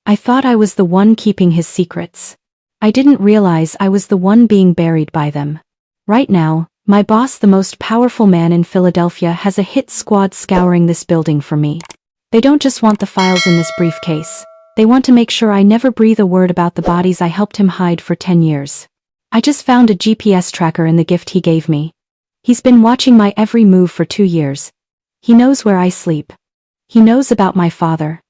I thought I was the one keeping his secrets. I didn't realize I was the one being buried by them. Right now, my boss, the most powerful man in Philadelphia, has a hit squad scouring this building for me. They don't just want the files in this briefcase. They want to make sure I never breathe a word about the bodies I helped him hide for 10 years. I just found a GPS tracker in the gift he gave me. He's been watching my every move for 2 years. He knows where I sleep. He knows about my father.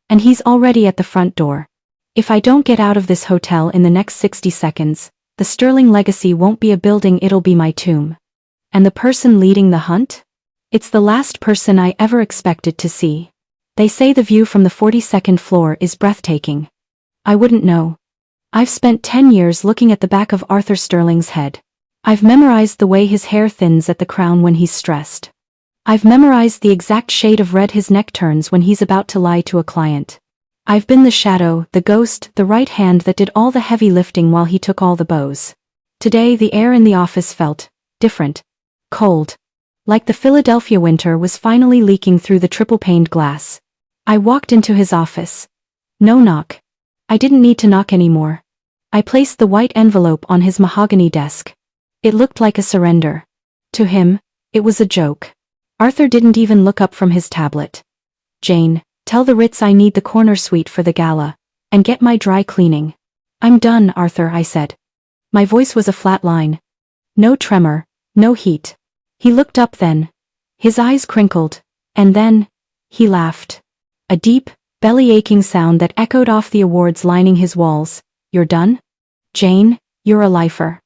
And he's already at the front door. If I don't get out of this hotel in the next 60 seconds, the Sterling legacy won't be a building, it'll be my tomb. And the person leading the hunt? It's the last person I ever expected to see. They say the view from the 42nd floor is breathtaking. I wouldn't know. I've spent 10 years looking at the back of Arthur Sterling's head. I've memorized the way his hair thins at the crown when he's stressed. I've memorized the exact shade of red his neck turns when he's about to lie to a client. I've been the shadow, the ghost, the right hand that did all the heavy lifting while he took all the blows. Today the air in the office felt different. Cold. Like the Philadelphia winter was finally leaking through the triple-paned glass. I walked into his office. No knock. I didn't need to knock anymore. I placed the white envelope on his mahogany desk. It looked like a surrender. To him, it was a joke. Arthur didn't even look up from his tablet. Jane, tell the Ritz I need the corner suite for the gala, and get my dry cleaning. I'm done, Arthur, I said. My voice was a flat line. No tremor, no heat. He looked up then. His eyes crinkled, and then, he laughed. A deep, belly-aching sound that echoed off the awards lining his walls. You're done? Jane, you're a lifer.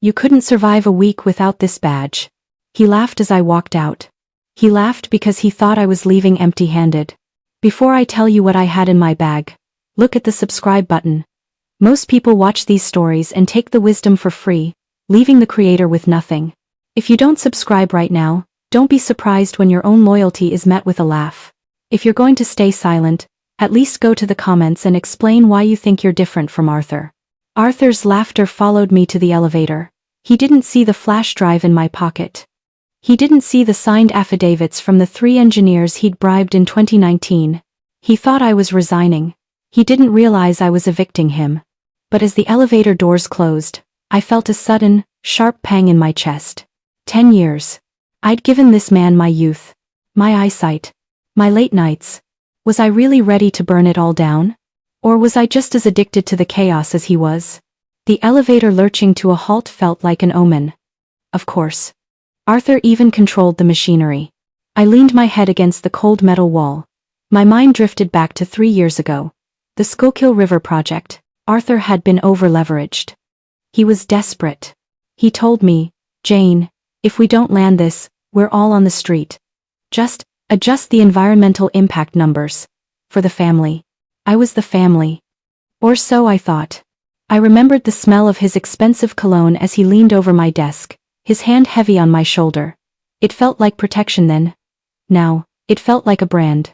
You couldn't survive a week without this badge. He laughed as I walked out. He laughed because he thought I was leaving empty-handed. Before I tell you what I had in my bag, look at the subscribe button. Most people watch these stories and take the wisdom for free, leaving the creator with nothing. If you don't subscribe right now, don't be surprised when your own loyalty is met with a laugh. If you're going to stay silent, at least go to the comments and explain why you think you're different from Arthur. Arthur's laughter followed me to the elevator. He didn't see the flash drive in my pocket. He didn't see the signed affidavits from the 3 engineers he'd bribed in 2019. He thought I was resigning. He didn't realize I was evicting him. But as the elevator doors closed, I felt a sudden, sharp pang in my chest. 10 years. I'd given this man my youth, my eyesight, my late nights. Was I really ready to burn it all down? Or was I just as addicted to the chaos as he was? The elevator lurching to a halt felt like an omen. Of course. Arthur even controlled the machinery. I leaned my head against the cold metal wall. My mind drifted back to 3 years ago. The Schuylkill River project. Arthur had been over-leveraged. He was desperate. He told me, Jane, if we don't land this, we're all on the street. Just adjust the environmental impact numbers. For the family. I was the family. Or so I thought. I remembered the smell of his expensive cologne as he leaned over my desk, his hand heavy on my shoulder. It felt like protection then. Now, it felt like a brand.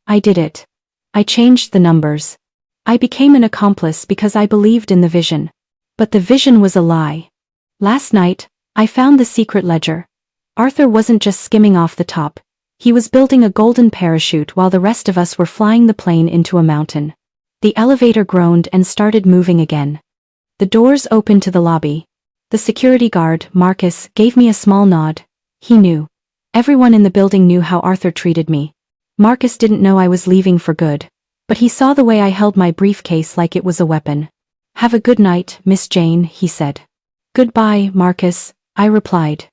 I did it. I changed the numbers. I became an accomplice because I believed in the vision. But the vision was a lie. Last night, I found the secret ledger. Arthur wasn't just skimming off the top. He was building a golden parachute while the rest of us were flying the plane into a mountain. The elevator groaned and started moving again. The doors opened to the lobby. The security guard, Marcus, gave me a small nod. He knew. Everyone in the building knew how Arthur treated me. Marcus didn't know I was leaving for good, but he saw the way I held my briefcase like it was a weapon. Have a good night, Miss Jane, he said. Goodbye, Marcus, I replied.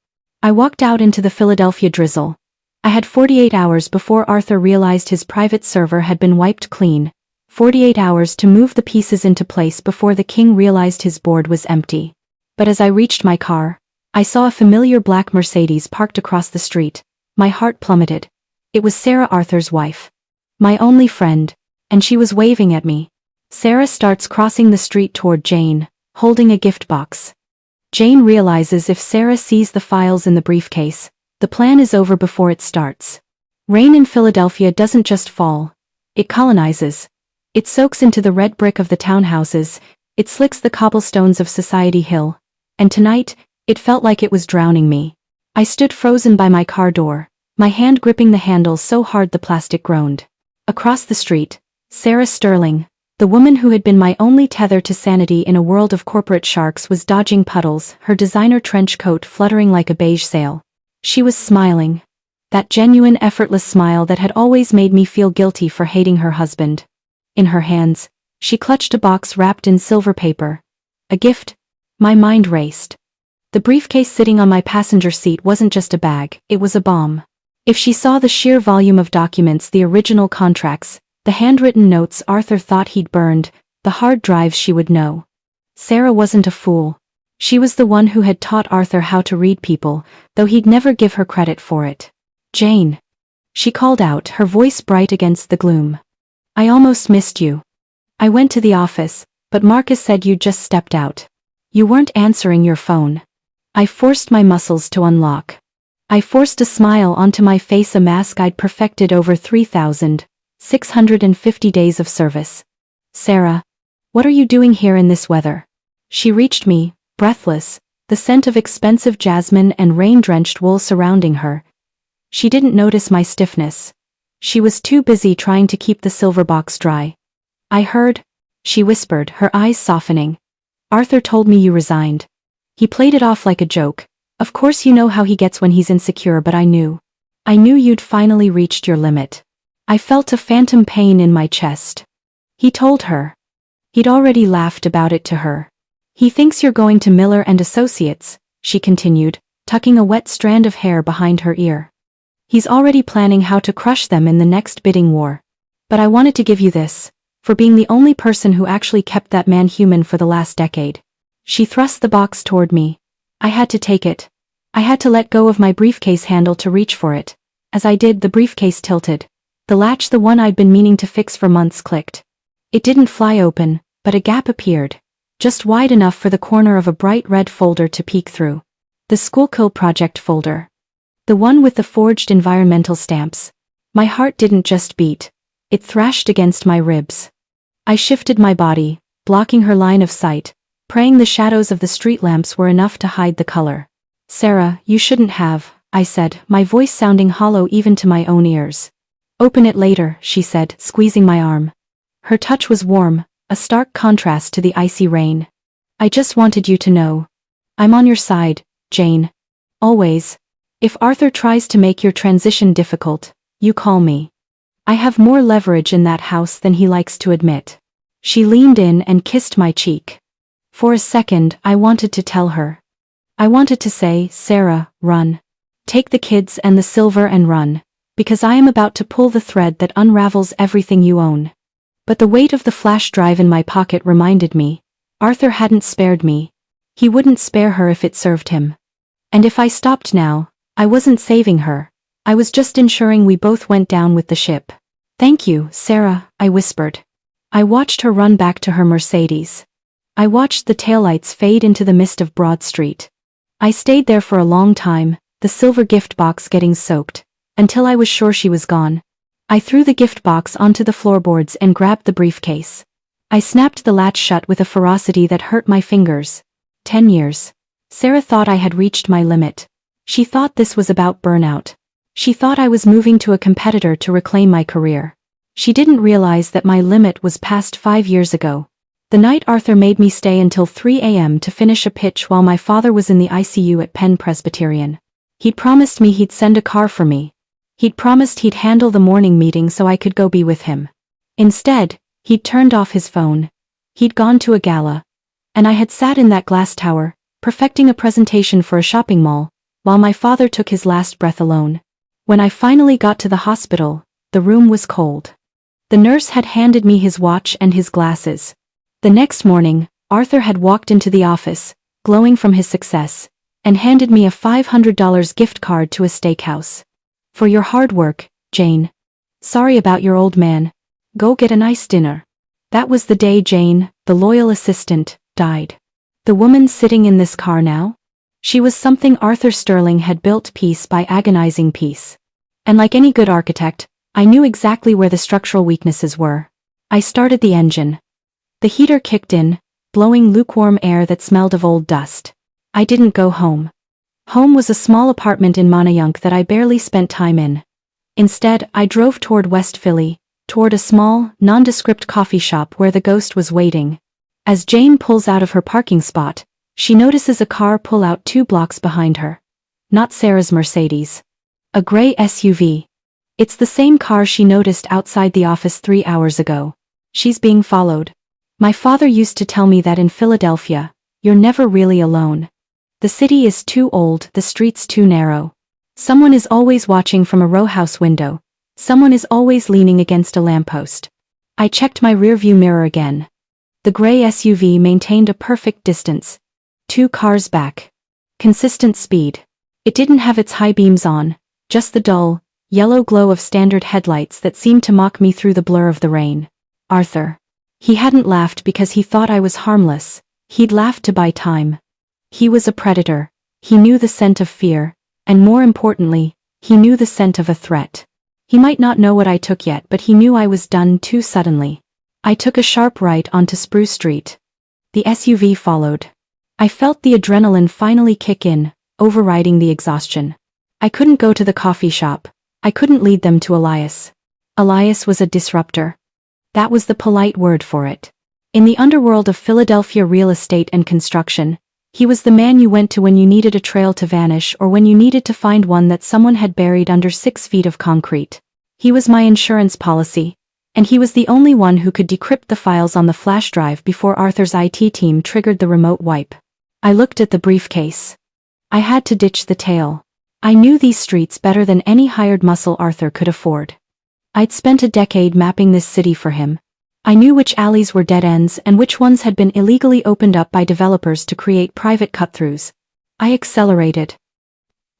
I walked out into the Philadelphia drizzle. I had 48 hours before Arthur realized his private server had been wiped clean. 48 hours to move the pieces into place before the king realized his board was empty. But as I reached my car, I saw a familiar black Mercedes parked across the street. My heart plummeted. It was Sarah, Arthur's wife. My only friend, and she was waving at me. Sarah starts crossing the street toward Jane, holding a gift box. Jane realizes if Sarah sees the files in the briefcase, the plan is over before it starts. Rain in Philadelphia doesn't just fall. It colonizes. It soaks into the red brick of the townhouses. It slicks the cobblestones of Society Hill. And tonight, it felt like it was drowning me. I stood frozen by my car door, my hand gripping the handle so hard the plastic groaned. Across the street, Sarah Sterling, The woman who had been my only tether to sanity in a world of corporate sharks was dodging puddles, her designer trench coat fluttering like a beige sail. She was smiling. That genuine, effortless smile that had always made me feel guilty for hating her husband. In her hands, she clutched a box wrapped in silver paper. A gift? My mind raced. The briefcase sitting on my passenger seat wasn't just a bag, it was a bomb. If she saw the sheer volume of documents, the original contracts, the handwritten notes Arthur thought he'd burned, the hard drives, she would know. Sarah wasn't a fool. She was the one who had taught Arthur how to read people, though he'd never give her credit for it. "Jane," she called out, her voice bright against the gloom. "I almost missed you. I went to the office, but Marcus said you just stepped out. You weren't answering your phone." I forced my muscles to unlock. I forced a smile onto my face, a mask I'd perfected over 3,650 days of service. "Sarah, what are you doing here in this weather?" She reached me, breathless, the scent of expensive jasmine and rain-drenched wool surrounding her. She didn't notice my stiffness. She was too busy trying to keep the silver box dry. "I heard," she whispered, her eyes softening. "Arthur told me you resigned. He played it off like a joke. Of course you know how he gets when he's insecure, but I knew you'd finally reached your limit." I felt a phantom pain in my chest. He told her. He'd already laughed about it to her. "He thinks you're going to Miller and Associates," she continued, tucking a wet strand of hair behind her ear. "He's already planning how to crush them in the next bidding war. But I wanted to give you this, for being the only person who actually kept that man human for the last decade." She thrust the box toward me. I had to take it. I had to let go of my briefcase handle to reach for it. As I did, the briefcase tilted. The latch, the one I'd been meaning to fix for months, clicked. It didn't fly open, but a gap appeared, just wide enough for the corner of a bright red folder to peek through. The Schuylkill Project folder. The one with the forged environmental stamps. My heart didn't just beat. It thrashed against my ribs. I shifted my body, blocking her line of sight, praying the shadows of the street lamps were enough to hide the color. "Sarah, you shouldn't have," I said, my voice sounding hollow even to my own ears. "Open it later," she said, squeezing my arm. Her touch was warm, a stark contrast to the icy rain. "I just wanted you to know. I'm on your side, Jane. Always. If Arthur tries to make your transition difficult, you call me. I have more leverage in that house than he likes to admit." She leaned in and kissed my cheek. For a second, I wanted to tell her. I wanted to say, "Sarah, run. Take the kids and the silver and run, because I am about to pull the thread that unravels everything you own." But the weight of the flash drive in my pocket reminded me, Arthur hadn't spared me. He wouldn't spare her if it served him. And if I stopped now, I wasn't saving her. I was just ensuring we both went down with the ship. "Thank you, Sarah," I whispered. I watched her run back to her Mercedes. I watched the taillights fade into the mist of Broad Street. I stayed there for a long time, the silver gift box getting soaked, until I was sure she was gone. I threw the gift box onto the floorboards and grabbed the briefcase. I snapped the latch shut with a ferocity that hurt my fingers. 10 years. Sarah thought I had reached my limit. She thought this was about burnout. She thought I was moving to a competitor to reclaim my career. She didn't realize that my limit was past 5 years ago. The night Arthur made me stay until 3 a.m. to finish a pitch while my father was in the ICU at Penn Presbyterian. He'd promised me he'd send a car for me. He'd promised he'd handle the morning meeting so I could go be with him. Instead, he'd turned off his phone. He'd gone to a gala. And I had sat in that glass tower, perfecting a presentation for a shopping mall, while my father took his last breath alone. When I finally got to the hospital, the room was cold. The nurse had handed me his watch and his glasses. The next morning, Arthur had walked into the office, glowing from his success, and handed me a $500 gift card to a steakhouse. "For your hard work, Jane. Sorry about your old man. Go get a nice dinner." That was the day Jane, the loyal assistant, died. The woman sitting in this car now? She was something Arthur Sterling had built piece by agonizing piece. And like any good architect, I knew exactly where the structural weaknesses were. I started the engine. The heater kicked in, blowing lukewarm air that smelled of old dust. I didn't go home. Home was a small apartment in Monayunk that I barely spent time in. Instead, I drove toward West Philly, toward a small, nondescript coffee shop where the ghost was waiting. As Jane pulls out of her parking spot, she notices a car pull out 2 blocks behind her. Not Sarah's Mercedes. A gray SUV. It's the same car she noticed outside the office 3 hours ago. She's being followed. My father used to tell me that in Philadelphia, you're never really alone. The city is too old, the streets too narrow. Someone is always watching from a row house window. Someone is always leaning against a lamppost. I checked my rearview mirror again. The gray SUV maintained a perfect distance. 2 cars back. Consistent speed. It didn't have its high beams on, just the dull, yellow glow of standard headlights that seemed to mock me through the blur of the rain. Arthur. He hadn't laughed because he thought I was harmless. He'd laughed to buy time. He was a predator. He knew the scent of fear, and more importantly, he knew the scent of a threat. He might not know what I took yet, but he knew I was done too suddenly. I took a sharp right onto Spruce Street. The SUV followed. I felt the adrenaline finally kick in, overriding the exhaustion. I couldn't go to the coffee shop. I couldn't lead them to Elias. Elias was a disruptor. That was the polite word for it. In the underworld of Philadelphia real estate and construction, he was the man you went to when you needed a trail to vanish or when you needed to find one that someone had buried under 6 feet of concrete. He was my insurance policy, and he was the only one who could decrypt the files on the flash drive before Arthur's IT team triggered the remote wipe. I looked at the briefcase. I had to ditch the tail. I knew these streets better than any hired muscle Arthur could afford. I'd spent a decade mapping this city for him. I knew which alleys were dead ends and which ones had been illegally opened up by developers to create private cut-throughs. I accelerated.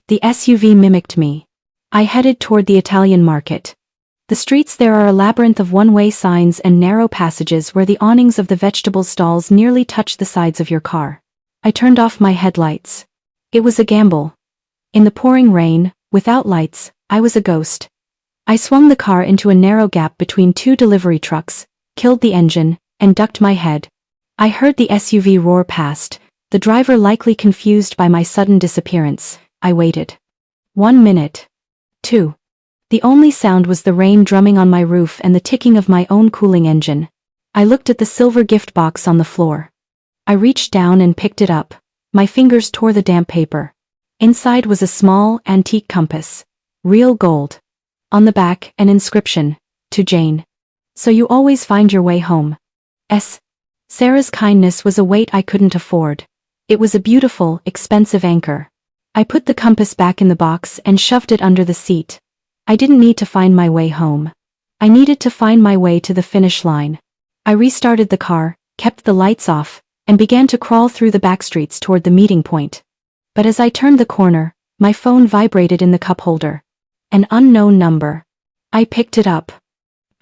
The SUV mimicked me. I headed toward the Italian market. The streets there are a labyrinth of one-way signs and narrow passages where the awnings of the vegetable stalls nearly touch the sides of your car. I turned off my headlights. It was a gamble. In the pouring rain, without lights, I was a ghost. I swung the car into a narrow gap between 2 delivery trucks, killed the engine, and ducked my head. I heard the SUV roar past, the driver likely confused by my sudden disappearance. I waited. 1 minute. 2. The only sound was the rain drumming on my roof and the ticking of my own cooling engine. I looked at the silver gift box on the floor. I reached down and picked it up. My fingers tore the damp paper. Inside was a small, antique compass. Real gold. On the back, an inscription. To Jane. So you always find your way home. Sarah's kindness was a weight I couldn't afford. It was a beautiful, expensive anchor. I put the compass back in the box and shoved it under the seat. I didn't need to find my way home. I needed to find my way to the finish line. I restarted the car, kept the lights off, and began to crawl through the back streets toward the meeting point. But as I turned the corner, my phone vibrated in the cup holder. An unknown number. I picked it up.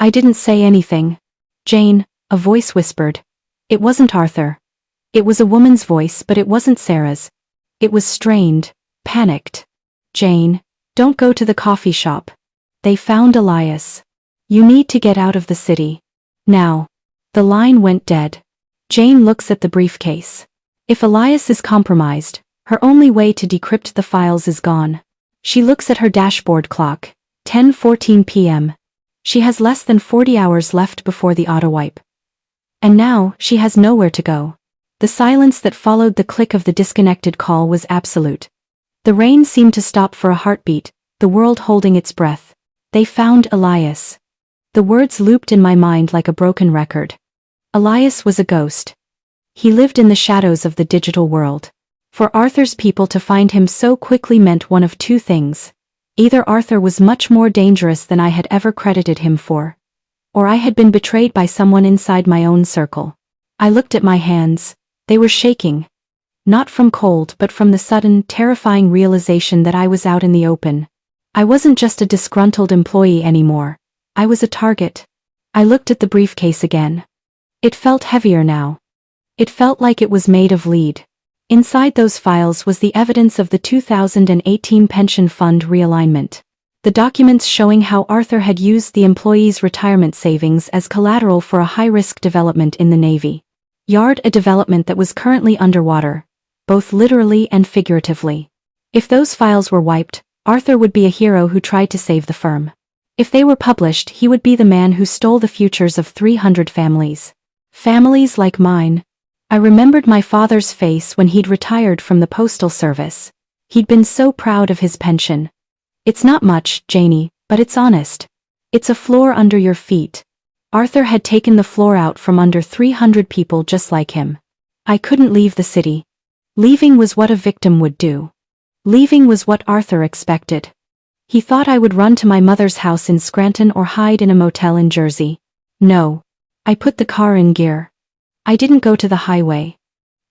I didn't say anything. Jane, a voice whispered. It wasn't Arthur. It was a woman's voice, but it wasn't Sarah's. It was strained, panicked. Jane, don't go to the coffee shop. They found Elias. You need to get out of the city. Now. The line went dead. Jane looks at the briefcase. If Elias is compromised, her only way to decrypt the files is gone. She looks at her dashboard clock. 10:14 p.m. She has less than 40 hours left before the auto-wipe. And now, she has nowhere to go. The silence that followed the click of the disconnected call was absolute. The rain seemed to stop for a heartbeat, the world holding its breath. They found Elias. The words looped in my mind like a broken record. Elias was a ghost. He lived in the shadows of the digital world. For Arthur's people to find him so quickly meant one of 2 things. Either Arthur was much more dangerous than I had ever credited him for, or I had been betrayed by someone inside my own circle. I looked at my hands. They were shaking. Not from cold but from the sudden, terrifying realization that I was out in the open. I wasn't just a disgruntled employee anymore. I was a target. I looked at the briefcase again. It felt heavier now. It felt like it was made of lead. Inside those files was the evidence of the 2018 pension fund realignment. The documents showing how Arthur had used the employees' retirement savings as collateral for a high-risk development in the Navy Yard, a development that was currently underwater, both literally and figuratively. If those files were wiped, Arthur would be a hero who tried to save the firm. If they were published, he would be the man who stole the futures of 300 families. Families like mine. I remembered my father's face when he'd retired from the postal service. He'd been so proud of his pension. It's not much, Janie, but it's honest. It's a floor under your feet. Arthur had taken the floor out from under 300 people just like him. I couldn't leave the city. Leaving was what a victim would do. Leaving was what Arthur expected. He thought I would run to my mother's house in Scranton or hide in a motel in Jersey. No. I put the car in gear. I didn't go to the highway.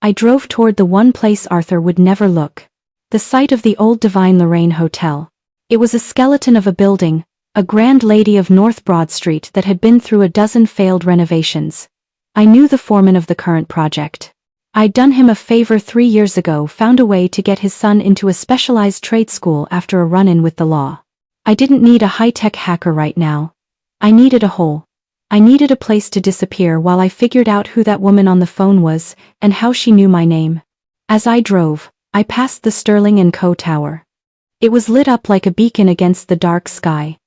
I drove toward the one place Arthur would never look. The site of the old Divine Lorraine Hotel. It was a skeleton of a building, a grand lady of North Broad Street that had been through a dozen failed renovations. I knew the foreman of the current project. I'd done him a favor 3 years ago, found a way to get his son into a specialized trade school after a run-in with the law. I didn't need a high-tech hacker right now. I needed a hole. I needed a place to disappear while I figured out who that woman on the phone was and how she knew my name. As I drove, I passed the Sterling & Co. Tower. It was lit up like a beacon against the dark sky.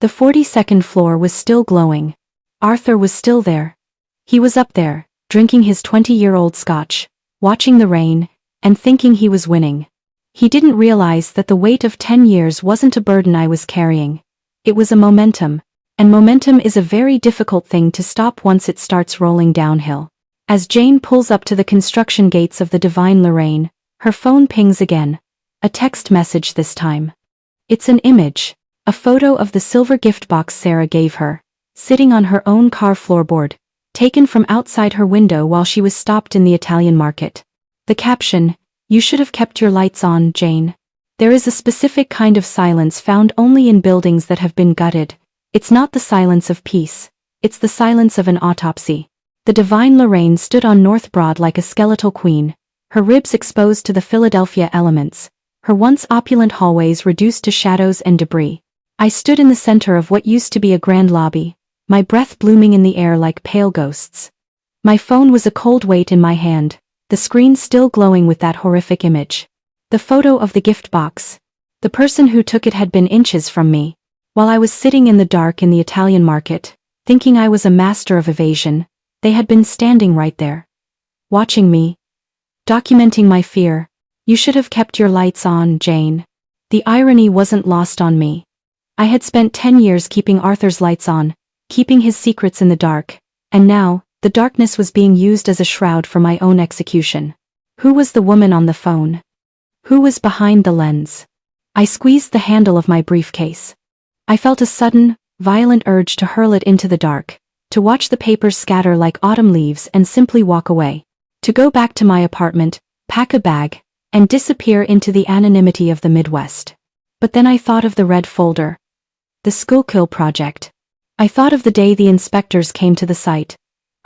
The 42nd floor was still glowing. Arthur was still there. He was up there, drinking his 20-year-old scotch, watching the rain, and thinking he was winning. He didn't realize that the weight of 10 years wasn't a burden I was carrying. It was a momentum. And momentum is a very difficult thing to stop once it starts rolling downhill. As Jane pulls up to the construction gates of the Divine Lorraine, her phone pings again. A text message this time. It's an image, a photo of the silver gift box Sarah gave her, sitting on her own car floorboard, taken from outside her window while she was stopped in the Italian market. The caption, "You should have kept your lights on, Jane." There is a specific kind of silence found only in buildings that have been gutted. It's not the silence of peace. It's the silence of an autopsy. The Divine Lorraine stood on North Broad like a skeletal queen, her ribs exposed to the Philadelphia elements, her once opulent hallways reduced to shadows and debris. I stood in the center of what used to be a grand lobby, my breath blooming in the air like pale ghosts. My phone was a cold weight in my hand, the screen still glowing with that horrific image. The photo of the gift box. The person who took it had been inches from me. While I was sitting in the dark in the Italian market, thinking I was a master of evasion, they had been standing right there. Watching me. Documenting my fear. You should have kept your lights on, Jane. The irony wasn't lost on me. I had spent 10 years keeping Arthur's lights on, keeping his secrets in the dark, and now, the darkness was being used as a shroud for my own execution. Who was the woman on the phone? Who was behind the lens? I squeezed the handle of my briefcase. I felt a sudden, violent urge to hurl it into the dark, to watch the papers scatter like autumn leaves and simply walk away, to go back to my apartment, pack a bag, and disappear into the anonymity of the Midwest. But then I thought of the red folder. The Schuylkill Project. I thought of the day the inspectors came to the site.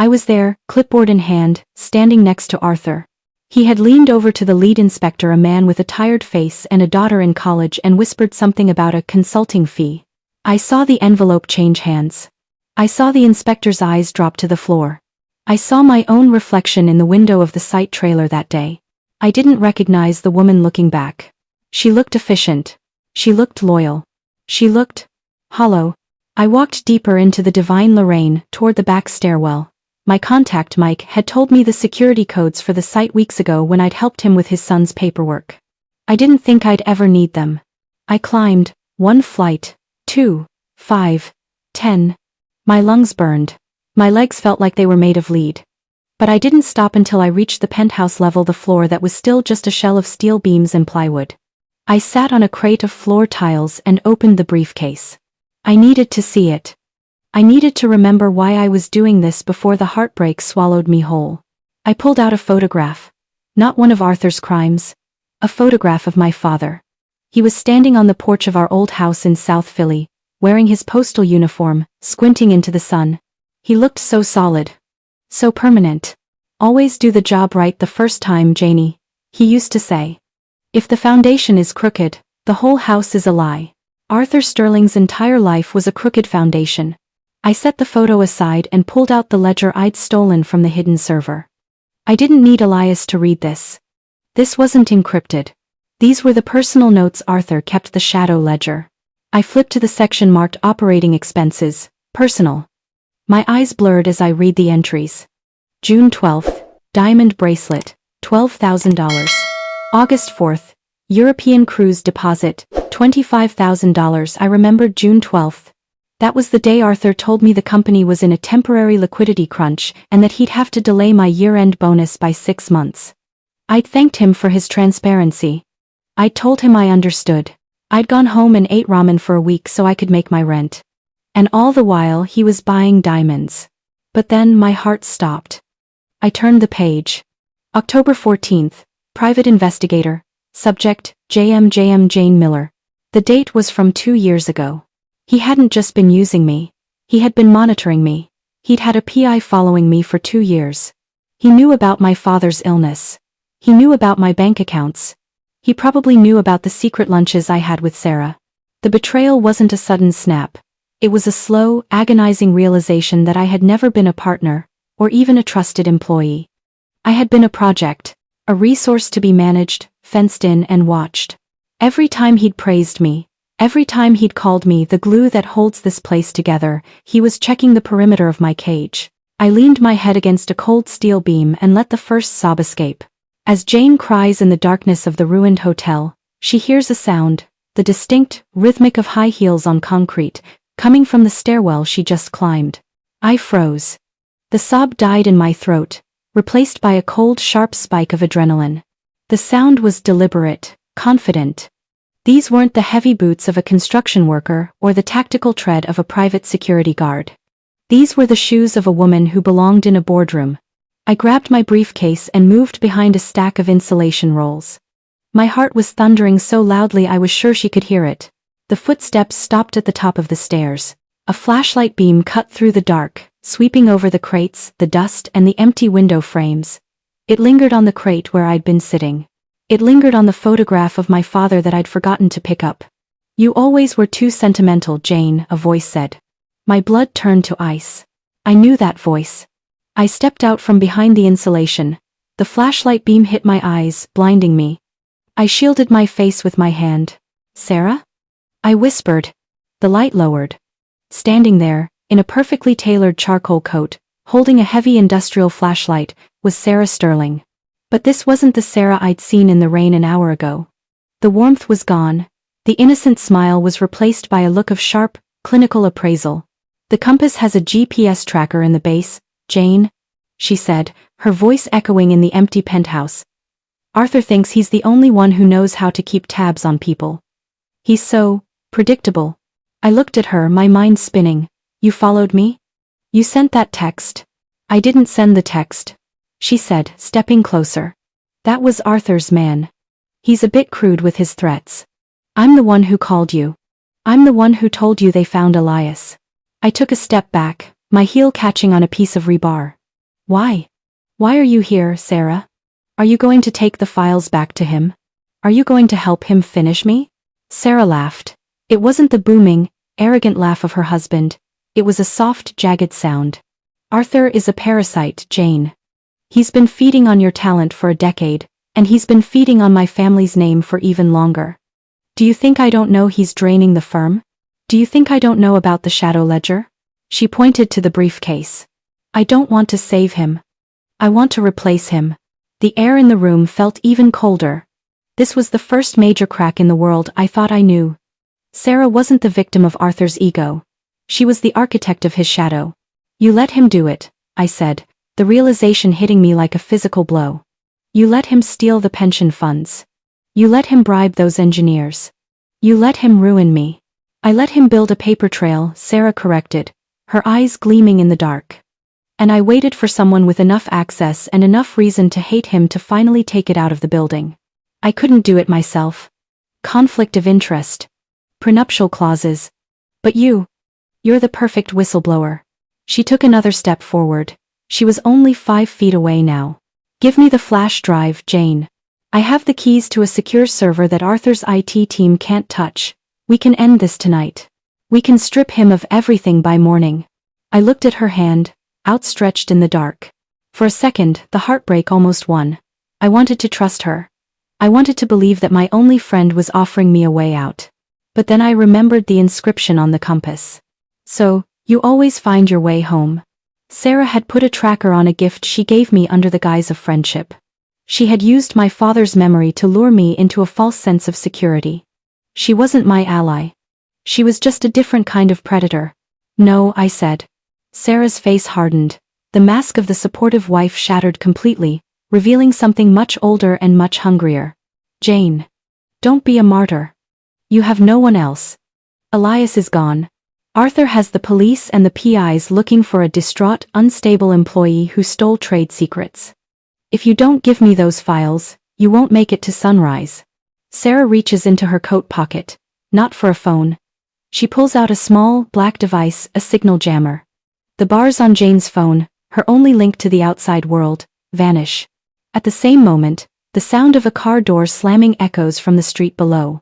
I was there, clipboard in hand, standing next to Arthur. He had leaned over to the lead inspector, a man with a tired face and a daughter in college, and whispered something about a consulting fee. I saw the envelope change hands. I saw the inspector's eyes drop to the floor. I saw my own reflection in the window of the site trailer that day. I didn't recognize the woman looking back. She looked efficient. She looked loyal. She looked hollow. I walked deeper into the Divine Lorraine, toward the back stairwell. My contact Mike had told me the security codes for the site weeks ago when I'd helped him with his son's paperwork. I didn't think I'd ever need them. I climbed, 1 flight, 2, 5, 10. My lungs burned. My legs felt like they were made of lead. But I didn't stop until I reached the penthouse level, the floor that was still just a shell of steel beams and plywood. I sat on a crate of floor tiles and opened the briefcase. I needed to see it. I needed to remember why I was doing this before the heartbreak swallowed me whole. I pulled out a photograph. Not one of Arthur's crimes. A photograph of my father. He was standing on the porch of our old house in South Philly, wearing his postal uniform, squinting into the sun. He looked so solid. So permanent. Always do the job right the first time, Janie, he used to say. If the foundation is crooked, the whole house is a lie. Arthur Sterling's entire life was a crooked foundation. I set the photo aside and pulled out the ledger I'd stolen from the hidden server. I didn't need Elias to read this. This wasn't encrypted. These were the personal notes Arthur kept, the shadow ledger. I flipped to the section marked Operating Expenses, Personal. My eyes blurred as I read the entries. June 12th, diamond bracelet, $12,000. August 4th, European cruise deposit, $25,000. I remembered June 12th. That was the day Arthur told me the company was in a temporary liquidity crunch and that he'd have to delay my year-end bonus by 6 months. I'd thanked him for his transparency. I'd told him I understood. I'd gone home and ate ramen for a week so I could make my rent. And all the while he was buying diamonds. But then my heart stopped. I turned the page. October 14th, Private Investigator, Subject, Jane Miller. The date was from 2 years ago. He hadn't just been using me. He had been monitoring me. He'd had a PI following me for 2 years. He knew about my father's illness. He knew about my bank accounts. He probably knew about the secret lunches I had with Sarah. The betrayal wasn't a sudden snap. It was a slow, agonizing realization that I had never been a partner, or even a trusted employee. I had been a project, a resource to be managed, fenced in and watched. Every time he'd praised me, every time he'd called me the glue that holds this place together, he was checking the perimeter of my cage. I leaned my head against a cold steel beam and let the first sob escape. As Jane cries in the darkness of the ruined hotel, she hears a sound, the distinct, rhythmic of high heels on concrete, coming from the stairwell she just climbed. I froze. The sob died in my throat, replaced by a cold, sharp spike of adrenaline. The sound was deliberate, confident. These weren't the heavy boots of a construction worker or the tactical tread of a private security guard. These were the shoes of a woman who belonged in a boardroom. I grabbed my briefcase and moved behind a stack of insulation rolls. My heart was thundering so loudly I was sure she could hear it. The footsteps stopped at the top of the stairs. A flashlight beam cut through the dark, sweeping over the crates, the dust, and the empty window frames. It lingered on the crate where I'd been sitting. It lingered on the photograph of my father that I'd forgotten to pick up. "You always were too sentimental, Jane," a voice said. My blood turned to ice. I knew that voice. I stepped out from behind the insulation. The flashlight beam hit my eyes, blinding me. I shielded my face with my hand. "Sarah?" I whispered. The light lowered. Standing there, in a perfectly tailored charcoal coat, holding a heavy industrial flashlight, was Sarah Sterling. But this wasn't the Sarah I'd seen in the rain an hour ago. The warmth was gone. The innocent smile was replaced by a look of sharp, clinical appraisal. "The compass has a GPS tracker in the base, Jane," she said, her voice echoing in the empty penthouse. "Arthur thinks he's the only one who knows how to keep tabs on people. He's so predictable." I looked at her, my mind spinning. "You followed me? You sent that text?" "I didn't send the text," she said, stepping closer. "That was Arthur's man. He's a bit crude with his threats. I'm the one who called you. I'm the one who told you they found Elias." I took a step back, my heel catching on a piece of rebar. "Why? Why are you here, Sarah? Are you going to take the files back to him? Are you going to help him finish me?" Sarah laughed. It wasn't the booming, arrogant laugh of her husband. It was a soft, jagged sound. "Arthur is a parasite, Jane. He's been feeding on your talent for a decade, and he's been feeding on my family's name for even longer. Do you think I don't know he's draining the firm? Do you think I don't know about the shadow ledger?" She pointed to the briefcase. "I don't want to save him. I want to replace him." The air in the room felt even colder. This was the first major crack in the world I thought I knew. Sarah wasn't the victim of Arthur's ego. She was the architect of his shadow. "You let him do it," I said, the realization hitting me like a physical blow. "You let him steal the pension funds. You let him bribe those engineers. You let him ruin me." "I let him build a paper trail," Sarah corrected, her eyes gleaming in the dark. "And I waited for someone with enough access and enough reason to hate him to finally take it out of the building. I couldn't do it myself. Conflict of interest. Prenuptial clauses. But you're the perfect whistleblower." She took another step forward. She was only 5 feet away now. "Give me the flash drive, Jane. I have the keys to a secure server that Arthur's IT team can't touch. We can end this tonight. We can strip him of everything by morning." I looked at her hand, outstretched in the dark. For a second, the heartbreak almost won. I wanted to trust her. I wanted to believe that my only friend was offering me a way out. But then I remembered the inscription on the compass. So, you always find your way home. Sarah had put a tracker on a gift she gave me under the guise of friendship. She had used my father's memory to lure me into a false sense of security. She wasn't my ally. She was just a different kind of predator. No, I said. Sarah's face hardened. The mask of the supportive wife shattered completely, revealing something much older and much hungrier. Jane. Don't be a martyr. You have no one else. Elias is gone. Arthur has the police and the PIs looking for a distraught, unstable employee who stole trade secrets. If you don't give me those files, you won't make it to sunrise. Sarah reaches into her coat pocket, not for a phone. She pulls out a small, black device, a signal jammer. The bars on Jane's phone, her only link to the outside world, vanish. At the same moment, the sound of a car door slamming echoes from the street below.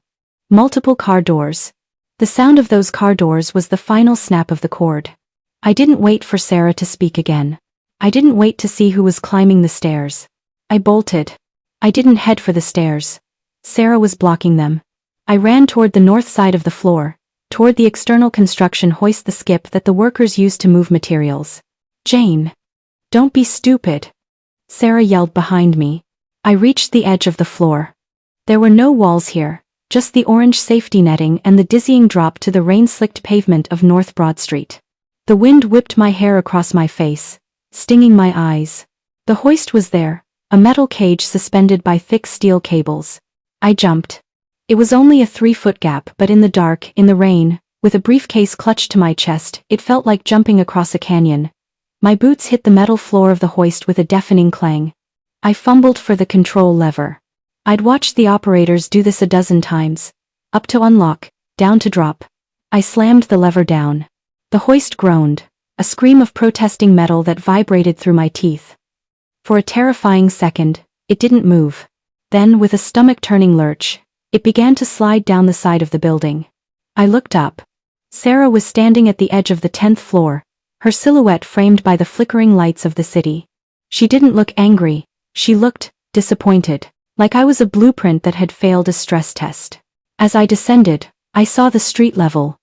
Multiple car doors. The sound of those car doors was the final snap of the cord. I didn't wait for Sarah to speak again. I didn't wait to see who was climbing the stairs. I bolted. I didn't head for the stairs. Sarah was blocking them. I ran toward the north side of the floor, toward the external construction hoist, the skip that the workers used to move materials. Jane. Don't be stupid. Sarah yelled behind me. I reached the edge of the floor. There were no walls here, just the orange safety netting and the dizzying drop to the rain-slicked pavement of North Broad Street. The wind whipped my hair across my face, stinging my eyes. The hoist was there, a metal cage suspended by thick steel cables. I jumped. It was only a 3-foot gap, but in the dark, in the rain, with a briefcase clutched to my chest, it felt like jumping across a canyon. My boots hit the metal floor of the hoist with a deafening clang. I fumbled for the control lever. I'd watched the operators do this a dozen times. Up to unlock, down to drop. I slammed the lever down. The hoist groaned, a scream of protesting metal that vibrated through my teeth. For a terrifying second, it didn't move. Then, with a stomach-turning lurch, it began to slide down the side of the building. I looked up. Sarah was standing at the edge of the 10th floor, her silhouette framed by the flickering lights of the city. She didn't look angry, she looked disappointed, like I was a blueprint that had failed a stress test. As I descended, I saw the street level.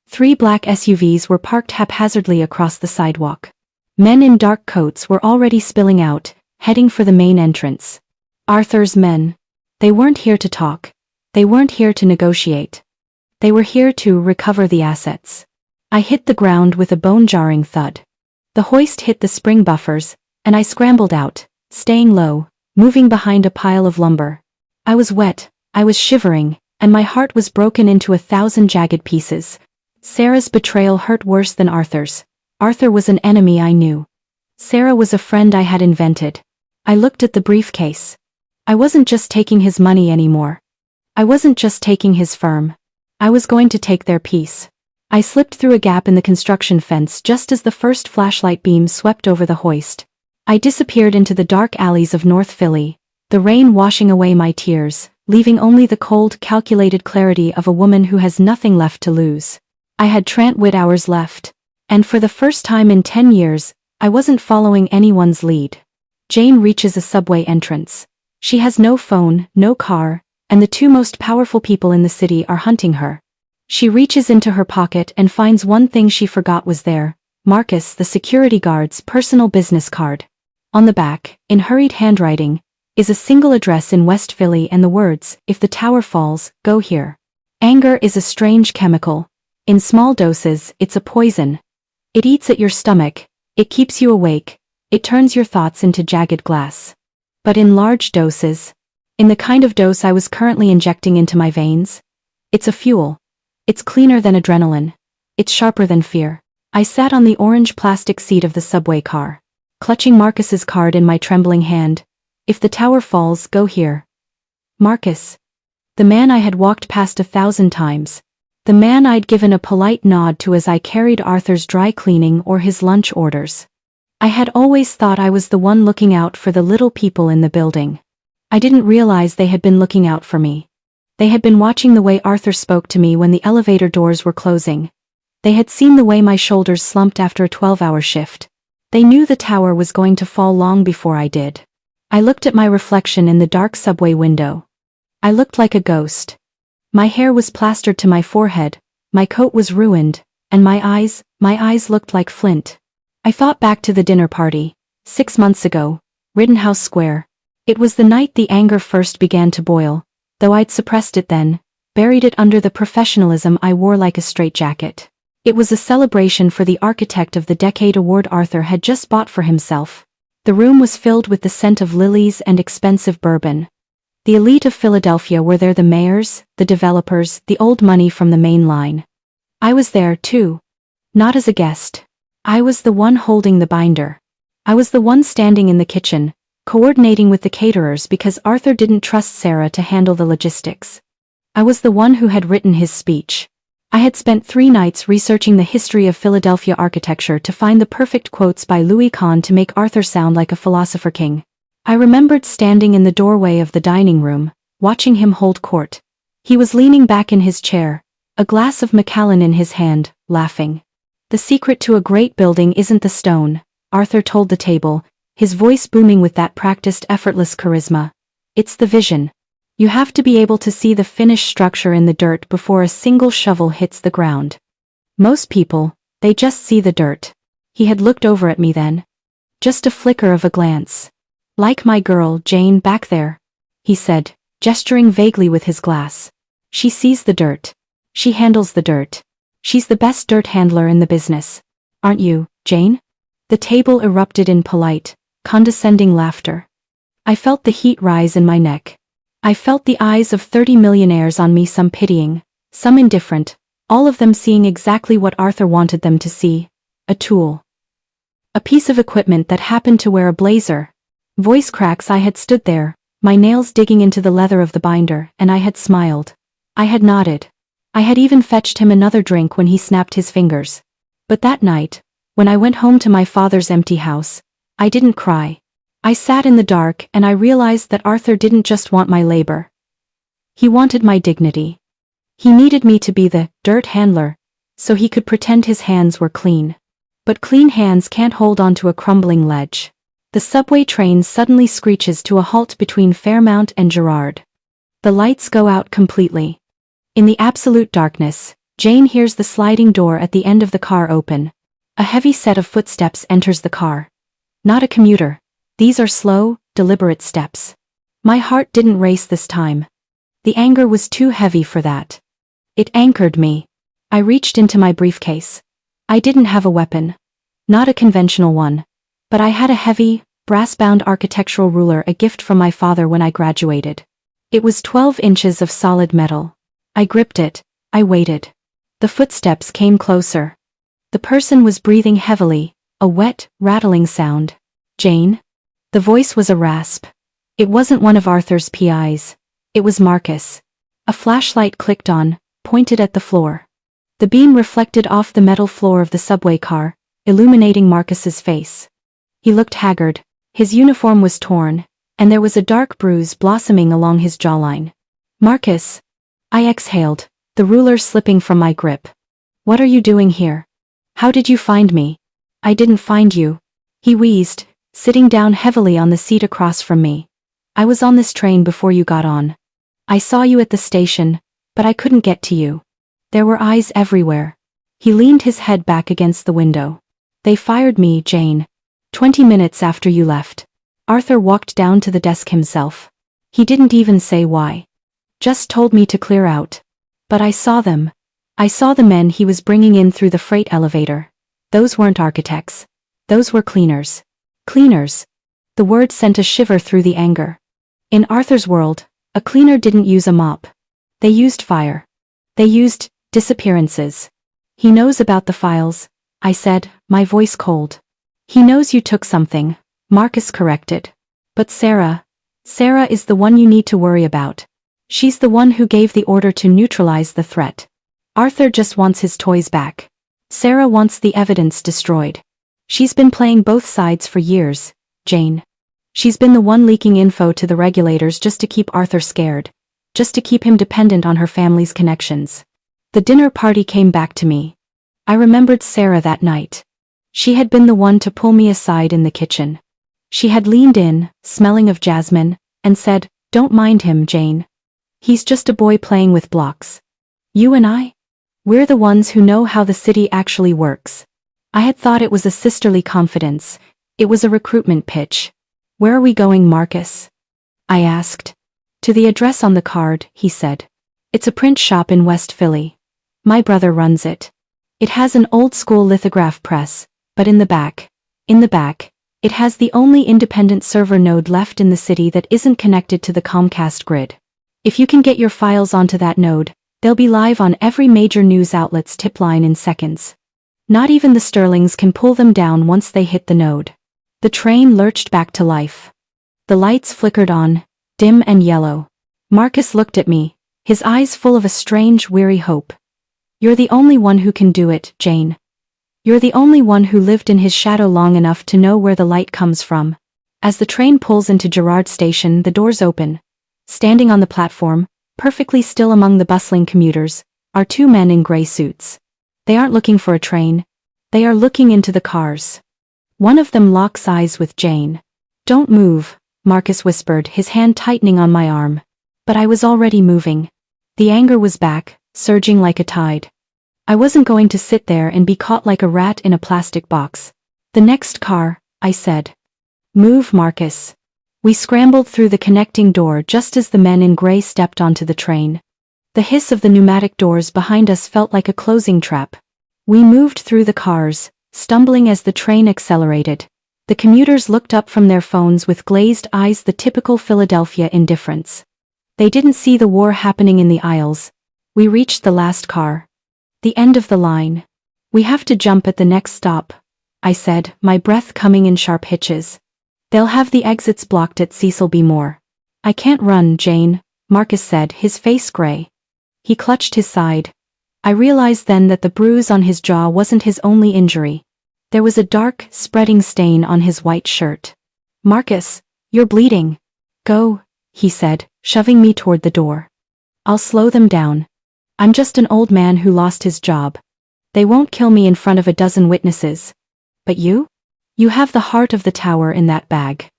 3 black SUVs were parked haphazardly across the sidewalk. Men in dark coats were already spilling out, heading for the main entrance. Arthur's men. They weren't here to talk. They weren't here to negotiate. They were here to recover the assets. I hit the ground with a bone-jarring thud. The hoist hit the spring buffers, and I scrambled out, staying low, moving behind a pile of lumber. I was wet, I was shivering, and my heart was broken into 1,000 jagged pieces. Sarah's betrayal hurt worse than Arthur's. Arthur was an enemy I knew. Sarah was a friend I had invented. I looked at the briefcase. I wasn't just taking his money anymore. I wasn't just taking his firm. I was going to take their peace. I slipped through a gap in the construction fence just as the first flashlight beam swept over the hoist. I disappeared into the dark alleys of North Philly, the rain washing away my tears, leaving only the cold, calculated clarity of a woman who has nothing left to lose. I had Trent hours left, and for the first time in 10 years, I wasn't following anyone's lead. Jane reaches a subway entrance. She has no phone, no car, and the 2 most powerful people in the city are hunting her. She reaches into her pocket and finds one thing she forgot was there: Marcus, the security guard's personal business card. On the back, in hurried handwriting, is a single address in West Philly and the words, "If the tower falls, go here." Anger is a strange chemical. In small doses, it's a poison. It eats at your stomach, it keeps you awake, it turns your thoughts into jagged glass. But in large doses, in the kind of dose I was currently injecting into my veins, it's a fuel. It's cleaner than adrenaline. It's sharper than fear. I sat on the orange plastic seat of the subway car, clutching Marcus's card in my trembling hand. If the tower falls, go here. Marcus. The man I had walked past 1,000 times. The man I'd given a polite nod to as I carried Arthur's dry cleaning or his lunch orders. I had always thought I was the one looking out for the little people in the building. I didn't realize they had been looking out for me. They had been watching the way Arthur spoke to me when the elevator doors were closing. They had seen the way my shoulders slumped after a 12-hour shift. They knew the tower was going to fall long before I did. I looked at my reflection in the dark subway window. I looked like a ghost. My hair was plastered to my forehead, my coat was ruined, and my eyes looked like flint. I thought back to the dinner party, 6 months ago, Rittenhouse Square. It was the night the anger first began to boil, though I'd suppressed it then, buried it under the professionalism I wore like a straitjacket. It was a celebration for the Architect of the Decade award Arthur had just bought for himself. The room was filled with the scent of lilies and expensive bourbon. The elite of Philadelphia were there, the mayors, the developers, the old money from the main line. I was there, too. Not as a guest. I was the one holding the binder. I was the one standing in the kitchen, coordinating with the caterers because Arthur didn't trust Sarah to handle the logistics. I was the one who had written his speech. I had spent 3 nights researching the history of Philadelphia architecture to find the perfect quotes by Louis Kahn to make Arthur sound like a philosopher king. I remembered standing in the doorway of the dining room, watching him hold court. He was leaning back in his chair, a glass of Macallan in his hand, laughing. The secret to a great building isn't the stone, Arthur told the table, his voice booming with that practiced, effortless charisma. It's the vision. You have to be able to see the finished structure in the dirt before a single shovel hits the ground. Most people, they just see the dirt. He had looked over at me then. Just a flicker of a glance. Like my girl, Jane, back there, he said, gesturing vaguely with his glass. She sees the dirt. She handles the dirt. She's the best dirt handler in the business. Aren't you, Jane? The table erupted in polite, condescending laughter. I felt the heat rise in my neck. I felt the eyes of 30 millionaires on me, some pitying, some indifferent, all of them seeing exactly what Arthur wanted them to see. A tool. A piece of equipment that happened to wear a blazer. Voice cracks. I had stood there, my nails digging into the leather of the binder, and I had smiled. I had nodded. I had even fetched him another drink when he snapped his fingers. But that night, when I went home to my father's empty house, I didn't cry. I sat in the dark and I realized that Arthur didn't just want my labor. He wanted my dignity. He needed me to be the dirt handler, so he could pretend his hands were clean. But clean hands can't hold onto a crumbling ledge. The subway train suddenly screeches to a halt between Fairmount and Girard. The lights go out completely. In the absolute darkness, Jane hears the sliding door at the end of the car open. A heavy set of footsteps enters the car. Not a commuter. These are slow, deliberate steps. My heart didn't race this time. The anger was too heavy for that. It anchored me. I reached into my briefcase. I didn't have a weapon. Not a conventional one. But I had a heavy, brass-bound architectural ruler, a gift from my father when I graduated. It was 12 inches of solid metal. I gripped it. I waited. The footsteps came closer. The person was breathing heavily, a wet, rattling sound. Jane? The voice was a rasp. It wasn't one of Arthur's PIs. It was Marcus. A flashlight clicked on, pointed at the floor. The beam reflected off the metal floor of the subway car, illuminating Marcus's face. He looked haggard. His uniform was torn, and there was a dark bruise blossoming along his jawline. Marcus. I exhaled, the ruler slipping from my grip. What are you doing here? How did you find me? I didn't find you. He wheezed, sitting down heavily on the seat across from me. I was on this train before you got on. I saw you at the station, but I couldn't get to you. There were eyes everywhere. He leaned his head back against the window. They fired me, Jane. 20 minutes after you left. Arthur walked down to the desk himself. He didn't even say why. Just told me to clear out. But I saw them. I saw the men he was bringing in through the freight elevator. Those weren't architects. Those were cleaners. Cleaners. The word sent a shiver through the anger. In Arthur's world, a cleaner didn't use a mop. They used fire. They used disappearances. He knows about the files, I said, my voice cold. He knows you took something, Marcus corrected. But Sarah is the one you need to worry about. She's the one who gave the order to neutralize the threat. Arthur just wants his toys back. Sarah wants the evidence destroyed. She's been playing both sides for years, Jane. She's been the one leaking info to the regulators just to keep Arthur scared. Just to keep him dependent on her family's connections. The dinner party came back to me. I remembered Sarah that night. She had been the one to pull me aside in the kitchen. She had leaned in, smelling of jasmine, and said, "Don't mind him, Jane. He's just a boy playing with blocks. You and I? We're the ones who know how the city actually works. I had thought it was a sisterly confidence. It was a recruitment pitch. Where are we going, Marcus? I asked. To the address on the card, he said. It's a print shop in West Philly. My brother runs it. It has an old-school lithograph press, but in the back, it has the only independent server node left in the city that isn't connected to the Comcast grid. If you can get your files onto that node, they'll be live on every major news outlet's tip line in seconds. Not even the Sterlings can pull them down once they hit the node. The train lurched back to life. The lights flickered on, dim and yellow. Marcus looked at me, his eyes full of a strange, weary hope. You're the only one who can do it, Jane. You're the only one who lived in his shadow long enough to know where the light comes from. As the train pulls into Girard Station, the doors open. Standing on the platform, perfectly still among the bustling commuters, are two men in gray suits. They aren't looking for a train. They are looking into the cars. One of them locks eyes with Jane. Don't move, Marcus whispered, his hand tightening on my arm. But I was already moving. The anger was back, surging like a tide. I wasn't going to sit there and be caught like a rat in a plastic box. The next car, I said. Move, Marcus. We scrambled through the connecting door just as the men in gray stepped onto the train. The hiss of the pneumatic doors behind us felt like a closing trap. We moved through the cars, stumbling as the train accelerated. The commuters looked up from their phones with glazed eyes, the typical Philadelphia indifference. They didn't see the war happening in the aisles. We reached the last car. The end of the line. We have to jump at the next stop, I said, my breath coming in sharp hitches. They'll have the exits blocked at Cecil B. Moore. I can't run, Jane, Marcus said, his face gray. He clutched his side. I realized then that the bruise on his jaw wasn't his only injury. There was a dark, spreading stain on his white shirt. Marcus, you're bleeding. Go, he said, shoving me toward the door. I'll slow them down. I'm just an old man who lost his job. They won't kill me in front of a dozen witnesses. But you? You have the heart of the tower in that bag.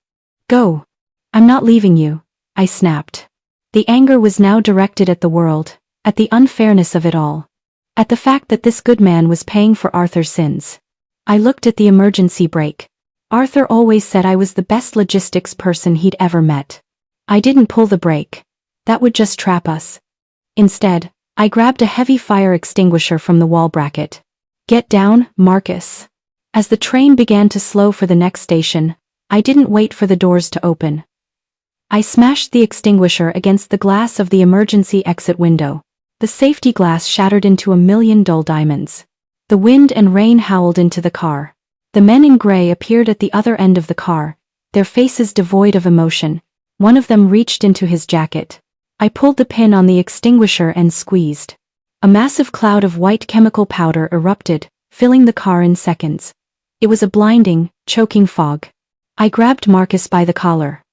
Go. I'm not leaving you, I snapped. The anger was now directed at the world, at the unfairness of it all. At the fact that this good man was paying for Arthur's sins. I looked at the emergency brake. Arthur always said I was the best logistics person he'd ever met. I didn't pull the brake. That would just trap us. Instead, I grabbed a heavy fire extinguisher from the wall bracket. Get down, Marcus. As the train began to slow for the next station, I didn't wait for the doors to open. I smashed the extinguisher against the glass of the emergency exit window. The safety glass shattered into a million dull diamonds. The wind and rain howled into the car. The men in gray appeared at the other end of the car, their faces devoid of emotion. One of them reached into his jacket. I pulled the pin on the extinguisher and squeezed. A massive cloud of white chemical powder erupted, filling the car in seconds. It was a blinding, choking fog. I grabbed Marcus by the collar.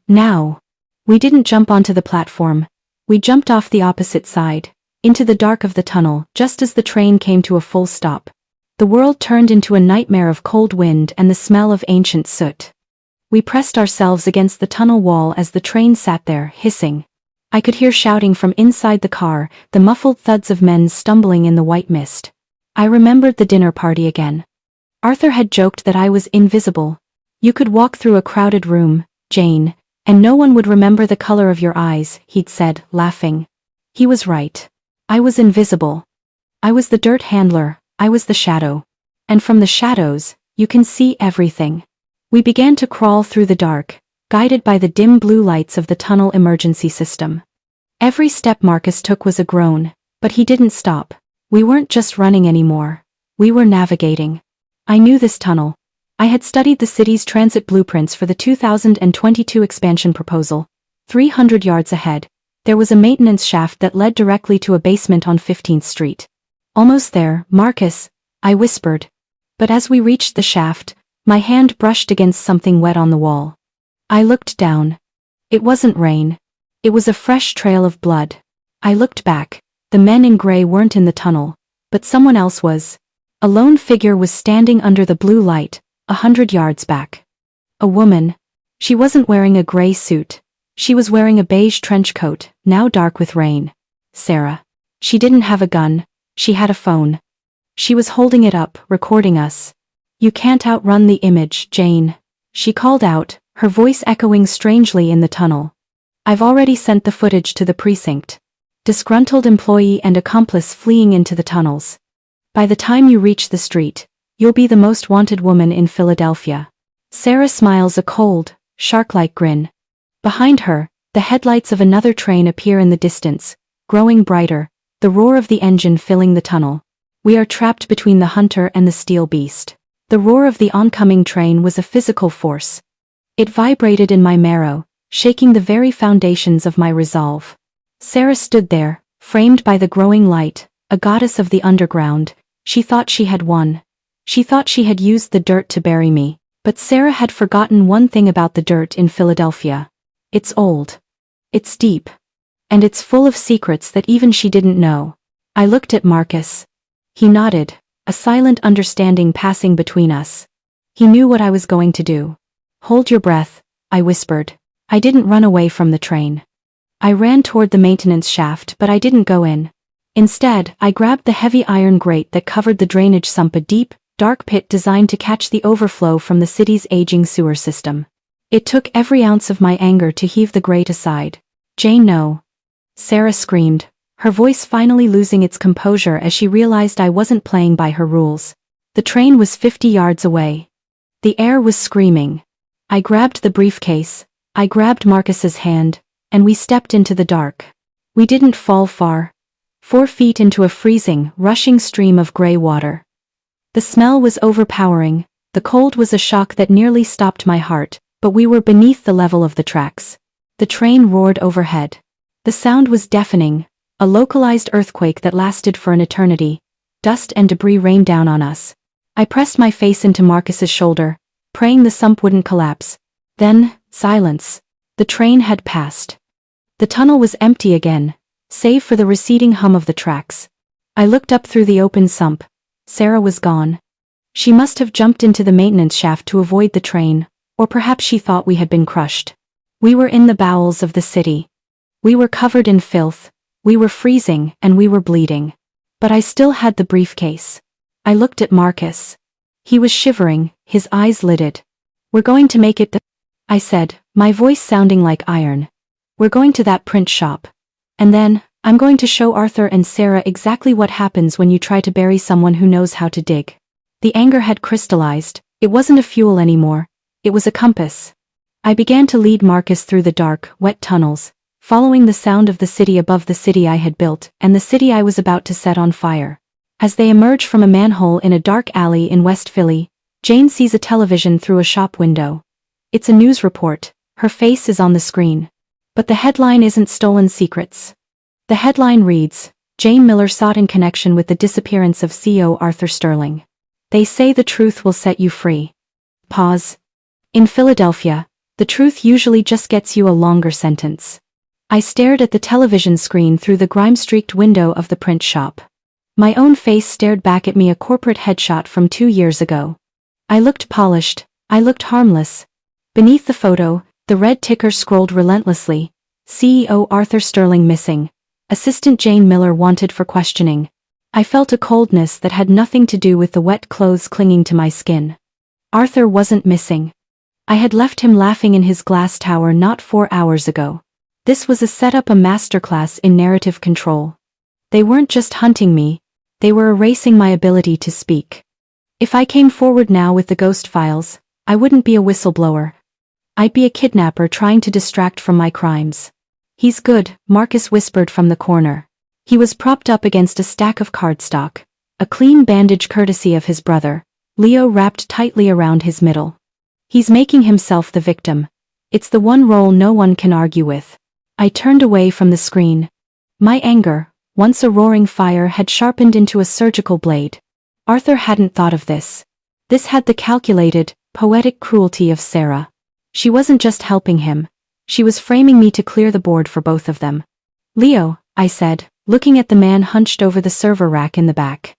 Now. We didn't jump onto the platform. We jumped off the opposite side, into the dark of the tunnel, just as the train came to a full stop. The world turned into a nightmare of cold wind and the smell of ancient soot. We pressed ourselves against the tunnel wall as the train sat there, hissing. I could hear shouting from inside the car, the muffled thuds of men stumbling in the white mist. I remembered the dinner party again. Arthur had joked that I was invisible. You could walk through a crowded room, Jane, and no one would remember the color of your eyes, he'd said, laughing. He was right. I was invisible. I was the dirt handler, I was the shadow. And from the shadows, you can see everything. We began to crawl through the dark, guided by the dim blue lights of the tunnel emergency system. Every step Marcus took was a groan, but he didn't stop. We weren't just running anymore. We were navigating. I knew this tunnel. I had studied the city's transit blueprints for the 2022 expansion proposal. 300 yards ahead, there was a maintenance shaft that led directly to a basement on 15th Street. Almost there, Marcus, I whispered. But as we reached the shaft, my hand brushed against something wet on the wall. I looked down. It wasn't rain. It was a fresh trail of blood. I looked back. The men in gray weren't in the tunnel, but someone else was. A lone figure was standing under the blue light, 100 yards back. A woman. She wasn't wearing a gray suit. She was wearing a beige trench coat, now dark with rain. Sarah. She didn't have a gun, she had a phone. She was holding it up, recording us. You can't outrun the image, Jane. She called out, her voice echoing strangely in the tunnel. I've already sent the footage to the precinct. Disgruntled employee and accomplice fleeing into the tunnels. By the time you reach the street, you'll be the most wanted woman in Philadelphia. Sarah smiles a cold, shark-like grin. Behind her, the headlights of another train appear in the distance, growing brighter, the roar of the engine filling the tunnel. We are trapped between the hunter and the steel beast. The roar of the oncoming train was a physical force. It vibrated in my marrow, shaking the very foundations of my resolve. Sarah stood there, framed by the growing light, a goddess of the underground. She thought she had won. She thought she had used the dirt to bury me. But Sarah had forgotten one thing about the dirt in Philadelphia. It's old. It's deep. And it's full of secrets that even she didn't know. I looked at Marcus. He nodded, a silent understanding passing between us. He knew what I was going to do. Hold your breath, I whispered. I didn't run away from the train. I ran toward the maintenance shaft, but I didn't go in. Instead, I grabbed the heavy iron grate that covered the drainage sump, a deep, dark pit designed to catch the overflow from the city's aging sewer system. It took every ounce of my anger to heave the grate aside. Jane, no. Sarah screamed, her voice finally losing its composure as she realized I wasn't playing by her rules. The train was 50 yards away. The air was screaming. I grabbed the briefcase, I grabbed Marcus's hand, and we stepped into the dark. We didn't fall far. 4 feet into a freezing, rushing stream of gray water. The smell was overpowering, the cold was a shock that nearly stopped my heart, but we were beneath the level of the tracks. The train roared overhead. The sound was deafening, a localized earthquake that lasted for an eternity. Dust and debris rained down on us. I pressed my face into Marcus's shoulder, praying the sump wouldn't collapse. Then, silence. The train had passed. The tunnel was empty again, save for the receding hum of the tracks. I looked up through the open sump. Sarah was gone. She must have jumped into the maintenance shaft to avoid the train, or perhaps she thought we had been crushed. We were in the bowels of the city. We were covered in filth, we were freezing, and we were bleeding. But I still had the briefcase. I looked at Marcus. He was shivering, his eyes lidded. We're going to make it, I said, my voice sounding like iron. We're going to that print shop. And then, I'm going to show Arthur and Sarah exactly what happens when you try to bury someone who knows how to dig. The anger had crystallized. It wasn't a fuel anymore. It was a compass. I began to lead Marcus through the dark, wet tunnels, following the sound of the city above the city I had built and the city I was about to set on fire. As they emerge from a manhole in a dark alley in West Philly, Jane sees a television through a shop window. It's a news report. Her face is on the screen. But the headline isn't Stolen Secrets. The headline reads, Jane Miller sought in connection with the disappearance of CEO Arthur Sterling. They say the truth will set you free. Pause. In Philadelphia, the truth usually just gets you a longer sentence. I stared at the television screen through the grime-streaked window of the print shop. My own face stared back at me, a corporate headshot from 2 years ago. I looked polished, I looked harmless. Beneath the photo, the red ticker scrolled relentlessly. CEO Arthur Sterling missing. Assistant Jane Miller wanted for questioning. I felt a coldness that had nothing to do with the wet clothes clinging to my skin. Arthur wasn't missing. I had left him laughing in his glass tower not 4 hours ago. This was a setup, a masterclass in narrative control. They weren't just hunting me, they were erasing my ability to speak. If I came forward now with the ghost files, I wouldn't be a whistleblower. I'd be a kidnapper trying to distract from my crimes. He's good, Marcus whispered from the corner. He was propped up against a stack of cardstock, a clean bandage courtesy of his brother, Leo, wrapped tightly around his middle. He's making himself the victim. It's the one role no one can argue with. I turned away from the screen. My anger, once a roaring fire, had sharpened into a surgical blade. Arthur hadn't thought of this. This had the calculated, poetic cruelty of Sarah. She wasn't just helping him. She was framing me to clear the board for both of them. Leo, I said, looking at the man hunched over the server rack in the back.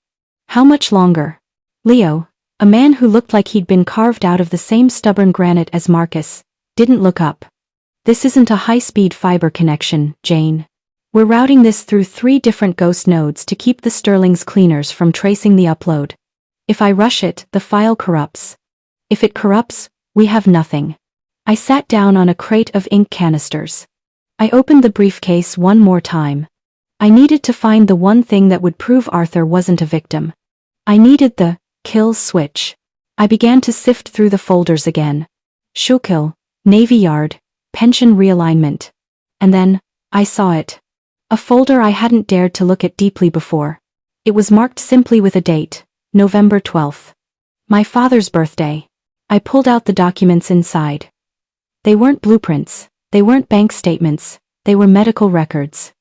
How much longer? Leo, a man who looked like he'd been carved out of the same stubborn granite as Marcus, didn't look up. This isn't a high-speed fiber connection, Jane. We're routing this through 3 different ghost nodes to keep the Sterling's cleaners from tracing the upload. If I rush it, the file corrupts. If it corrupts, we have nothing. I sat down on a crate of ink canisters. I opened the briefcase one more time. I needed to find the one thing that would prove Arthur wasn't a victim. I needed the kill switch. I began to sift through the folders again. Schuylkill, Navy Yard, pension realignment. And then, I saw it. A folder I hadn't dared to look at deeply before. It was marked simply with a date, November 12th. My father's birthday. I pulled out the documents inside. They weren't blueprints, they weren't bank statements, they were medical records.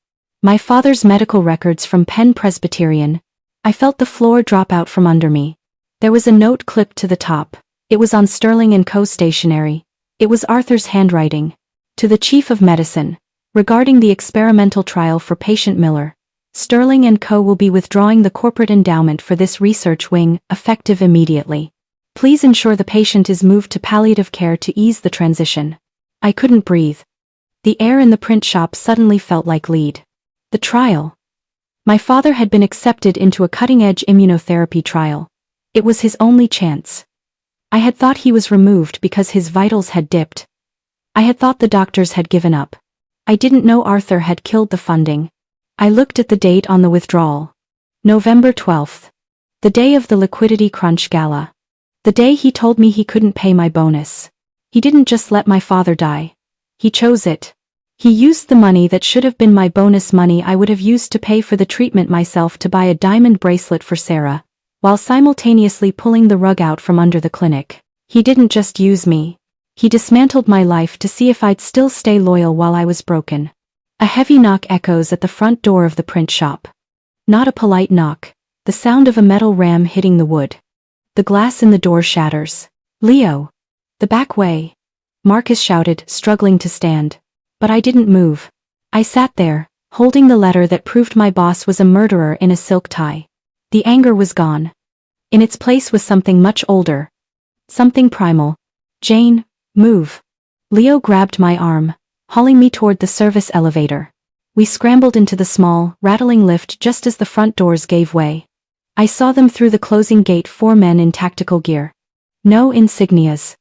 My father's medical records from Penn Presbyterian. I felt the floor drop out from under me. There was a note clipped to the top. It was on Sterling & Co. stationery. It was Arthur's handwriting. To the Chief of Medicine. Regarding the experimental trial for patient Miller, Sterling & Co. will be withdrawing the corporate endowment for this research wing, effective immediately. Please ensure the patient is moved to palliative care to ease the transition. I couldn't breathe. The air in the print shop suddenly felt like lead. The trial. My father had been accepted into a cutting-edge immunotherapy trial. It was his only chance. I had thought he was removed because his vitals had dipped. I had thought the doctors had given up. I didn't know Arthur had killed the funding. I looked at the date on the withdrawal. November 12th. The day of the liquidity crunch gala. The day he told me he couldn't pay my bonus. He didn't just let my father die. He chose it. He used the money that should have been my bonus money I would have used to pay for the treatment myself to buy a diamond bracelet for Sarah, while simultaneously pulling the rug out from under the clinic. He didn't just use me. He dismantled my life to see if I'd still stay loyal while I was broken. A heavy knock echoes at the front door of the print shop. Not a polite knock, the sound of a metal ram hitting the wood. The glass in the door shatters. Leo! The back way! Marcus shouted, struggling to stand. But I didn't move. I sat there, holding the letter that proved my boss was a murderer in a silk tie. The anger was gone. In its place was something much older. Something primal. Jane, move. Leo grabbed my arm, hauling me toward the service elevator. We scrambled into the small, rattling lift just as the front doors gave way. I saw them through the closing gate, 4 men in tactical gear. No insignias.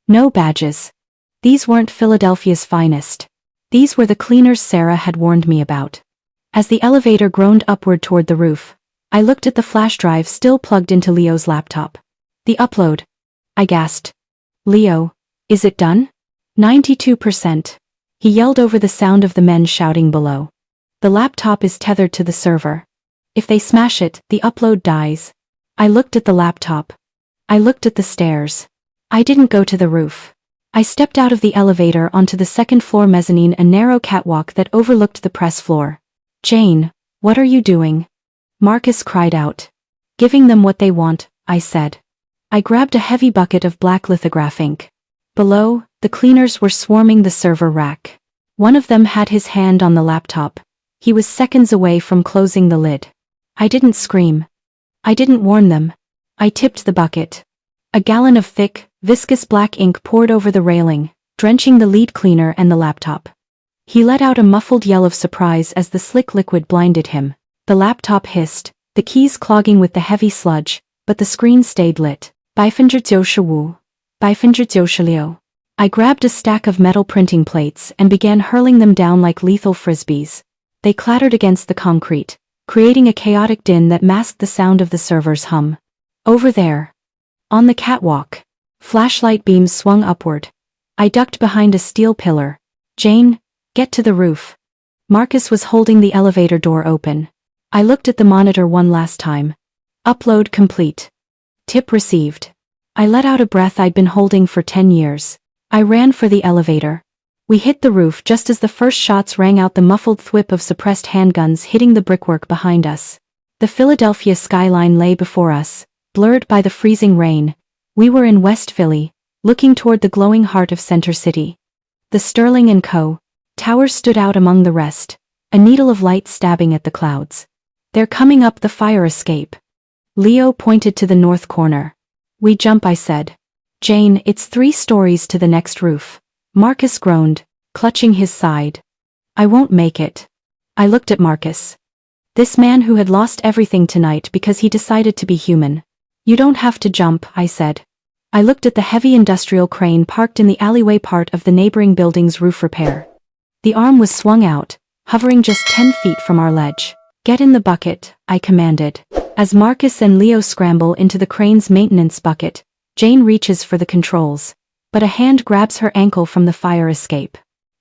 No badges. These weren't Philadelphia's finest. These were the cleaners Sarah had warned me about. As the elevator groaned upward toward the roof, I looked at the flash drive still plugged into Leo's laptop. The upload. I gasped. Leo, is it done? 92%. He yelled over the sound of the men shouting below. The laptop is tethered to the server. If they smash it, the upload dies. I looked at the laptop. I looked at the stairs. I didn't go to the roof. I stepped out of the elevator onto the second-floor mezzanine, a narrow catwalk that overlooked the press floor. Jane, what are you doing? Marcus cried out. Giving them what they want, I said. I grabbed a heavy bucket of black lithograph ink. Below, the cleaners were swarming the server rack. One of them had his hand on the laptop. He was seconds away from closing the lid. I didn't scream. I didn't warn them. I tipped the bucket. A gallon of thick, viscous black ink poured over the railing, drenching the lead cleaner and the laptop. He let out a muffled yell of surprise as the slick liquid blinded him. The laptop hissed, the keys clogging with the heavy sludge, but the screen stayed lit. Beifingerzoshawu. Beifingerzoshalio. I grabbed a stack of metal printing plates and began hurling them down like lethal frisbees. They clattered against the concrete, creating a chaotic din that masked the sound of the server's hum. Over there. On the catwalk. Flashlight beams swung upward. I ducked behind a steel pillar. Jane, get to the roof. Marcus was holding the elevator door open. I looked at the monitor one last time. Upload complete. Tip received. I let out a breath I'd been holding for 10 years. I ran for the elevator. We hit the roof just as the first shots rang out, the muffled thwip of suppressed handguns hitting the brickwork behind us. The Philadelphia skyline lay before us, blurred by the freezing rain. We were in West Philly, looking toward the glowing heart of Center City. The Sterling & Co. Tower stood out among the rest, a needle of light stabbing at the clouds. They're coming up the fire escape. Leo pointed to the north corner. We jump, I said. Jane, it's 3 stories to the next roof. Marcus groaned. clutching his side. I won't make it. I looked at Marcus. This man who had lost everything tonight because he decided to be human. You don't have to jump, I said. I looked at the heavy industrial crane parked in the alleyway part of the neighboring building's roof repair. The arm was swung out, hovering just 10 feet from our ledge. Get in the bucket, I commanded. As Marcus and Leo scramble into the crane's maintenance bucket, Jane reaches for the controls, but a hand grabs her ankle from the fire escape.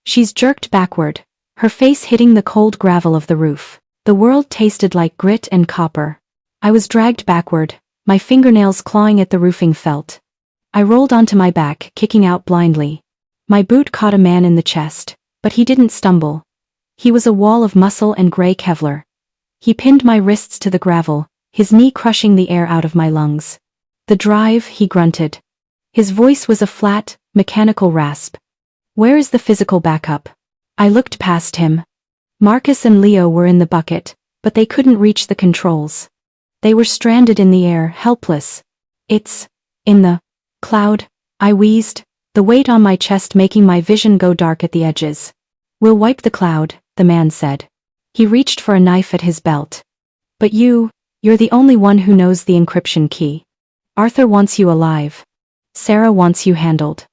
She's jerked backward, her face hitting the cold gravel of the roof. The world tasted like grit and copper. I was dragged backward, my fingernails clawing at the roofing felt. I rolled onto my back, kicking out blindly. My boot caught a man in the chest, but he didn't stumble. He was a wall of muscle and gray Kevlar. He pinned my wrists to the gravel, his knee crushing the air out of my lungs. The drive, he grunted. His voice was a flat, mechanical rasp. Where is the physical backup? I looked past him. Marcus and Leo were in the bucket, but they couldn't reach the controls. They were stranded in the air, helpless. It's in the cloud, I wheezed, the weight on my chest making my vision go dark at the edges. We'll wipe the cloud, the man said. He reached for a knife at his belt. But you're the only one who knows the encryption key. Arthur wants you alive. Sarah wants you handled.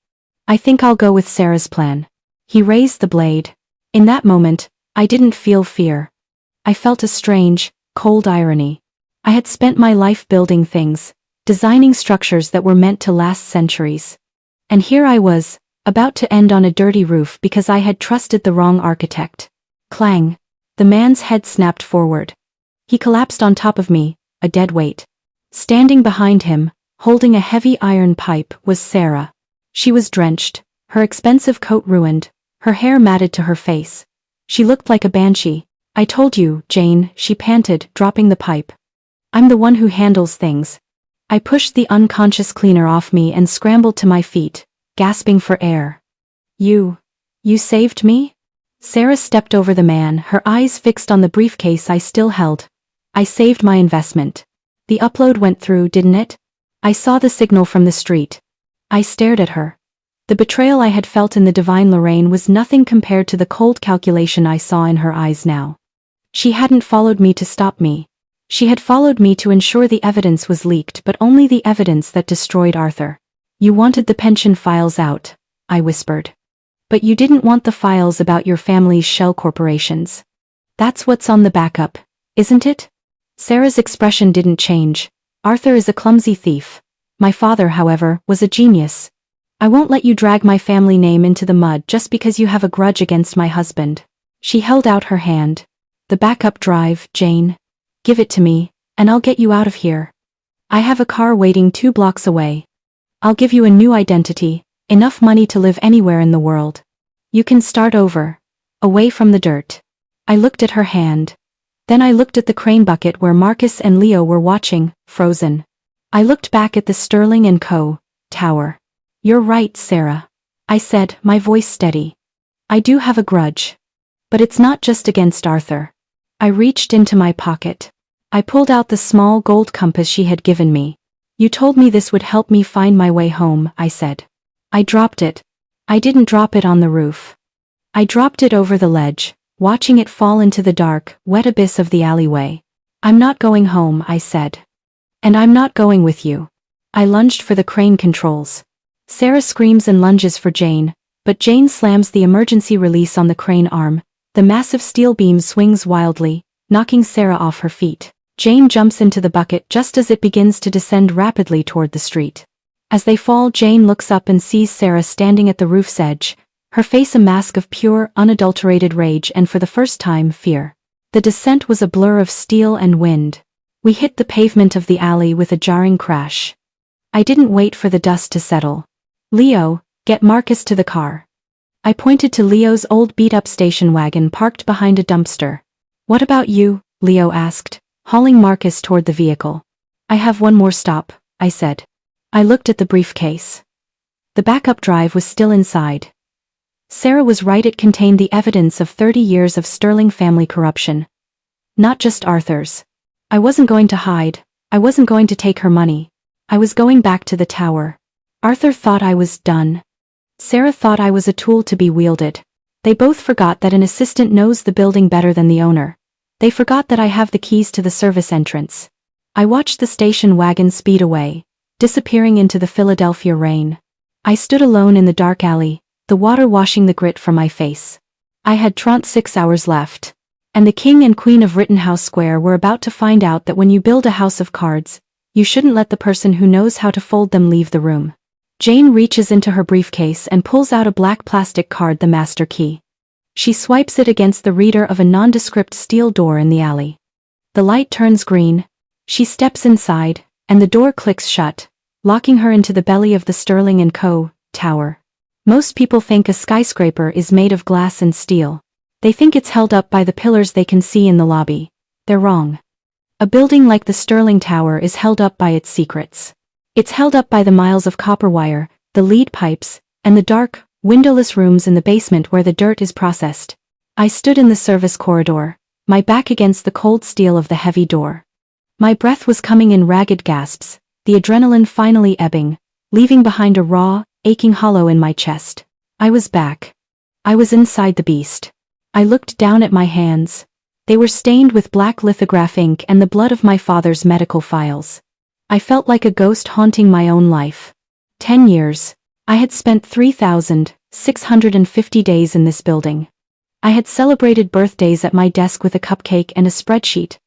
I think I'll go with Sarah's plan. He raised the blade. In that moment, I didn't feel fear. I felt a strange, cold irony. I had spent my life building things, designing structures that were meant to last centuries. And here I was, about to end on a dirty roof because I had trusted the wrong architect. Clang. The man's head snapped forward. He collapsed on top of me, a dead weight. Standing behind him, holding a heavy iron pipe, was Sarah. She was drenched, her expensive coat ruined, her hair matted to her face. She looked like a banshee. I told you, Jane, she panted, dropping the pipe. I'm the one who handles things. I pushed the unconscious cleaner off me and scrambled to my feet, gasping for air. You saved me? Sarah stepped over the man, her eyes fixed on the briefcase I still held. I saved my investment. The upload went through, didn't it? I saw the signal from the street. I stared at her. The betrayal I had felt in the divine Lorraine was nothing compared to the cold calculation I saw in her eyes now. She hadn't followed me to stop me. She had followed me to ensure the evidence was leaked, but only the evidence that destroyed Arthur. You wanted the pension files out, I whispered. But you didn't want the files about your family's shell corporations. That's what's on the backup, isn't it? Sarah's expression didn't change. Arthur is a clumsy thief. My father, however, was a genius. I won't let you drag my family name into the mud just because you have a grudge against my husband. She held out her hand. The backup drive, Jane. Give it to me, and I'll get you out of here. I have a car waiting 2 blocks away. I'll give you a new identity, enough money to live anywhere in the world. You can start over, away from the dirt. I looked at her hand. Then I looked at the crane bucket where Marcus and Leo were watching, frozen. I looked back at the Sterling & Co. tower. You're right, Sarah, I said, my voice steady. I do have a grudge. But it's not just against Arthur. I reached into my pocket. I pulled out the small gold compass she had given me. You told me this would help me find my way home, I said. I dropped it. I didn't drop it on the roof. I dropped it over the ledge, watching it fall into the dark, wet abyss of the alleyway. I'm not going home, I said. And I'm not going with you. I lunged for the crane controls. Sarah screams and lunges for Jane, but Jane slams the emergency release on the crane arm. The massive steel beam swings wildly, knocking Sarah off her feet. Jane jumps into the bucket just as it begins to descend rapidly toward the street. As they fall, Jane looks up and sees Sarah standing at the roof's edge, her face a mask of pure, unadulterated rage and for the first time, fear. The descent was a blur of steel and wind. We hit the pavement of the alley with a jarring crash. I didn't wait for the dust to settle. Leo, get Marcus to the car. I pointed to Leo's old beat-up station wagon parked behind a dumpster. What about you? Leo asked, hauling Marcus toward the vehicle. I have one more stop, I said. I looked at the briefcase. The backup drive was still inside. Sarah was right, it contained the evidence of 30 years of Sterling family corruption. Not just Arthur's. I wasn't going to hide, I wasn't going to take her money. I was going back to the tower. Arthur thought I was done. Sarah thought I was a tool to be wielded. They both forgot that an assistant knows the building better than the owner. They forgot that I have the keys to the service entrance. I watched the station wagon speed away, disappearing into the Philadelphia rain. I stood alone in the dark alley, the water washing the grit from my face. I had 6 hours left. And the king and queen of Rittenhouse Square were about to find out that when you build a house of cards, you shouldn't let the person who knows how to fold them leave the room. Jane reaches into her briefcase and pulls out a black plastic card, the master key. She swipes it against the reader of a nondescript steel door in the alley. The light turns green. She steps inside, and the door clicks shut, locking her into the belly of the Sterling & Co. tower. Most people think a skyscraper is made of glass and steel. They think it's held up by the pillars they can see in the lobby. They're wrong. A building like the Sterling Tower is held up by its secrets. It's held up by the miles of copper wire, the lead pipes, and the dark, windowless rooms in the basement where the dirt is processed. I stood in the service corridor, my back against the cold steel of the heavy door. My breath was coming in ragged gasps, the adrenaline finally ebbing, leaving behind a raw, aching hollow in my chest. I was back. I was inside the beast. I looked down at my hands. They were stained with black lithograph ink and the blood of my father's medical files. I felt like a ghost haunting my own life. 10 years. I had spent 3,650 days in this building. I had celebrated birthdays at my desk with a cupcake and a spreadsheet.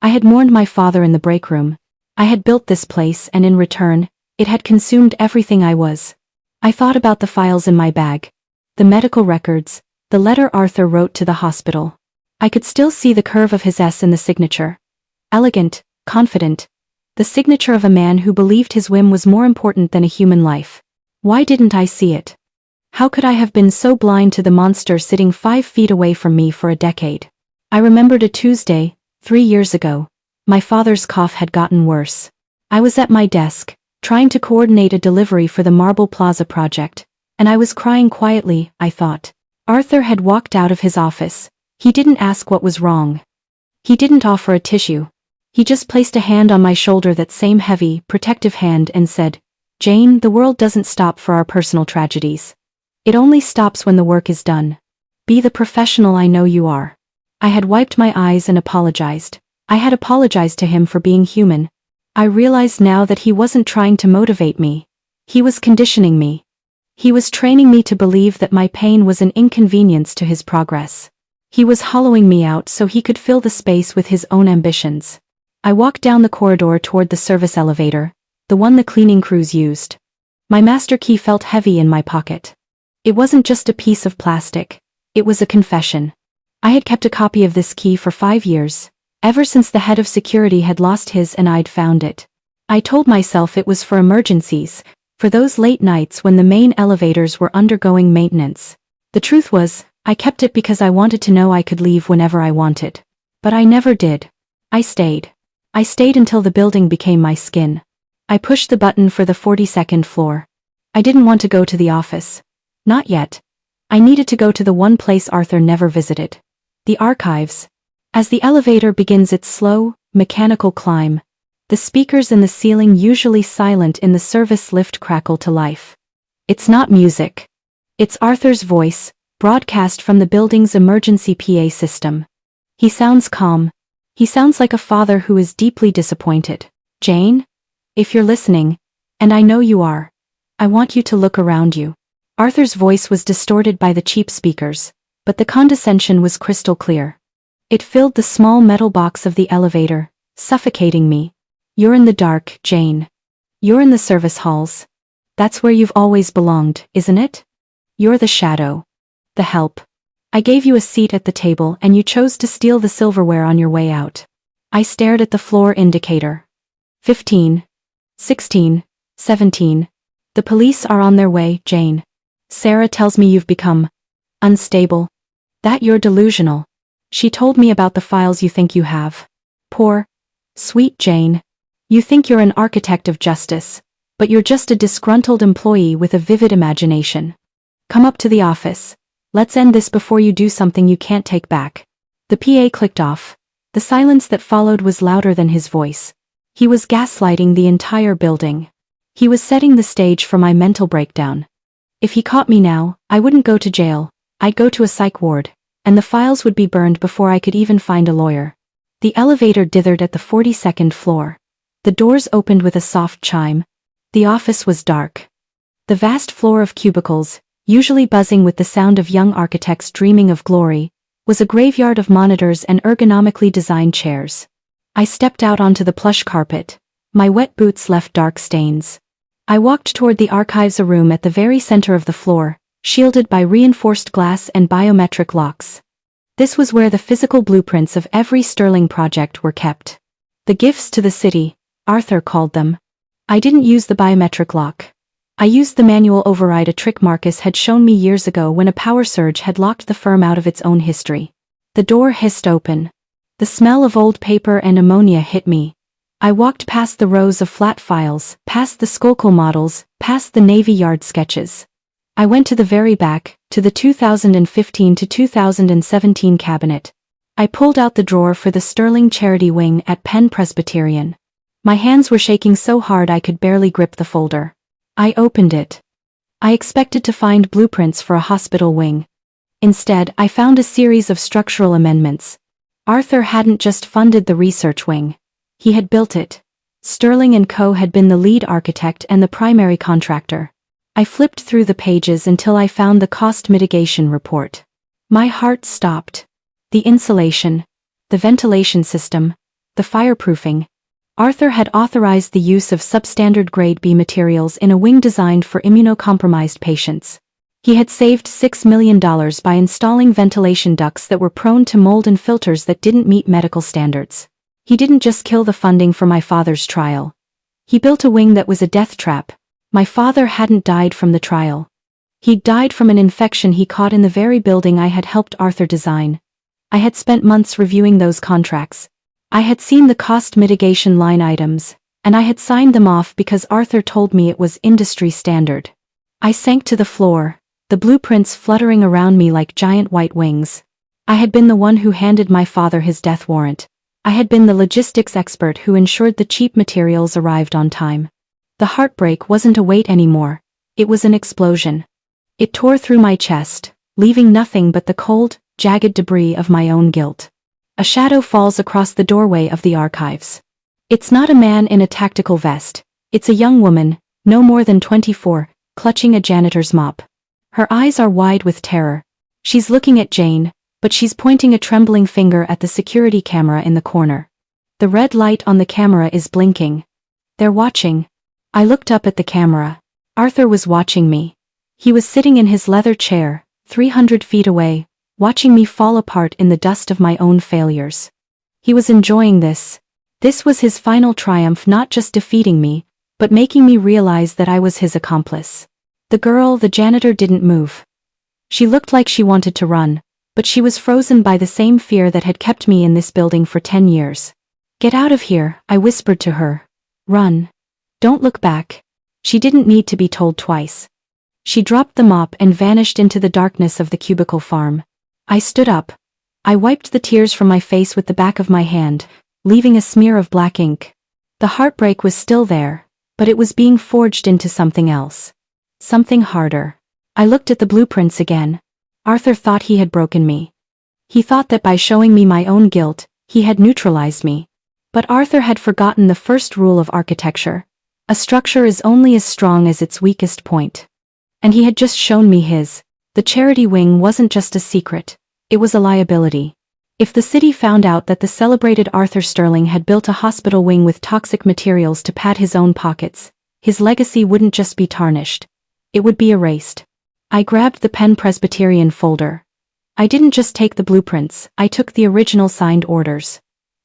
I had mourned my father in the break room. I had built this place and in return, it had consumed everything I was. I thought about the files in my bag. The medical records. The letter Arthur wrote to the hospital. I could still see the curve of his S in the signature. Elegant, confident. The signature of a man who believed his whim was more important than a human life. Why didn't I see it? How could I have been so blind to the monster sitting 5 feet away from me for a decade? I remembered a Tuesday, 3 years ago. My father's cough had gotten worse. I was at my desk, trying to coordinate a delivery for the Marble Plaza project, and I was crying quietly, I thought. Arthur had walked out of his office. He didn't ask what was wrong. He didn't offer a tissue. He just placed a hand on my shoulder, that same heavy, protective hand, and said, "Jane, the world doesn't stop for our personal tragedies. It only stops when the work is done. Be the professional I know you are." I had wiped my eyes and apologized. I had apologized to him for being human. I realized now that he wasn't trying to motivate me. He was conditioning me. He was training me to believe that my pain was an inconvenience to his progress. He was hollowing me out so he could fill the space with his own ambitions. I walked down the corridor toward the service elevator, the one the cleaning crews used. My master key felt heavy in my pocket. It wasn't just a piece of plastic. It was a confession. I had kept a copy of this key for 5 years, ever since the head of security had lost his and I'd found it. I told myself it was for emergencies, for those late nights when the main elevators were undergoing maintenance. The truth was, I kept it because I wanted to know I could leave whenever I wanted. But I never did. I stayed. I stayed until the building became my skin. I pushed the button for the 42nd floor. I didn't want to go to the office. Not yet. I needed to go to the one place Arthur never visited. The archives. As the elevator begins its slow, mechanical climb, the speakers in the ceiling, usually silent in the service lift, crackle to life. It's not music. It's Arthur's voice, broadcast from the building's emergency PA system. He sounds calm. He sounds like a father who is deeply disappointed. "Jane? If you're listening, and I know you are, I want you to look around you." Arthur's voice was distorted by the cheap speakers, but the condescension was crystal clear. It filled the small metal box of the elevator, suffocating me. "You're in the dark, Jane. You're in the service halls. That's where you've always belonged, isn't it? You're the shadow. The help. I gave you a seat at the table and you chose to steal the silverware on your way out." I stared at the floor indicator. 15. 16. 17. "The police are on their way, Jane. Sarah tells me you've become unstable. That you're delusional. She told me about the files you think you have. Poor, sweet Jane. You think you're an architect of justice, but you're just a disgruntled employee with a vivid imagination. Come up to the office. Let's end this before you do something you can't take back." The PA clicked off. The silence that followed was louder than his voice. He was gaslighting the entire building. He was setting the stage for my mental breakdown. If he caught me now, I wouldn't go to jail, I'd go to a psych ward, and the files would be burned before I could even find a lawyer. The elevator dithered at the 42nd floor. The doors opened with a soft chime. The office was dark. The vast floor of cubicles, usually buzzing with the sound of young architects dreaming of glory, was a graveyard of monitors and ergonomically designed chairs. I stepped out onto the plush carpet. My wet boots left dark stains. I walked toward the archives, a room at the very center of the floor, shielded by reinforced glass and biometric locks. This was where the physical blueprints of every Sterling project were kept. The gifts to the city, Arthur called them. I didn't use the biometric lock. I used the manual override, a trick Marcus had shown me years ago when a power surge had locked the firm out of its own history. The door hissed open. The smell of old paper and ammonia hit me. I walked past the rows of flat files, past the Skolko models, past the Navy Yard sketches. I went to the very back, to the 2015 to 2017 cabinet. I pulled out the drawer for the Sterling Charity Wing at Penn Presbyterian. My hands were shaking so hard I could barely grip the folder. I opened it. I expected to find blueprints for a hospital wing. Instead, I found a series of structural amendments. Arthur hadn't just funded the research wing. He had built it. Sterling & Co. had been the lead architect and the primary contractor. I flipped through the pages until I found the cost mitigation report. My heart stopped. The insulation, the ventilation system, the fireproofing. Arthur had authorized the use of substandard grade B materials in a wing designed for immunocompromised patients. He had saved $6 million by installing ventilation ducts that were prone to mold and filters that didn't meet medical standards. He didn't just kill the funding for my father's trial. He built a wing that was a death trap. My father hadn't died from the trial. He'd died from an infection he caught in the very building I had helped Arthur design. I had spent months reviewing those contracts. I had seen the cost mitigation line items, and I had signed them off because Arthur told me it was industry standard. I sank to the floor, the blueprints fluttering around me like giant white wings. I had been the one who handed my father his death warrant. I had been the logistics expert who ensured the cheap materials arrived on time. The heartbreak wasn't a weight anymore. It was an explosion. It tore through my chest, leaving nothing but the cold, jagged debris of my own guilt. A shadow falls across the doorway of the archives. It's not a man in a tactical vest. It's a young woman, no more than 24, clutching a janitor's mop. Her eyes are wide with terror. She's looking at Jane, but she's pointing a trembling finger at the security camera in the corner. The red light on the camera is blinking. They're watching. I looked up at the camera. Arthur was watching me. He was sitting in his leather chair, 300 feet away, watching me fall apart in the dust of my own failures. He was enjoying this. This was his final triumph, not just defeating me, but making me realize that I was his accomplice. The girl, the janitor, didn't move. She looked like she wanted to run, but she was frozen by the same fear that had kept me in this building for 10 years. "Get out of here," I whispered to her. "Run. Don't look back." She didn't need to be told twice. She dropped the mop and vanished into the darkness of the cubicle farm. I stood up. I wiped the tears from my face with the back of my hand, leaving a smear of black ink. The heartbreak was still there, but it was being forged into something else. Something harder. I looked at the blueprints again. Arthur thought he had broken me. He thought that by showing me my own guilt, he had neutralized me. But Arthur had forgotten the first rule of architecture. A structure is only as strong as its weakest point. And he had just shown me his. The charity wing wasn't just a secret. It was a liability. If the city found out that the celebrated Arthur Sterling had built a hospital wing with toxic materials to pad his own pockets, his legacy wouldn't just be tarnished. It would be erased. I grabbed the Penn Presbyterian folder. I didn't just take the blueprints, I took the original signed orders.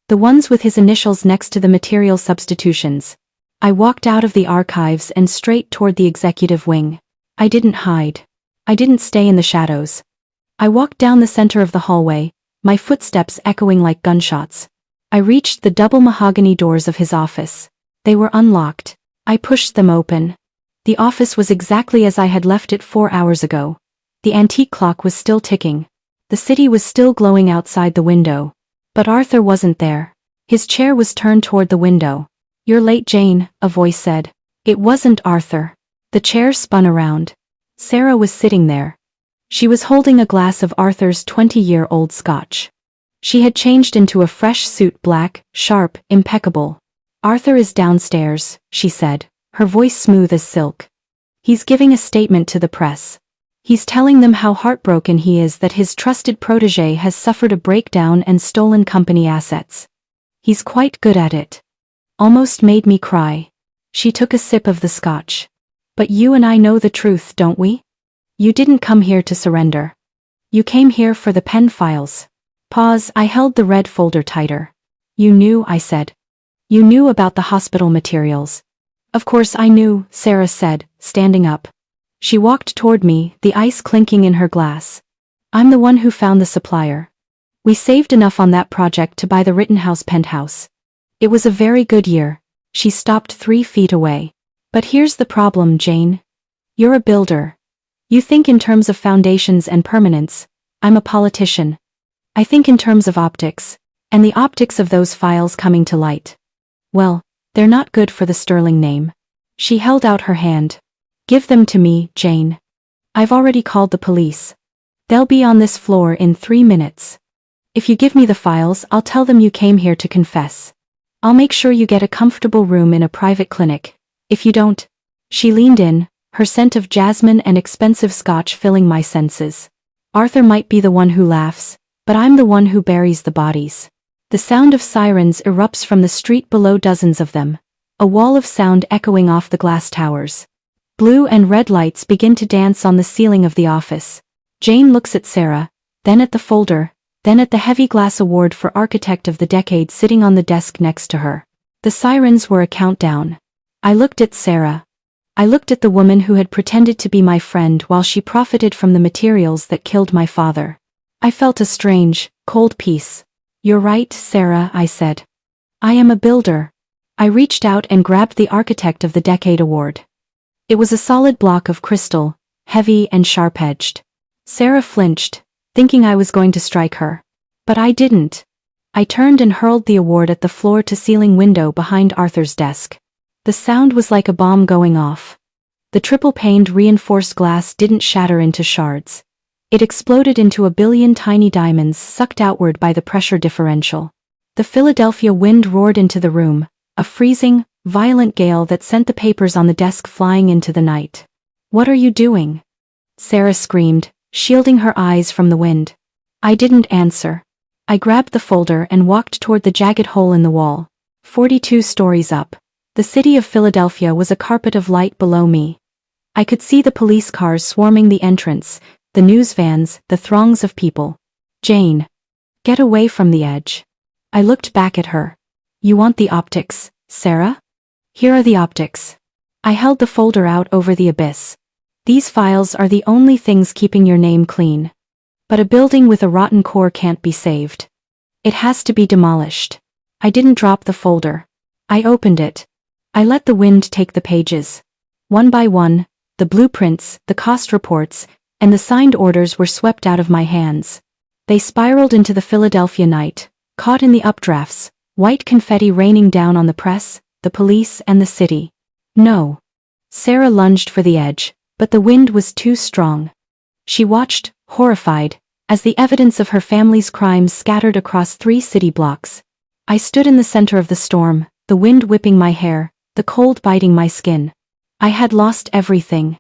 The ones with his initials next to the material substitutions. I walked out of the archives and straight toward the executive wing. I didn't hide. I didn't stay in the shadows. I walked down the center of the hallway, my footsteps echoing like gunshots. I reached the double mahogany doors of his office. They were unlocked. I pushed them open. The office was exactly as I had left it 4 hours ago. The antique clock was still ticking. The city was still glowing outside the window. But Arthur wasn't there. His chair was turned toward the window. "You're late, Jane," a voice said. It wasn't Arthur. The chair spun around. Sarah was sitting there. She was holding a glass of Arthur's 20-year-old scotch. She had changed into a fresh suit, black, sharp, impeccable. "Arthur is downstairs," she said, her voice smooth as silk. "He's giving a statement to the press. He's telling them how heartbroken he is that his trusted protégé has suffered a breakdown and stolen company assets. He's quite good at it." Almost made me cry. She took a sip of the scotch. "But you and I know the truth, don't we? You didn't come here to surrender. You came here for the pen files." Pause. I held the red folder tighter. "You knew," I said. "You knew about the hospital materials." "Of course I knew," Sarah said, standing up. She walked toward me, the ice clinking in her glass. "I'm the one who found the supplier. We saved enough on that project to buy the Rittenhouse penthouse. It was a very good year." She stopped 3 feet away. "But here's the problem, Jane. You're a builder. You think in terms of foundations and permanence. I'm a politician. I think in terms of optics, and the optics of those files coming to light. Well, they're not good for the Sterling name." She held out her hand. "Give them to me, Jane. I've already called the police. They'll be on this floor in 3 minutes. If you give me the files, I'll tell them you came here to confess. I'll make sure you get a comfortable room in a private clinic. If you don't..." She leaned in, her scent of jasmine and expensive scotch filling my senses. "Arthur might be the one who laughs, but I'm the one who buries the bodies." The sound of sirens erupts from the street below, dozens of them, a wall of sound echoing off the glass towers. Blue and red lights begin to dance on the ceiling of the office. Jane looks at Sarah, then at the folder, then at the heavy glass award for Architect of the Decade sitting on the desk next to her. The sirens were a countdown. I looked at Sarah. I looked at the woman who had pretended to be my friend while she profited from the materials that killed my father. I felt a strange, cold peace. "You're right, Sarah," I said. "I am a builder." I reached out and grabbed the Architect of the Decade award. It was a solid block of crystal, heavy and sharp-edged. Sarah flinched, thinking I was going to strike her. But I didn't. I turned and hurled the award at the floor-to-ceiling window behind Arthur's desk. The sound was like a bomb going off. The triple-paned reinforced glass didn't shatter into shards. It exploded into a billion tiny diamonds sucked outward by the pressure differential. The Philadelphia wind roared into the room, a freezing, violent gale that sent the papers on the desk flying into the night. "What are you doing?" Sarah screamed, shielding her eyes from the wind. I didn't answer. I grabbed the folder and walked toward the jagged hole in the wall. 42 stories up. The city of Philadelphia was a carpet of light below me. I could see the police cars swarming the entrance, the news vans, the throngs of people. "Jane. Get away from the edge." I looked back at her. "You want the optics, Sarah? Here are the optics." I held the folder out over the abyss. "These files are the only things keeping your name clean. But a building with a rotten core can't be saved. It has to be demolished." I didn't drop the folder. I opened it. I let the wind take the pages. One by one, the blueprints, the cost reports, and the signed orders were swept out of my hands. They spiraled into the Philadelphia night, caught in the updrafts, white confetti raining down on the press, the police, and the city. "No." Sarah lunged for the edge, but the wind was too strong. She watched, horrified, as the evidence of her family's crimes scattered across 3 city blocks. I stood in the center of the storm, the wind whipping my hair, the cold biting my skin. I had lost everything.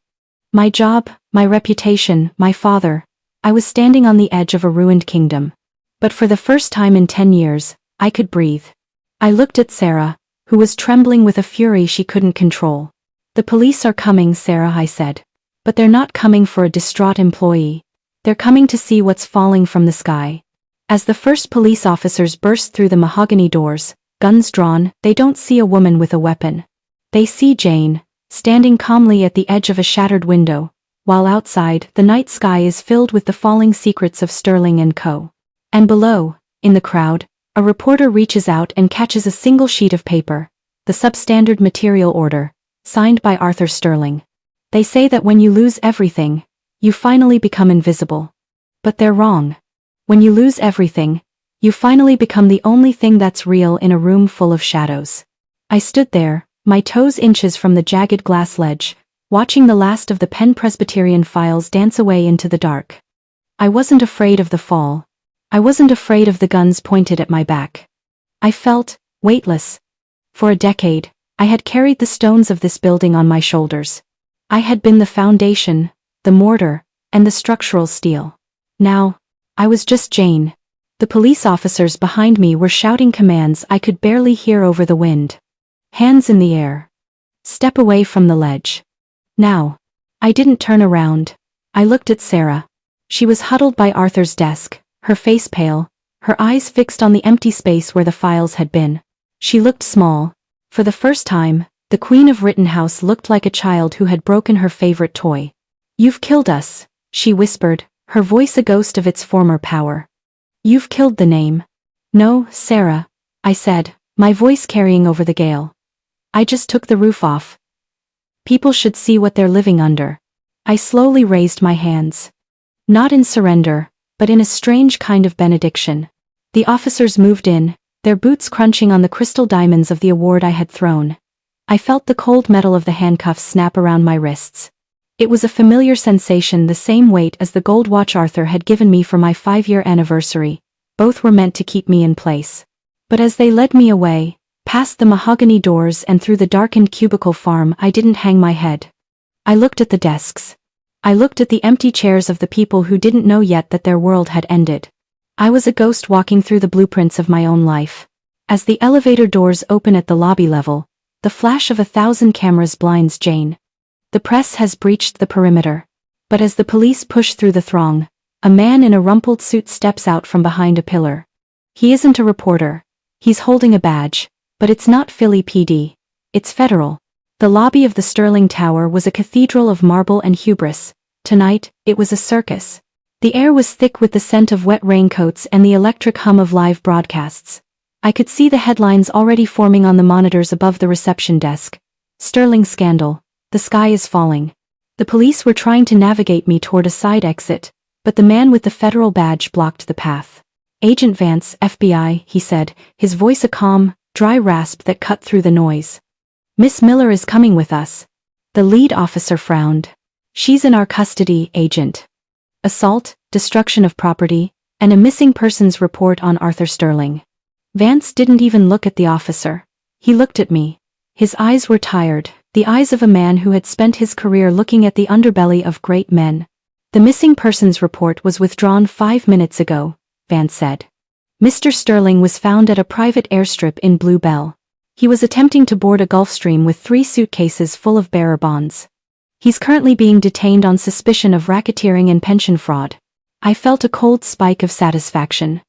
My job, my reputation, my father. I was standing on the edge of a ruined kingdom. But for the first time in 10 years, I could breathe. I looked at Sarah, who was trembling with a fury she couldn't control. "The police are coming, Sarah," I said. "But they're not coming for a distraught employee. They're coming to see what's falling from the sky." As the first police officers burst through the mahogany doors, guns drawn, they don't see a woman with a weapon. They see Jane, standing calmly at the edge of a shattered window, while outside, the night sky is filled with the falling secrets of Sterling and Co. And below, in the crowd, a reporter reaches out and catches a single sheet of paper, the substandard material order, signed by Arthur Sterling. They say that when you lose everything, you finally become invisible. But they're wrong. When you lose everything, you finally become the only thing that's real in a room full of shadows. I stood there, my toes inches from the jagged glass ledge, watching the last of the Penn Presbyterian files dance away into the dark. I wasn't afraid of the fall. I wasn't afraid of the guns pointed at my back. I felt weightless. For a decade, I had carried the stones of this building on my shoulders. I had been the foundation, the mortar, and the structural steel. Now, I was just Jane. The police officers behind me were shouting commands I could barely hear over the wind. Hands in the air. Step away from the ledge. Now. I didn't turn around. I looked at Sarah. She was huddled by Arthur's desk, her face pale, her eyes fixed on the empty space where the files had been. She looked small. For the first time, the Queen of Rittenhouse looked like a child who had broken her favorite toy. "You've killed us," she whispered, her voice a ghost of its former power. "You've killed the name." "No, Sarah," I said, my voice carrying over the gale. "I just took the roof off. People should see what they're living under." I slowly raised my hands. Not in surrender, but in a strange kind of benediction. The officers moved in, their boots crunching on the crystal diamonds of the award I had thrown. I felt the cold metal of the handcuffs snap around my wrists. It was a familiar sensation, the same weight as the gold watch Arthur had given me for my 5-year anniversary. Both were meant to keep me in place. But as they led me away, past the mahogany doors and through the darkened cubicle farm, I didn't hang my head. I looked at the desks. I looked at the empty chairs of the people who didn't know yet that their world had ended. I was a ghost walking through the blueprints of my own life. As the elevator doors open at the lobby level, the flash of 1,000 cameras blinds Jane. The press has breached the perimeter. But as the police push through the throng, a man in a rumpled suit steps out from behind a pillar. He isn't a reporter. He's holding a badge, but it's not Philly PD. It's federal. The lobby of the Sterling Tower was a cathedral of marble and hubris. Tonight, it was a circus. The air was thick with the scent of wet raincoats and the electric hum of live broadcasts. I could see the headlines already forming on the monitors above the reception desk. "Sterling scandal. The sky is falling." The police were trying to navigate me toward a side exit, but the man with the federal badge blocked the path. "Agent Vance, FBI," he said, his voice a calm, dry rasp that cut through the noise. "Miss Miller is coming with us." The lead officer frowned. "She's in our custody, Agent. Assault, destruction of property, and a missing persons report on Arthur Sterling." Vance didn't even look at the officer. He looked at me. His eyes were tired, the eyes of a man who had spent his career looking at the underbelly of great men. "The missing persons report was withdrawn 5 minutes ago," Vance said. "Mr. Sterling was found at a private airstrip in Blue Bell. He was attempting to board a Gulfstream with 3 suitcases full of bearer bonds. He's currently being detained on suspicion of racketeering and pension fraud." I felt a cold spike of satisfaction.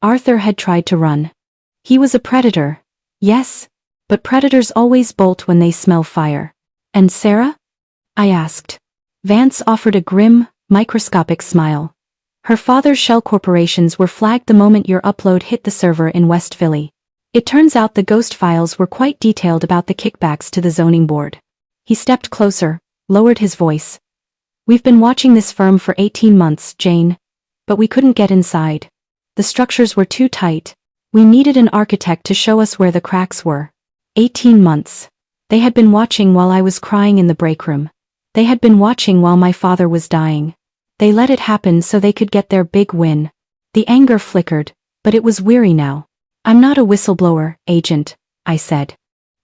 Arthur had tried to run. He was a predator. Yes, but predators always bolt when they smell fire. "And Sarah?" I asked. Vance offered a grim, microscopic smile. "Her father's shell corporations were flagged the moment your upload hit the server in West Philly. It turns out the ghost files were quite detailed about the kickbacks to the zoning board." He stepped closer, lowered his voice. "We've been watching this firm for 18 months, Jane. But we couldn't get inside. The structures were too tight. We needed an architect to show us where the cracks were." 18 months. They had been watching while I was crying in the break room. They had been watching while my father was dying. They let it happen so they could get their big win. The anger flickered, but it was weary now. "I'm not a whistleblower, Agent," I said.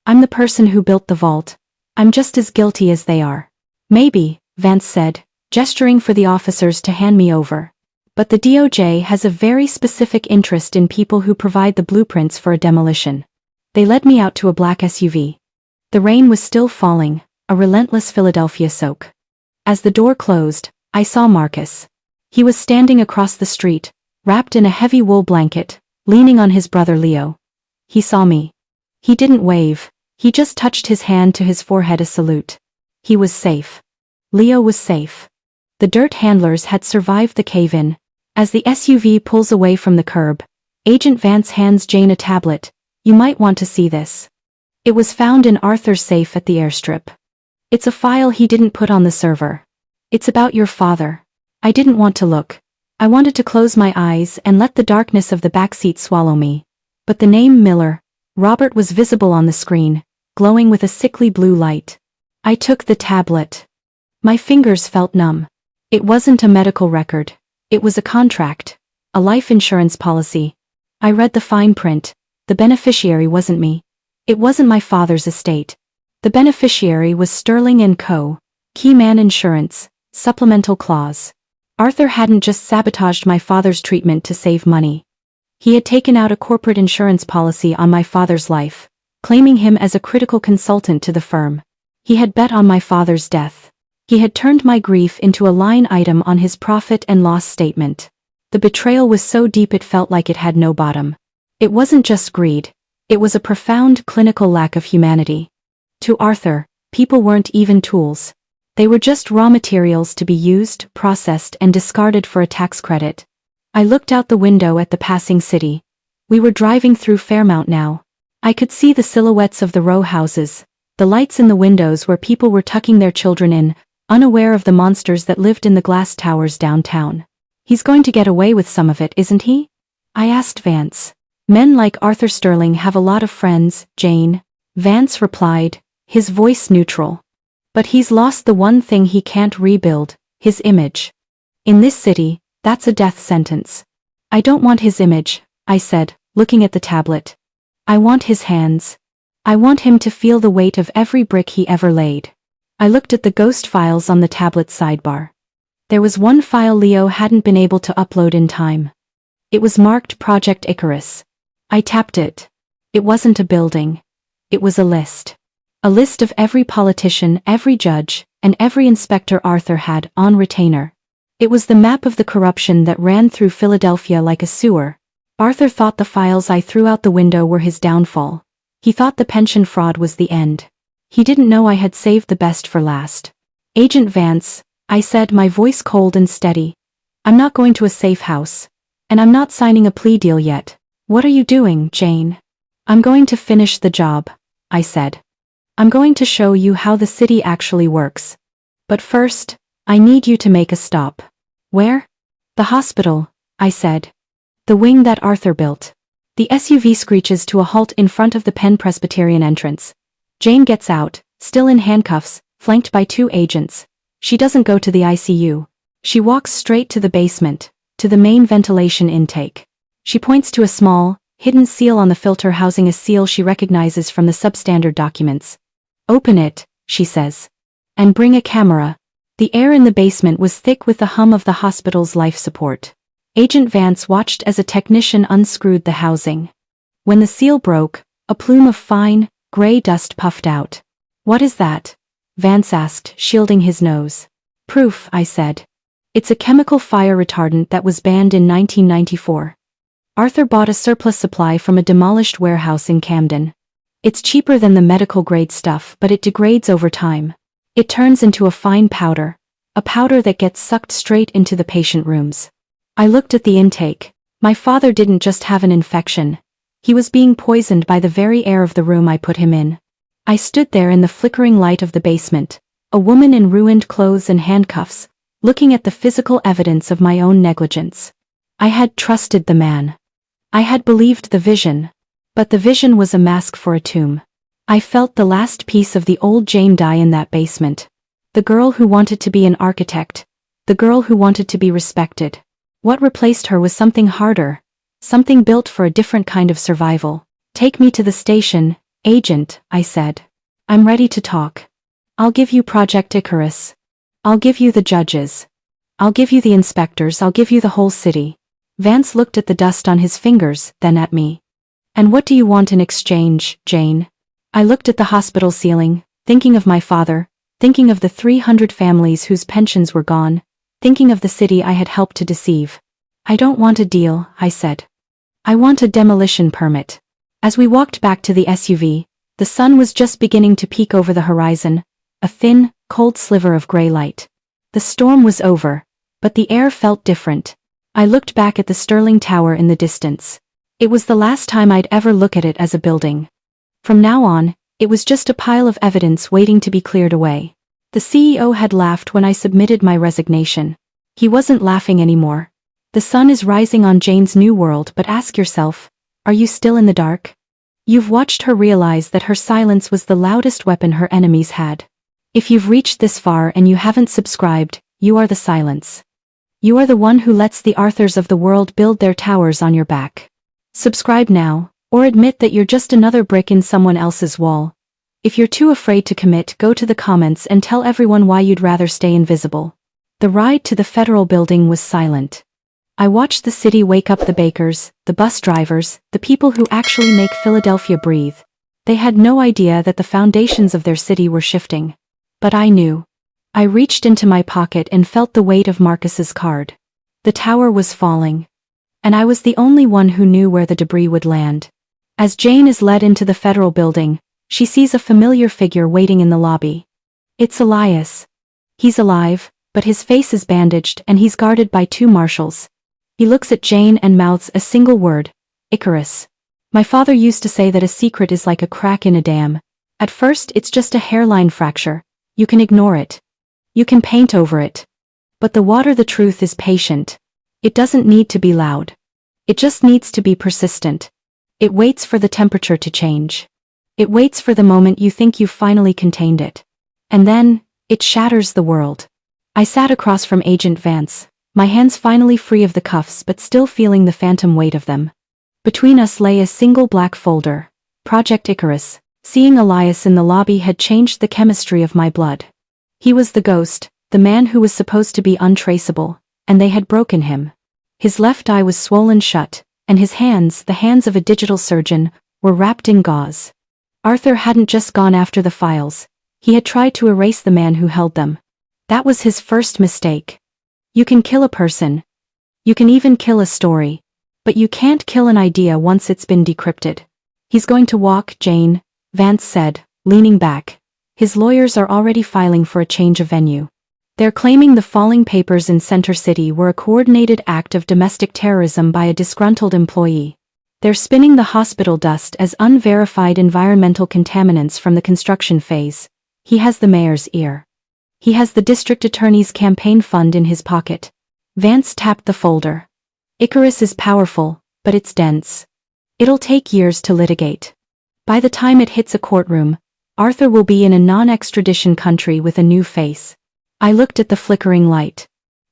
"I'm the person who built the vault. I'm just as guilty as they are." "Maybe," Vance said, gesturing for the officers to hand me over. "But the DOJ has a very specific interest in people who provide the blueprints for a demolition." They led me out to a black SUV. The rain was still falling, a relentless Philadelphia soak. As the door closed, I saw Marcus. He was standing across the street, wrapped in a heavy wool blanket, leaning on his brother Leo. He saw me. He didn't wave, he just touched his hand to his forehead a salute. He was safe. Leo was safe. The dirt handlers had survived the cave-in. As the SUV pulls away from the curb, Agent Vance hands Jane a tablet. "You might want to see this." It was found in Arthur's safe at the airstrip. "It's a file he didn't put on the server. It's about your father." I didn't want to look. I wanted to close my eyes and let the darkness of the backseat swallow me. But the name Miller, Robert, was visible on the screen, glowing with a sickly blue light. I took the tablet. My fingers felt numb. It wasn't a medical record. It was a contract. A life insurance policy. I read the fine print. The beneficiary wasn't me. It wasn't my father's estate. The beneficiary was Sterling & Co., Keyman Insurance, supplemental clause. Arthur hadn't just sabotaged my father's treatment to save money. He had taken out a corporate insurance policy on my father's life, claiming him as a critical consultant to the firm. He had bet on my father's death. He had turned my grief into a line item on his profit and loss statement. The betrayal was so deep it felt like it had no bottom. It wasn't just greed. It was a profound clinical lack of humanity. To Arthur, people weren't even tools. They were just raw materials to be used, processed, and discarded for a tax credit. I looked out the window at the passing city. We were driving through Fairmount now. I could see the silhouettes of the row houses, the lights in the windows where people were tucking their children in, unaware of the monsters that lived in the glass towers downtown. He's going to get away with some of it, isn't he? I asked Vance. Men like Arthur Sterling have a lot of friends, Jane. Vance replied, his voice neutral. But he's lost the one thing he can't rebuild, his image. In this city, that's a death sentence. I don't want his image, I said, looking at the tablet. I want his hands. I want him to feel the weight of every brick he ever laid. I looked at the ghost files on the tablet's sidebar. There was one file Leo hadn't been able to upload in time. It was marked Project Icarus. I tapped it. It wasn't a building. It was a list. A list of every politician, every judge, and every inspector Arthur had on retainer. It was the map of the corruption that ran through Philadelphia like a sewer. Arthur thought the files I threw out the window were his downfall. He thought the pension fraud was the end. He didn't know I had saved the best for last. Agent Vance, I said, my voice cold and steady. I'm not going to a safe house. And I'm not signing a plea deal yet. What are you doing, Jane? I'm going to finish the job, I said. I'm going to show you how the city actually works. But first, I need you to make a stop. Where? The hospital, I said. The wing that Arthur built. The SUV screeches to a halt in front of the Penn Presbyterian entrance. Jane gets out, still in handcuffs, flanked by 2 agents. She doesn't go to the ICU. She walks straight to the basement, to the main ventilation intake. She points to a small, hidden seal on the filter housing a seal she recognizes from the substandard documents. Open it, she says. And bring a camera. The air in the basement was thick with the hum of the hospital's life support. Agent Vance watched as a technician unscrewed the housing. When the seal broke, a plume of fine, gray dust puffed out. What is that? Vance asked, shielding his nose. Proof, I said. It's a chemical fire retardant that was banned in 1994. Arthur bought a surplus supply from a demolished warehouse in Camden. It's cheaper than the medical-grade stuff, but it degrades over time. It turns into a fine powder, a powder that gets sucked straight into the patient rooms. I looked at the intake. My father didn't just have an infection. He was being poisoned by the very air of the room I put him in. I stood there in the flickering light of the basement, a woman in ruined clothes and handcuffs, looking at the physical evidence of my own negligence. I had trusted the man. I had believed the vision. But the vision was a mask for a tomb. I felt the last piece of the old Jane die in that basement. The girl who wanted to be an architect. The girl who wanted to be respected. What replaced her was something harder. Something built for a different kind of survival. Take me to the station, agent, I said. I'm ready to talk. I'll give you Project Icarus. I'll give you the judges. I'll give you the inspectors. I'll give you the whole city. Vance looked at the dust on his fingers, then at me. And what do you want in exchange, Jane? I looked at the hospital ceiling, thinking of my father, thinking of the 300 families whose pensions were gone, thinking of the city I had helped to deceive. I don't want a deal, I said. I want a demolition permit. As we walked back to the SUV, the sun was just beginning to peek over the horizon, a thin, cold sliver of gray light. The storm was over, but the air felt different. I looked back at the Sterling Tower in the distance. It was the last time I'd ever look at it as a building. From now on, it was just a pile of evidence waiting to be cleared away. The CEO had laughed when I submitted my resignation. He wasn't laughing anymore. The sun is rising on Jane's new world, but ask yourself, are you still in the dark? You've watched her realize that her silence was the loudest weapon her enemies had. If you've reached this far and you haven't subscribed, you are the silence. You are the one who lets the Arthurs of the world build their towers on your back. Subscribe now, or admit that you're just another brick in someone else's wall. If you're too afraid to commit, go to the comments and tell everyone why you'd rather stay invisible. The ride to the federal building was silent. I watched the city wake up, the bakers, the bus drivers, the people who actually make Philadelphia breathe. They had no idea that the foundations of their city were shifting. But I knew. I reached into my pocket and felt the weight of Marcus's card. The tower was falling. And I was the only one who knew where the debris would land. As Jane is led into the federal building, she sees a familiar figure waiting in the lobby. It's Elias. He's alive, but his face is bandaged and he's guarded by 2 marshals. He looks at Jane and mouths a single word, Icarus. My father used to say that a secret is like a crack in a dam. At first it's just a hairline fracture. You can ignore it. You can paint over it. But the truth is patient. It doesn't need to be loud. It just needs to be persistent. It waits for the temperature to change. It waits for the moment you think you've finally contained it. And then, it shatters the world. I sat across from Agent Vance, my hands finally free of the cuffs but still feeling the phantom weight of them. Between us lay a single black folder, Project Icarus. Seeing Elias in the lobby had changed the chemistry of my blood. He was the ghost, the man who was supposed to be untraceable, and they had broken him. His left eye was swollen shut, and his hands, the hands of a digital surgeon, were wrapped in gauze. Arthur hadn't just gone after the files, he had tried to erase the man who held them. That was his first mistake. You can kill a person. You can even kill a story. But you can't kill an idea once it's been decrypted. He's going to walk, Jane, Vance said, leaning back. His lawyers are already filing for a change of venue. They're claiming the falling papers in Center City were a coordinated act of domestic terrorism by a disgruntled employee. They're spinning the hospital dust as unverified environmental contaminants from the construction phase. He has the mayor's ear. He has the district attorney's campaign fund in his pocket. Vance tapped the folder. Icarus is powerful, but it's dense. It'll take years to litigate. By the time it hits a courtroom, Arthur will be in a non-extradition country with a new face. I looked at the flickering light.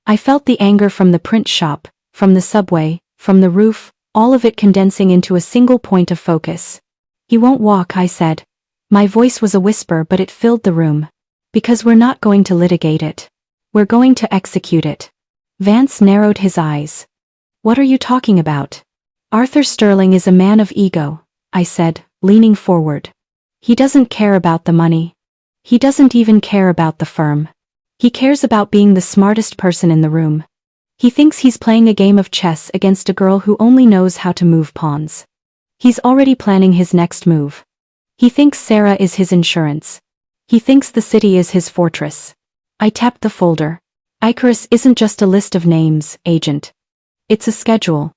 I felt the anger from the print shop, from the subway, from the roof, all of it condensing into a single point of focus. He won't walk, I said. My voice was a whisper but it filled the room. Because we're not going to litigate it. We're going to execute it. Vance narrowed his eyes. What are you talking about? Arthur Sterling is a man of ego, I said, leaning forward. He doesn't care about the money. He doesn't even care about the firm. He cares about being the smartest person in the room. He thinks he's playing a game of chess against a girl who only knows how to move pawns. He's already planning his next move. He thinks Sarah is his insurance. He thinks the city is his fortress. I tapped the folder. Icarus isn't just a list of names, Agent. It's a schedule.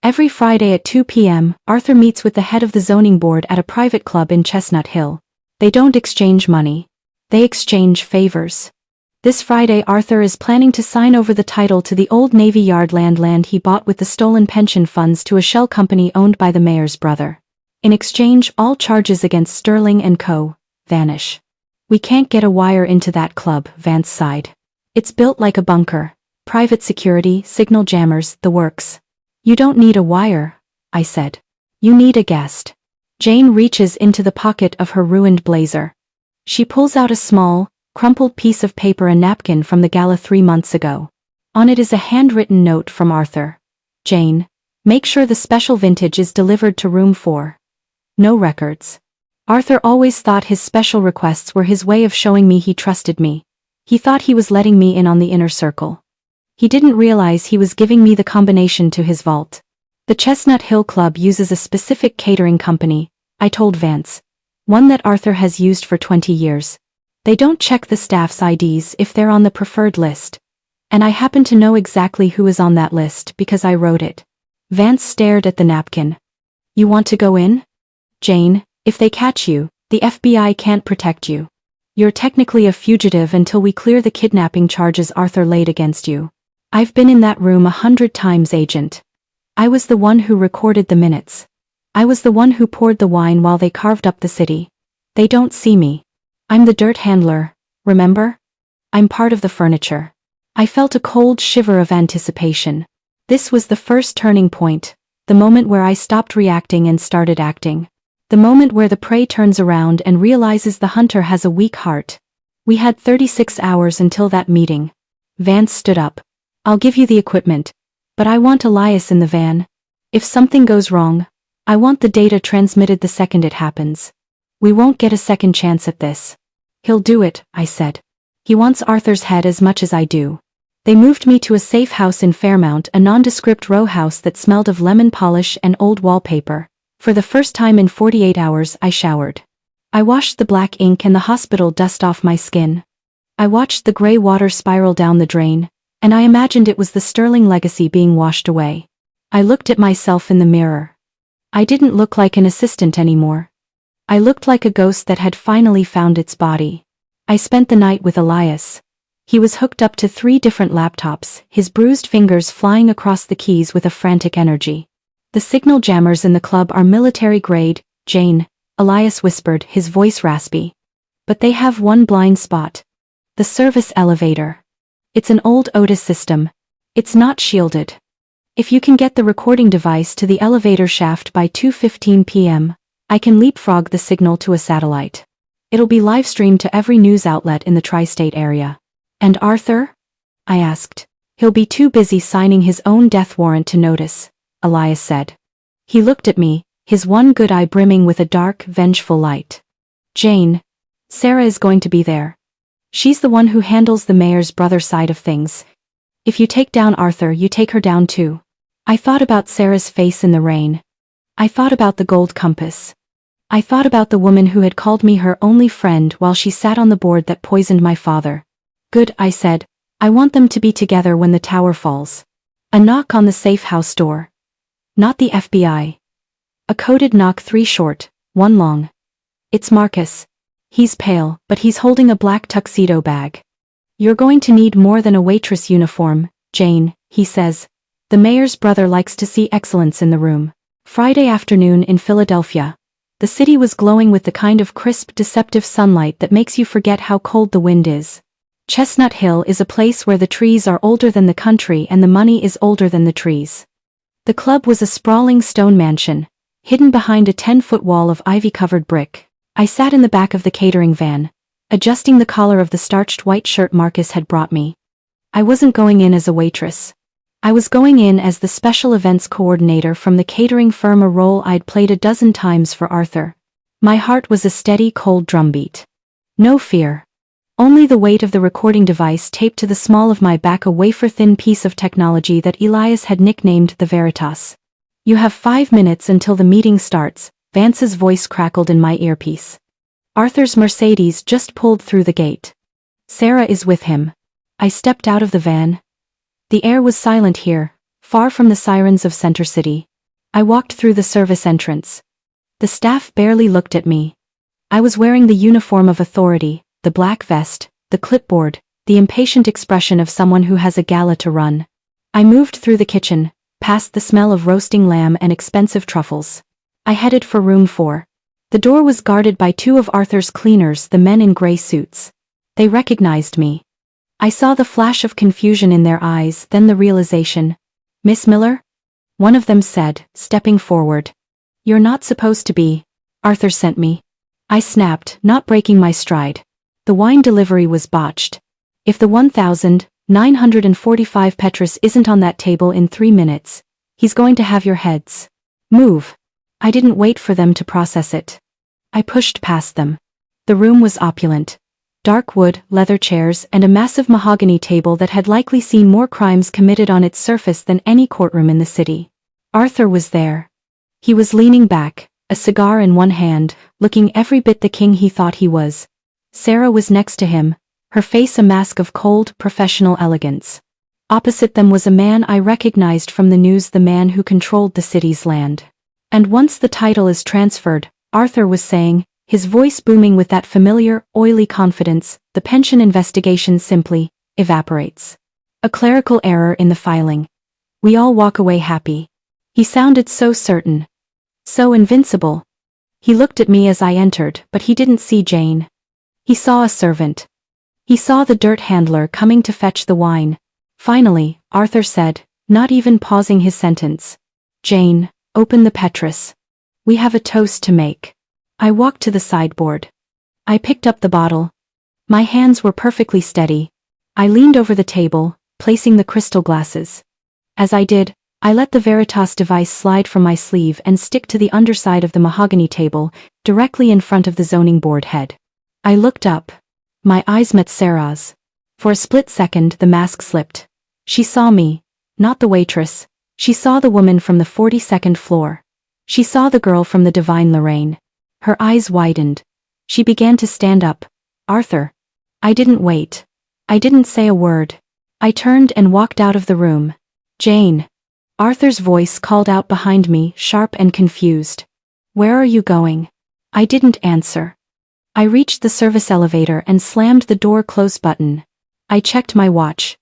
Every Friday at 2 p.m., Arthur meets with the head of the zoning board at a private club in Chestnut Hill. They don't exchange money. They exchange favors. This Friday Arthur is planning to sign over the title to the old Navy Yard land he bought with the stolen pension funds to a shell company owned by the mayor's brother. In exchange, all charges against Sterling and Co. vanish. We can't get a wire into that club, Vance sighed. It's built like a bunker. Private security, signal jammers, the works. You don't need a wire, I said. You need a guest. Jane reaches into the pocket of her ruined blazer. She pulls out a small, crumpled piece of paper, a napkin from the gala 3 months ago. On it is a handwritten note from Arthur. Jane, make sure the special vintage is delivered to room 4. No records. Arthur always thought his special requests were his way of showing me he trusted me. He thought he was letting me in on the inner circle. He didn't realize he was giving me the combination to his vault. The Chestnut Hill Club uses a specific catering company, I told Vance. One that Arthur has used for 20 years. They don't check the staff's IDs if they're on the preferred list. And I happen to know exactly who is on that list because I wrote it. Vance stared at the napkin. You want to go in? Jane, if they catch you, the FBI can't protect you. You're technically a fugitive until we clear the kidnapping charges Arthur laid against you. I've been in that room 100 times, Agent. I was the one who recorded the minutes. I was the one who poured the wine while they carved up the city. They don't see me. I'm the dirt handler, remember? I'm part of the furniture. I felt a cold shiver of anticipation. This was the first turning point, the moment where I stopped reacting and started acting. The moment where the prey turns around and realizes the hunter has a weak heart. We had 36 hours until that meeting. Vance stood up. I'll give you the equipment, but I want Elias in the van. If something goes wrong, I want the data transmitted the second it happens. We won't get a second chance at this. He'll do it, I said. He wants Arthur's head as much as I do. They moved me to a safe house in Fairmount, a nondescript row house that smelled of lemon polish and old wallpaper. For the first time in 48 hours, I showered. I washed the black ink and the hospital dust off my skin. I watched the gray water spiral down the drain, and I imagined it was the sterling legacy being washed away. I looked at myself in the mirror. I didn't look like an assistant anymore. I looked like a ghost that had finally found its body. I spent the night with Elias. He was hooked up to 3 different laptops, his bruised fingers flying across the keys with a frantic energy. The signal jammers in the club are military grade, Jane, Elias whispered, his voice raspy. But they have one blind spot. The service elevator. It's an old Otis system. It's not shielded. If you can get the recording device to the elevator shaft by 2:15 p.m., I can leapfrog the signal to a satellite. It'll be live-streamed to every news outlet in the tri-state area. And Arthur? I asked. He'll be too busy signing his own death warrant to notice, Elias said. He looked at me, his one good eye brimming with a dark, vengeful light. Jane. Sarah is going to be there. She's the one who handles the mayor's brother side of things. If you take down Arthur, you take her down too. I thought about Sarah's face in the rain. I thought about the gold compass. I thought about the woman who had called me her only friend while she sat on the board that poisoned my father. Good, I said. I want them to be together when the tower falls. A knock on the safe house door. Not the FBI. A coded knock, 3 short, 1 long. It's Marcus. He's pale, but he's holding a black tuxedo bag. You're going to need more than a waitress uniform, Jane, he says. The mayor's brother likes to see excellence in the room. Friday afternoon in Philadelphia. The city was glowing with the kind of crisp, deceptive sunlight that makes you forget how cold the wind is. Chestnut Hill is a place where the trees are older than the country and the money is older than the trees. The club was a sprawling stone mansion, hidden behind a 10-foot wall of ivy-covered brick. I sat in the back of the catering van, adjusting the collar of the starched white shirt Marcus had brought me. I wasn't going in as a waitress. I was going in as the special events coordinator from the catering firm, a role I'd played a dozen times for Arthur. My heart was a steady, cold drumbeat. No fear. Only the weight of the recording device taped to the small of my back, a wafer-thin piece of technology that Elias had nicknamed the Veritas. You have 5 minutes until the meeting starts, Vance's voice crackled in my earpiece. Arthur's Mercedes just pulled through the gate. Sarah is with him. I stepped out of the van. The air was silent here, far from the sirens of Center City. I walked through the service entrance. The staff barely looked at me. I was wearing the uniform of authority, the black vest, the clipboard, the impatient expression of someone who has a gala to run. I moved through the kitchen, past the smell of roasting lamb and expensive truffles. I headed for room 4. The door was guarded by 2 of Arthur's cleaners, the men in gray suits. They recognized me. I saw the flash of confusion in their eyes, then the realization. Miss Miller? One of them said, stepping forward. You're not supposed to be. Arthur sent me. I snapped, not breaking my stride. The wine delivery was botched. If the 1,945 Petrus isn't on that table in 3 minutes, he's going to have your heads. Move. I didn't wait for them to process it. I pushed past them. The room was opulent. Dark wood, leather chairs, and a massive mahogany table that had likely seen more crimes committed on its surface than any courtroom in the city. Arthur was there. He was leaning back, a cigar in one hand, looking every bit the king he thought he was. Sarah was next to him, her face a mask of cold, professional elegance. Opposite them was a man I recognized from the news, the man who controlled the city's land. And once the title is transferred, Arthur was saying, his voice booming with that familiar, oily confidence, the pension investigation simply evaporates. A clerical error in the filing. We all walk away happy. He sounded so certain. So invincible. He looked at me as I entered, but he didn't see Jane. He saw a servant. He saw the dirt handler coming to fetch the wine, Finally, Arthur said, not even pausing his sentence. Jane, open the Petrus. We have a toast to make. I walked to the sideboard. I picked up the bottle. My hands were perfectly steady. I leaned over the table, placing the crystal glasses. As I did, I let the Veritas device slide from my sleeve and stick to the underside of the mahogany table, directly in front of the zoning board head. I looked up. My eyes met Sarah's. For a split second the mask slipped. She saw me, not the waitress. She saw the woman from the 42nd floor. She saw the girl from the Divine Lorraine. Her eyes widened. She began to stand up. Arthur. I didn't wait. I didn't say a word. I turned and walked out of the room. Jane. Arthur's voice called out behind me, sharp and confused. Where are you going? I didn't answer. I reached the service elevator and slammed the door close button. I checked my watch.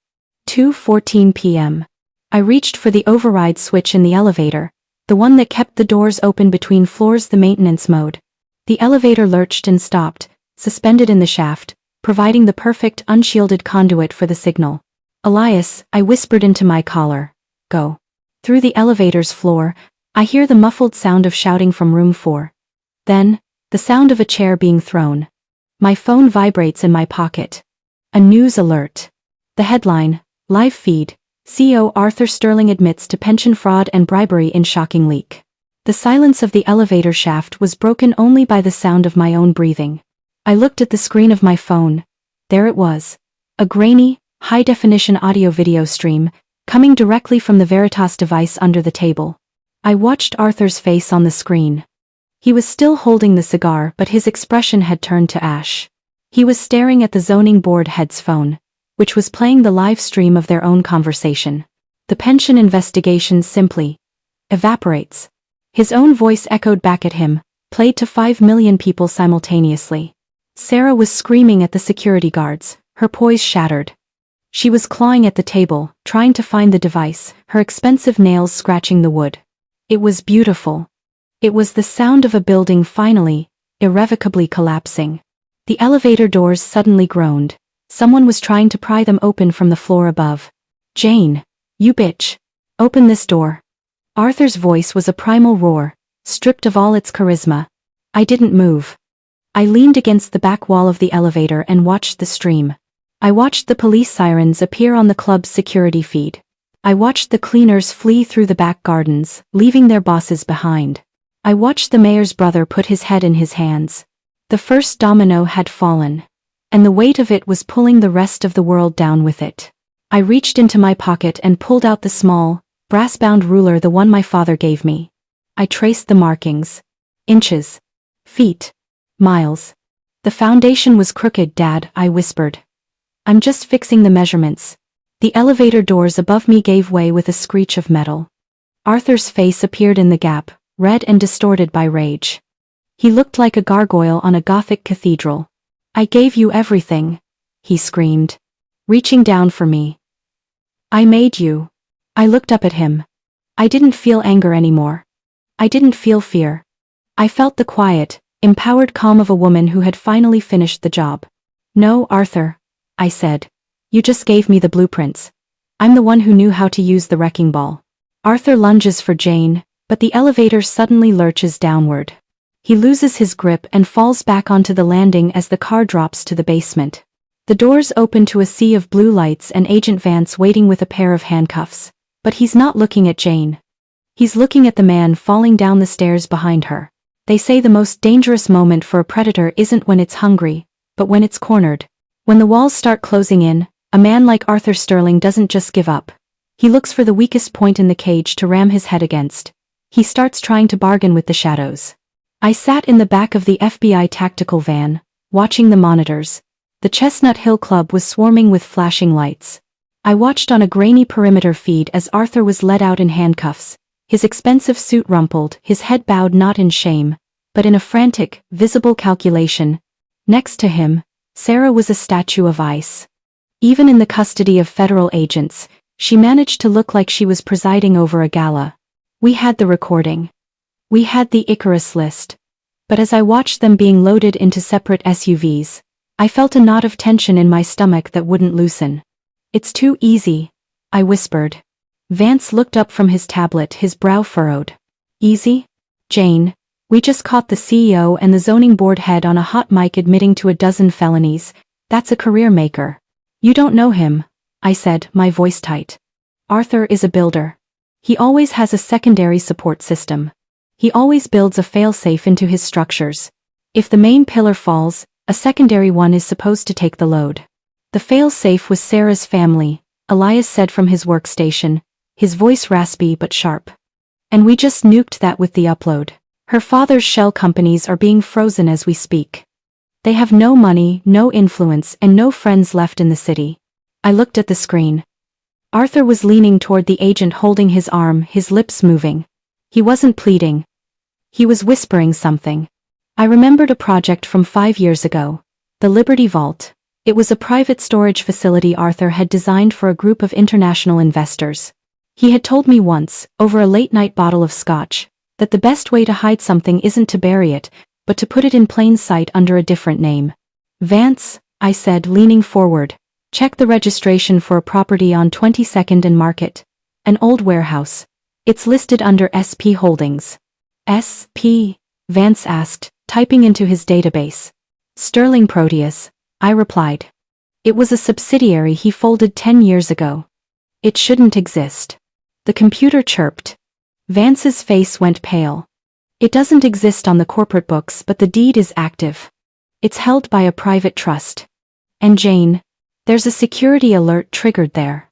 2:14 p.m. I reached for the override switch in the elevator, the one that kept the doors open between floors, the maintenance mode. The elevator lurched and stopped, suspended in the shaft, providing the perfect unshielded conduit for the signal. Elias, I whispered into my collar. Go. Through the elevator's floor, I hear the muffled sound of shouting from room 4. Then, the sound of a chair being thrown. My phone vibrates in my pocket. A news alert. The headline, live feed, CEO Arthur Sterling admits to pension fraud and bribery in shocking leak. The silence of the elevator shaft was broken only by the sound of my own breathing. I looked at the screen of my phone. There it was. A grainy, high-definition audio-video stream, coming directly from the Veritas device under the table. I watched Arthur's face on the screen. He was still holding the cigar, but his expression had turned to ash. He was staring at the zoning board head's phone, which was playing the live stream of their own conversation. The pension investigation simply evaporates. His own voice echoed back at him, played to 5 million people simultaneously. Sarah was screaming at the security guards, her poise shattered. She was clawing at the table, trying to find the device, her expensive nails scratching the wood. It was beautiful. It was the sound of a building finally, irrevocably collapsing. The elevator doors suddenly groaned. Someone was trying to pry them open from the floor above. Jane, you bitch. Open this door. Arthur's voice was a primal roar, stripped of all its charisma. I didn't move. I leaned against the back wall of the elevator and watched the stream. I watched the police sirens appear on the club's security feed. I watched the cleaners flee through the back gardens, leaving their bosses behind. I watched the mayor's brother put his head in his hands. The first domino had fallen, and the weight of it was pulling the rest of the world down with it. I reached into my pocket and pulled out the small, brass-bound ruler, the one my father gave me. I traced the markings. Inches. Feet. Miles. The foundation was crooked, Dad, I whispered. I'm just fixing the measurements. The elevator doors above me gave way with a screech of metal. Arthur's face appeared in the gap, red and distorted by rage. He looked like a gargoyle on a Gothic cathedral. I gave you everything, he screamed, reaching down for me. I made you. I looked up at him. I didn't feel anger anymore. I didn't feel fear. I felt the quiet, empowered calm of a woman who had finally finished the job. No, Arthur, I said. You just gave me the blueprints. I'm the one who knew how to use the wrecking ball. Arthur lunges for Jane, but the elevator suddenly lurches downward. He loses his grip and falls back onto the landing as the car drops to the basement. The doors open to a sea of blue lights and Agent Vance waiting with a pair of handcuffs. But he's not looking at Jane. He's looking at the man falling down the stairs behind her. They say the most dangerous moment for a predator isn't when it's hungry, but when it's cornered. When the walls start closing in, a man like Arthur Sterling doesn't just give up. He looks for the weakest point in the cage to ram his head against. He starts trying to bargain with the shadows. I sat in the back of the FBI tactical van, watching the monitors. The Chestnut Hill Club was swarming with flashing lights. I watched on a grainy perimeter feed as Arthur was led out in handcuffs, his expensive suit rumpled, his head bowed not in shame, but in a frantic, visible calculation. Next to him, Sarah was a statue of ice. Even in the custody of federal agents, she managed to look like she was presiding over a gala. We had the recording. We had the Icarus list. But as I watched them being loaded into separate SUVs, I felt a knot of tension in my stomach that wouldn't loosen. It's too easy, I whispered. Vance looked up from his tablet, his brow furrowed. Easy? Jane, we just caught the CEO and the zoning board head on a hot mic admitting to a dozen felonies. That's a career maker. You don't know him, I said, my voice tight. Arthur is a builder. He always has a secondary support system. He always builds a failsafe into his structures. If the main pillar falls, a secondary one is supposed to take the load. The failsafe was Sarah's family, Elias said from his workstation, his voice raspy but sharp. And we just nuked that with the upload. Her father's shell companies are being frozen as we speak. They have no money, no influence, and no friends left in the city. I looked at the screen. Arthur was leaning toward the agent, holding his arm, his lips moving. He wasn't pleading. He was whispering something. I remembered a project from 5 years ago. The Liberty Vault. It was a private storage facility Arthur had designed for a group of international investors. He had told me once, over a late-night bottle of scotch, that the best way to hide something isn't to bury it, but to put it in plain sight under a different name. Vance, I said, leaning forward, check the registration for a property on 22nd and Market. An old warehouse. It's listed under SP Holdings. SP? Vance asked, typing into his database. Sterling Proteus, I replied. It was a subsidiary he folded 10 years ago. It shouldn't exist. The computer chirped. Vance's face went pale. It doesn't exist on the corporate books, but the deed is active. It's held by a private trust. And Jane, there's a security alert triggered there.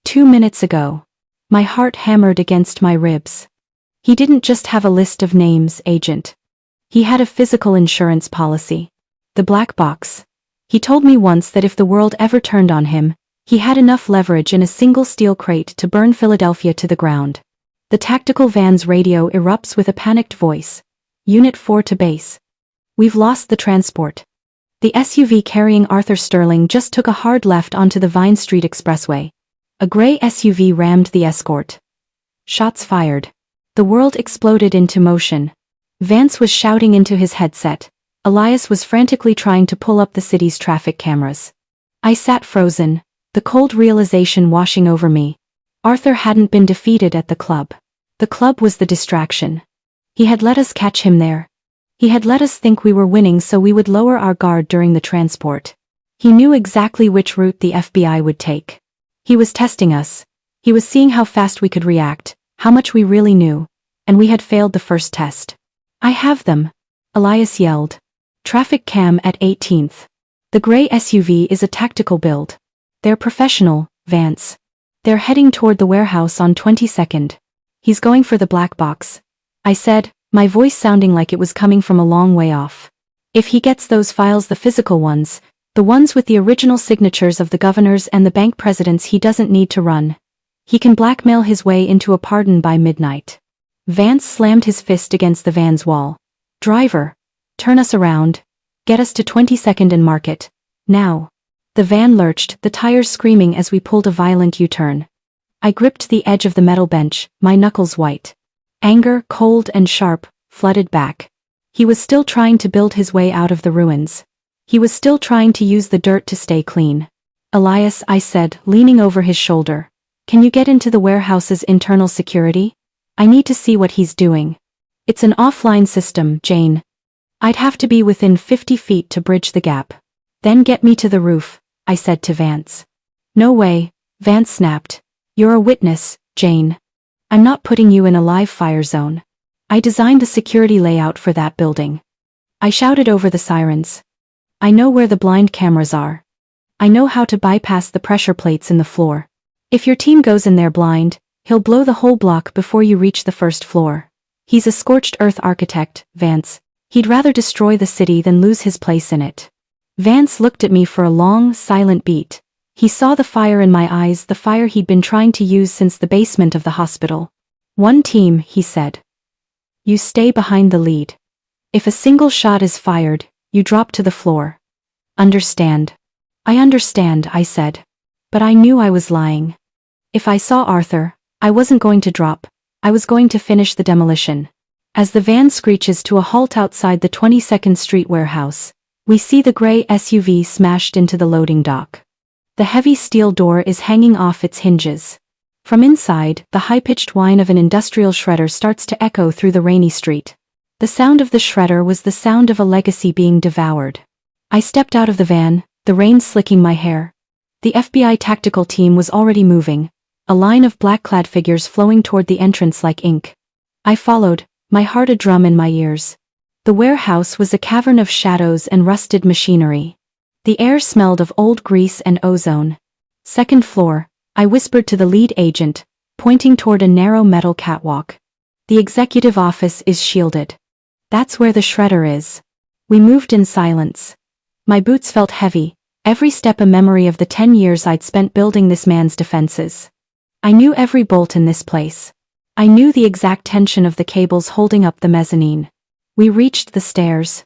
2 minutes ago. My heart hammered against my ribs. He didn't just have a list of names, agent. He had a physical insurance policy. The black box. He told me once that if the world ever turned on him, he had enough leverage in a single steel crate to burn Philadelphia to the ground. The tactical van's radio erupts with a panicked voice. Unit 4 to base. We've lost the transport. The SUV carrying Arthur Sterling just took a hard left onto the Vine Street Expressway. A gray SUV rammed the escort. Shots fired. The world exploded into motion. Vance was shouting into his headset. Elias was frantically trying to pull up the city's traffic cameras. I sat frozen, the cold realization washing over me. Arthur hadn't been defeated at the club. The club was the distraction. He had let us catch him there. He had let us think we were winning so we would lower our guard during the transport. He knew exactly which route the FBI would take. He was testing us. He was seeing how fast we could react, how much we really knew, and we had failed the first test. I have them, Elias yelled. Traffic cam at 18th. The gray SUV is a tactical build. They're professional, Vance. They're heading toward the warehouse on 22nd. He's going for the black box, I said, my voice sounding like it was coming from a long way off. If he gets those files, the physical ones, the ones with the original signatures of the governors and the bank presidents, he doesn't need to run. He can blackmail his way into a pardon by midnight. Vance slammed his fist against the van's wall. Driver, turn us around. Get us to 22nd and Market. Now. The van lurched, the tires screaming as we pulled a violent U-turn. I gripped the edge of the metal bench, my knuckles white. Anger, cold and sharp, flooded back. He was still trying to build his way out of the ruins. He was still trying to use the dirt to stay clean. Elias, I said, leaning over his shoulder. Can you get into the warehouse's internal security? I need to see what he's doing. It's an offline system, Jane. I'd have to be within 50 feet to bridge the gap. Then get me to the roof, I said to Vance. No way, Vance snapped. You're a witness, Jane. I'm not putting you in a live fire zone. I designed the security layout for that building. I shouted over the sirens. I know where the blind cameras are. I know how to bypass the pressure plates in the floor. If your team goes in there blind, he'll blow the whole block before you reach the first floor. He's a scorched earth architect, Vance. He'd rather destroy the city than lose his place in it. Vance looked at me for a long, silent beat. He saw the fire in my eyes, the fire he'd been trying to use since the basement of the hospital. One team, he said. You stay behind the lead. If a single shot is fired, you drop to the floor. Understand? I understand, I said. But I knew I was lying. If I saw Arthur, I wasn't going to drop. I was going to finish the demolition. As the van screeches to a halt outside the 22nd Street warehouse, we see the gray SUV smashed into the loading dock. The heavy steel door is hanging off its hinges. From inside, the high-pitched whine of an industrial shredder starts to echo through the rainy street. The sound of the shredder was the sound of a legacy being devoured. I stepped out of the van, the rain slicking my hair. The FBI tactical team was already moving, a line of black-clad figures flowing toward the entrance like ink. I followed, my heart a drum in my ears. The warehouse was a cavern of shadows and rusted machinery. The air smelled of old grease and ozone. Second floor, I whispered to the lead agent, pointing toward a narrow metal catwalk. The executive office is shielded. That's where the shredder is. We moved in silence. My boots felt heavy, every step a memory of the 10 years I'd spent building this man's defenses. I knew every bolt in this place. I knew the exact tension of the cables holding up the mezzanine. We reached the stairs.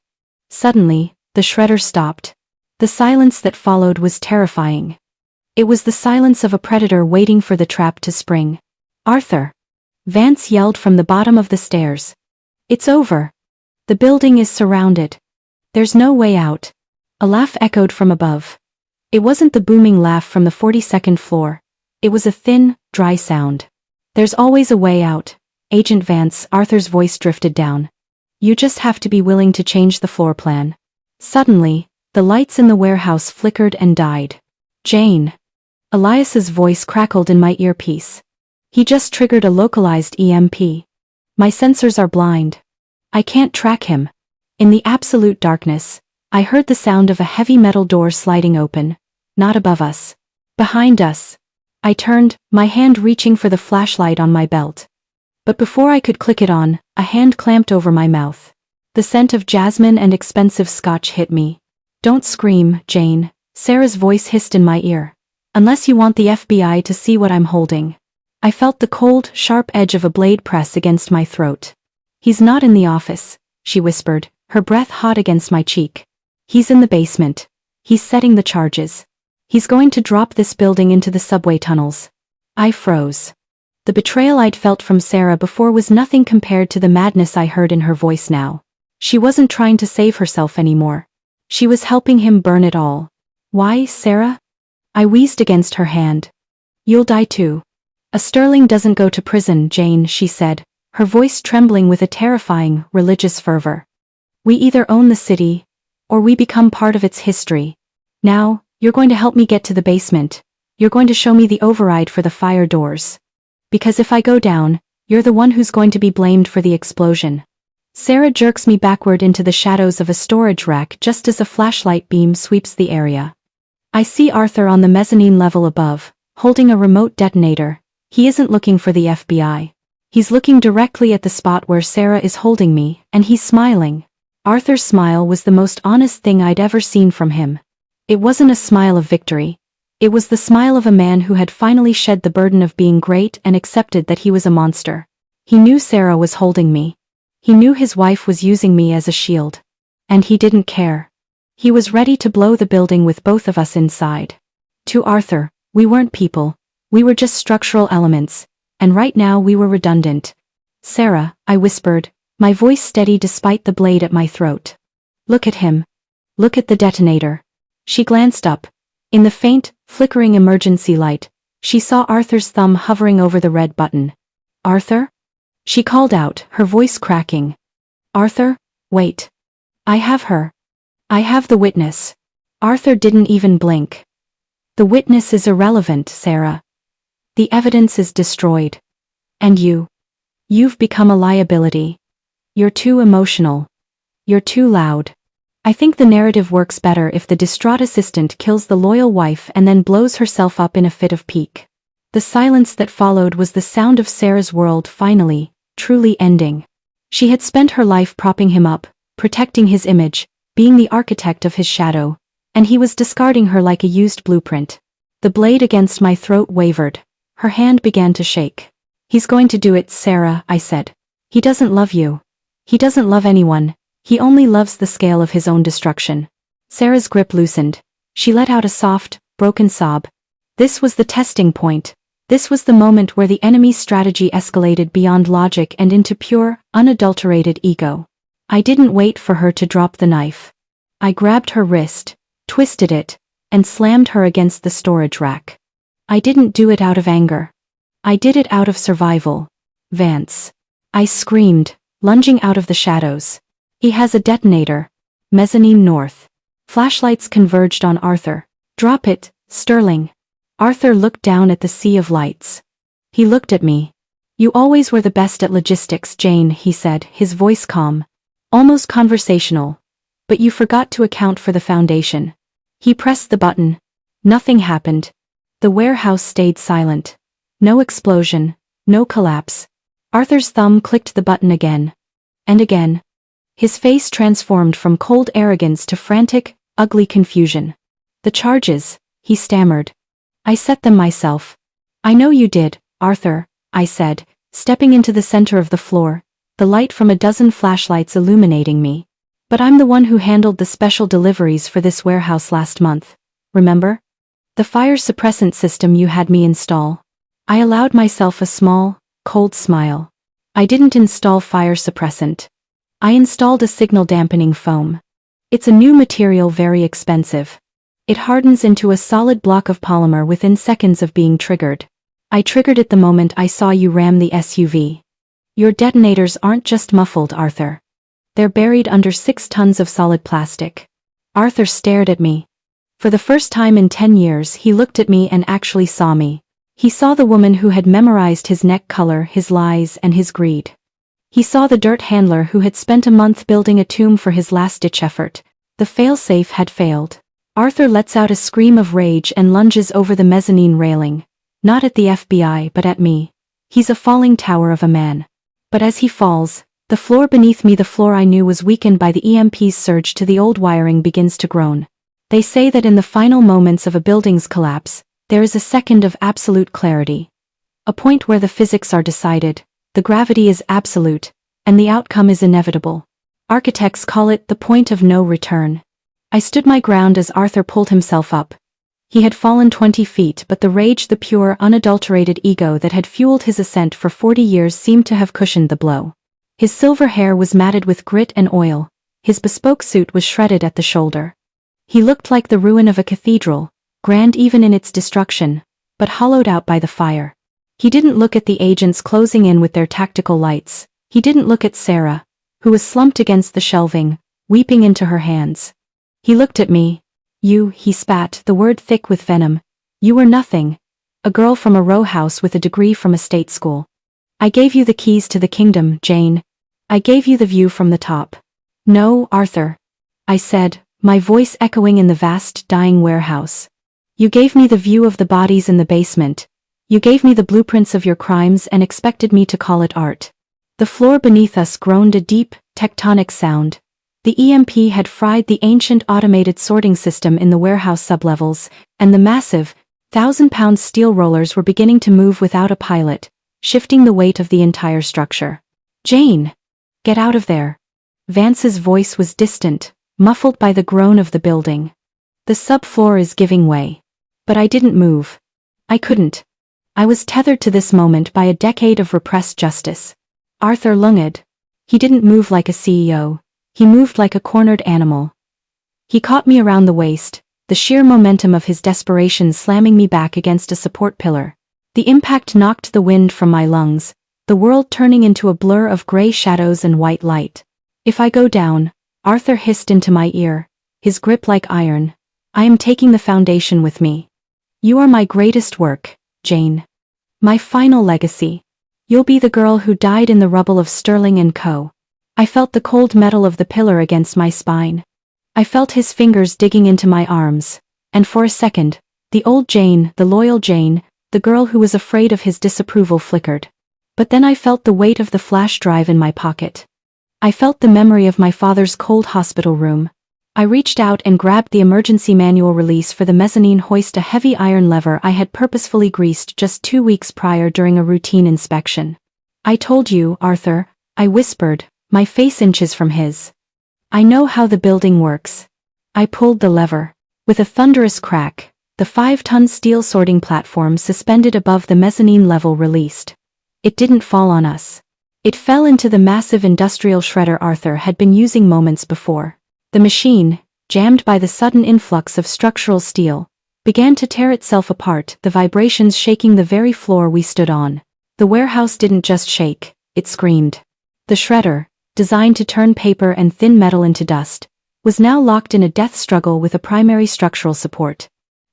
Suddenly, the shredder stopped. The silence that followed was terrifying. It was the silence of a predator waiting for the trap to spring. "Arthur!" Vance yelled from the bottom of the stairs. "It's over. The building is surrounded. There's no way out." A laugh echoed from above. It wasn't the booming laugh from the 42nd floor. It was a thin, dry sound. "There's always a way out, Agent Vance." Arthur's voice drifted down. "You just have to be willing to change the floor plan." Suddenly, the lights in the warehouse flickered and died. "Jane." Elias's voice crackled in my earpiece. "He just triggered a localized EMP. My sensors are blind. I can't track him." In the absolute darkness, I heard the sound of a heavy metal door sliding open, not above us. Behind us. I turned, my hand reaching for the flashlight on my belt. But before I could click it on, a hand clamped over my mouth. The scent of jasmine and expensive scotch hit me. "Don't scream, Jane," Sarah's voice hissed in my ear. "Unless you want the FBI to see what I'm holding." I felt the cold, sharp edge of a blade press against my throat. "He's not in the office," she whispered, her breath hot against my cheek. "He's in the basement. He's setting the charges. He's going to drop this building into the subway tunnels." I froze. The betrayal I'd felt from Sarah before was nothing compared to the madness I heard in her voice now. She wasn't trying to save herself anymore. She was helping him burn it all. "Why, Sarah?" I wheezed against her hand. "You'll die too." "A Sterling doesn't go to prison, Jane," she said, her voice trembling with a terrifying, religious fervor. "We either own the city, or we become part of its history. Now, you're going to help me get to the basement. You're going to show me the override for the fire doors. Because if I go down, you're the one who's going to be blamed for the explosion." Sarah jerks me backward into the shadows of a storage rack just as a flashlight beam sweeps the area. I see Arthur on the mezzanine level above, holding a remote detonator. He isn't looking for the FBI. He's looking directly at the spot where Sarah is holding me, and he's smiling. Arthur's smile was the most honest thing I'd ever seen from him. It wasn't a smile of victory. It was the smile of a man who had finally shed the burden of being great and accepted that he was a monster. He knew Sarah was holding me. He knew his wife was using me as a shield. And he didn't care. He was ready to blow the building with both of us inside. To Arthur, we weren't people. We were just structural elements. And right now we were redundant. "Sarah," I whispered, my voice steady despite the blade at my throat. "Look at him. Look at the detonator." She glanced up. In the faint, flickering emergency light, she saw Arthur's thumb hovering over the red button. "Arthur?" She called out, her voice cracking. "Arthur, wait. I have her. I have the witness." Arthur didn't even blink. "The witness is irrelevant, Sarah. The evidence is destroyed. And you've become a liability. You're too emotional. You're too loud. I think the narrative works better if the distraught assistant kills the loyal wife and then blows herself up in a fit of pique." The silence that followed was the sound of Sarah's world finally, truly ending. She had spent her life propping him up, protecting his image, being the architect of his shadow, and he was discarding her like a used blueprint. The blade against my throat wavered. Her hand began to shake. "He's going to do it, Sarah," I said. "He doesn't love you. He doesn't love anyone. He only loves the scale of his own destruction." Sarah's grip loosened. She let out a soft, broken sob. This was the testing point. This was the moment where the enemy's strategy escalated beyond logic and into pure, unadulterated ego. I didn't wait for her to drop the knife. I grabbed her wrist, twisted it, and slammed her against the storage rack. I didn't do it out of anger. I did it out of survival. Vance. I screamed, lunging out of the shadows. He has a detonator. Mezzanine north. Flashlights converged on Arthur. Drop it, Sterling. Arthur looked down at the sea of lights. He looked at me. You always were the best at logistics, Jane, he said, his voice calm. Almost conversational. But you forgot to account for the foundation. He pressed the button. Nothing happened. The warehouse stayed silent. No explosion. No collapse. Arthur's thumb clicked the button again. And again. His face transformed from cold arrogance to frantic, ugly confusion. The charges, he stammered. I set them myself. I know you did, Arthur, I said, stepping into the center of the floor, the light from a dozen flashlights illuminating me. But I'm the one who handled the special deliveries for this warehouse last month, remember? The fire suppressant system you had me install. I allowed myself a small, cold smile. I didn't install fire suppressant. I installed a signal dampening foam. It's a new material, very expensive. It hardens into a solid block of polymer within seconds of being triggered. I triggered it the moment I saw you ram the SUV. Your detonators aren't just muffled, Arthur. They're buried under 6 tons of solid plastic. Arthur stared at me. For the first time in 10 years he looked at me and actually saw me. He saw the woman who had memorized his neck color, his lies, and his greed. He saw the dirt handler who had spent a month building a tomb for his last-ditch effort. The failsafe had failed. Arthur lets out a scream of rage and lunges over the mezzanine railing. Not at the FBI but at me. He's a falling tower of a man. But as he falls, the floor beneath me, the floor I knew was weakened by the EMP's surge to the old wiring, begins to groan. They say that in the final moments of a building's collapse, there is a second of absolute clarity. A point where the physics are decided, the gravity is absolute, and the outcome is inevitable. Architects call it the point of no return. I stood my ground as Arthur pulled himself up. He had fallen 20 feet, but the rage, the pure, unadulterated ego that had fueled his ascent for 40 years seemed to have cushioned the blow. His silver hair was matted with grit and oil. His bespoke suit was shredded at the shoulder. He looked like the ruin of a cathedral, grand even in its destruction, but hollowed out by the fire. He didn't look at the agents closing in with their tactical lights. He didn't look at Sarah, who was slumped against the shelving, weeping into her hands. He looked at me. You, he spat, the word thick with venom. You were nothing. A girl from a row house with a degree from a state school. I gave you the keys to the kingdom, Jane. I gave you the view from the top. No, Arthur. I said, my voice echoing in the vast, dying warehouse. You gave me the view of the bodies in the basement. You gave me the blueprints of your crimes and expected me to call it art. The floor beneath us groaned a deep, tectonic sound. The EMP had fried the ancient automated sorting system in the warehouse sublevels, and the massive, 1,000-pound steel rollers were beginning to move without a pilot, shifting the weight of the entire structure. Jane! Get out of there. Vance's voice was distant, muffled by the groan of the building. The subfloor is giving way. But I didn't move. I couldn't. I was tethered to this moment by a decade of repressed justice. Arthur lunged. He didn't move like a CEO. He moved like a cornered animal. He caught me around the waist, the sheer momentum of his desperation slamming me back against a support pillar. The impact knocked the wind from my lungs, the world turning into a blur of gray shadows and white light. If I go down, Arthur hissed into my ear, his grip like iron, I am taking the foundation with me. You are my greatest work, Jane. My final legacy. You'll be the girl who died in the rubble of Sterling & Co. I felt the cold metal of the pillar against my spine. I felt his fingers digging into my arms, and for a second, the old Jane, the loyal Jane, the girl who was afraid of his disapproval flickered. But then I felt the weight of the flash drive in my pocket. I felt the memory of my father's cold hospital room. I reached out and grabbed the emergency manual release for the mezzanine hoist, a heavy iron lever I had purposefully greased just 2 weeks prior during a routine inspection. I told you, Arthur, I whispered, my face inches from his. I know how the building works. I pulled the lever. With a thunderous crack, the 5-ton steel sorting platform suspended above the mezzanine level released. It didn't fall on us. It fell into the massive industrial shredder Arthur had been using moments before. The machine, jammed by the sudden influx of structural steel, began to tear itself apart, the vibrations shaking the very floor we stood on. The warehouse didn't just shake, it screamed. The shredder, designed to turn paper and thin metal into dust, was now locked in a death struggle with a primary structural support.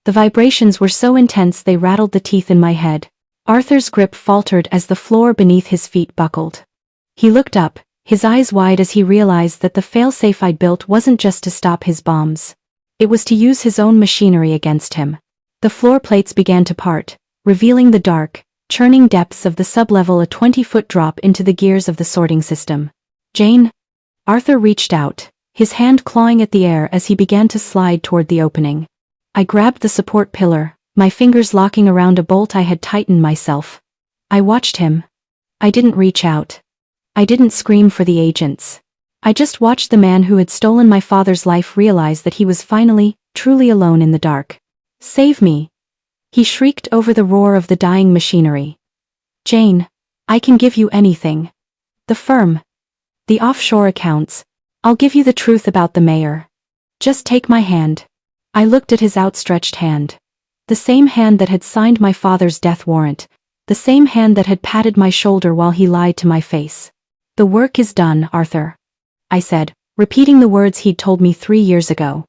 The vibrations were so intense they rattled the teeth in my head. Arthur's grip faltered as the floor beneath his feet buckled. He looked up, his eyes wide as he realized that the failsafe I'd built wasn't just to stop his bombs. It was to use his own machinery against him. The floor plates began to part, revealing the dark, churning depths of the sublevel, a 20-foot drop into the gears of the sorting system. Jane? Arthur reached out, his hand clawing at the air as he began to slide toward the opening. I grabbed the support pillar, my fingers locking around a bolt I had tightened myself. I watched him. I didn't reach out. I didn't scream for the agents. I just watched the man who had stolen my father's life realize that he was finally, truly alone in the dark. "Save me!" he shrieked over the roar of the dying machinery. "Jane, I can give you anything. The firm. The offshore accounts. I'll give you the truth about the mayor. Just take my hand." I looked at his outstretched hand. The same hand that had signed my father's death warrant. The same hand that had patted my shoulder while he lied to my face. "The work is done, Arthur," I said, repeating the words he'd told me 3 years ago.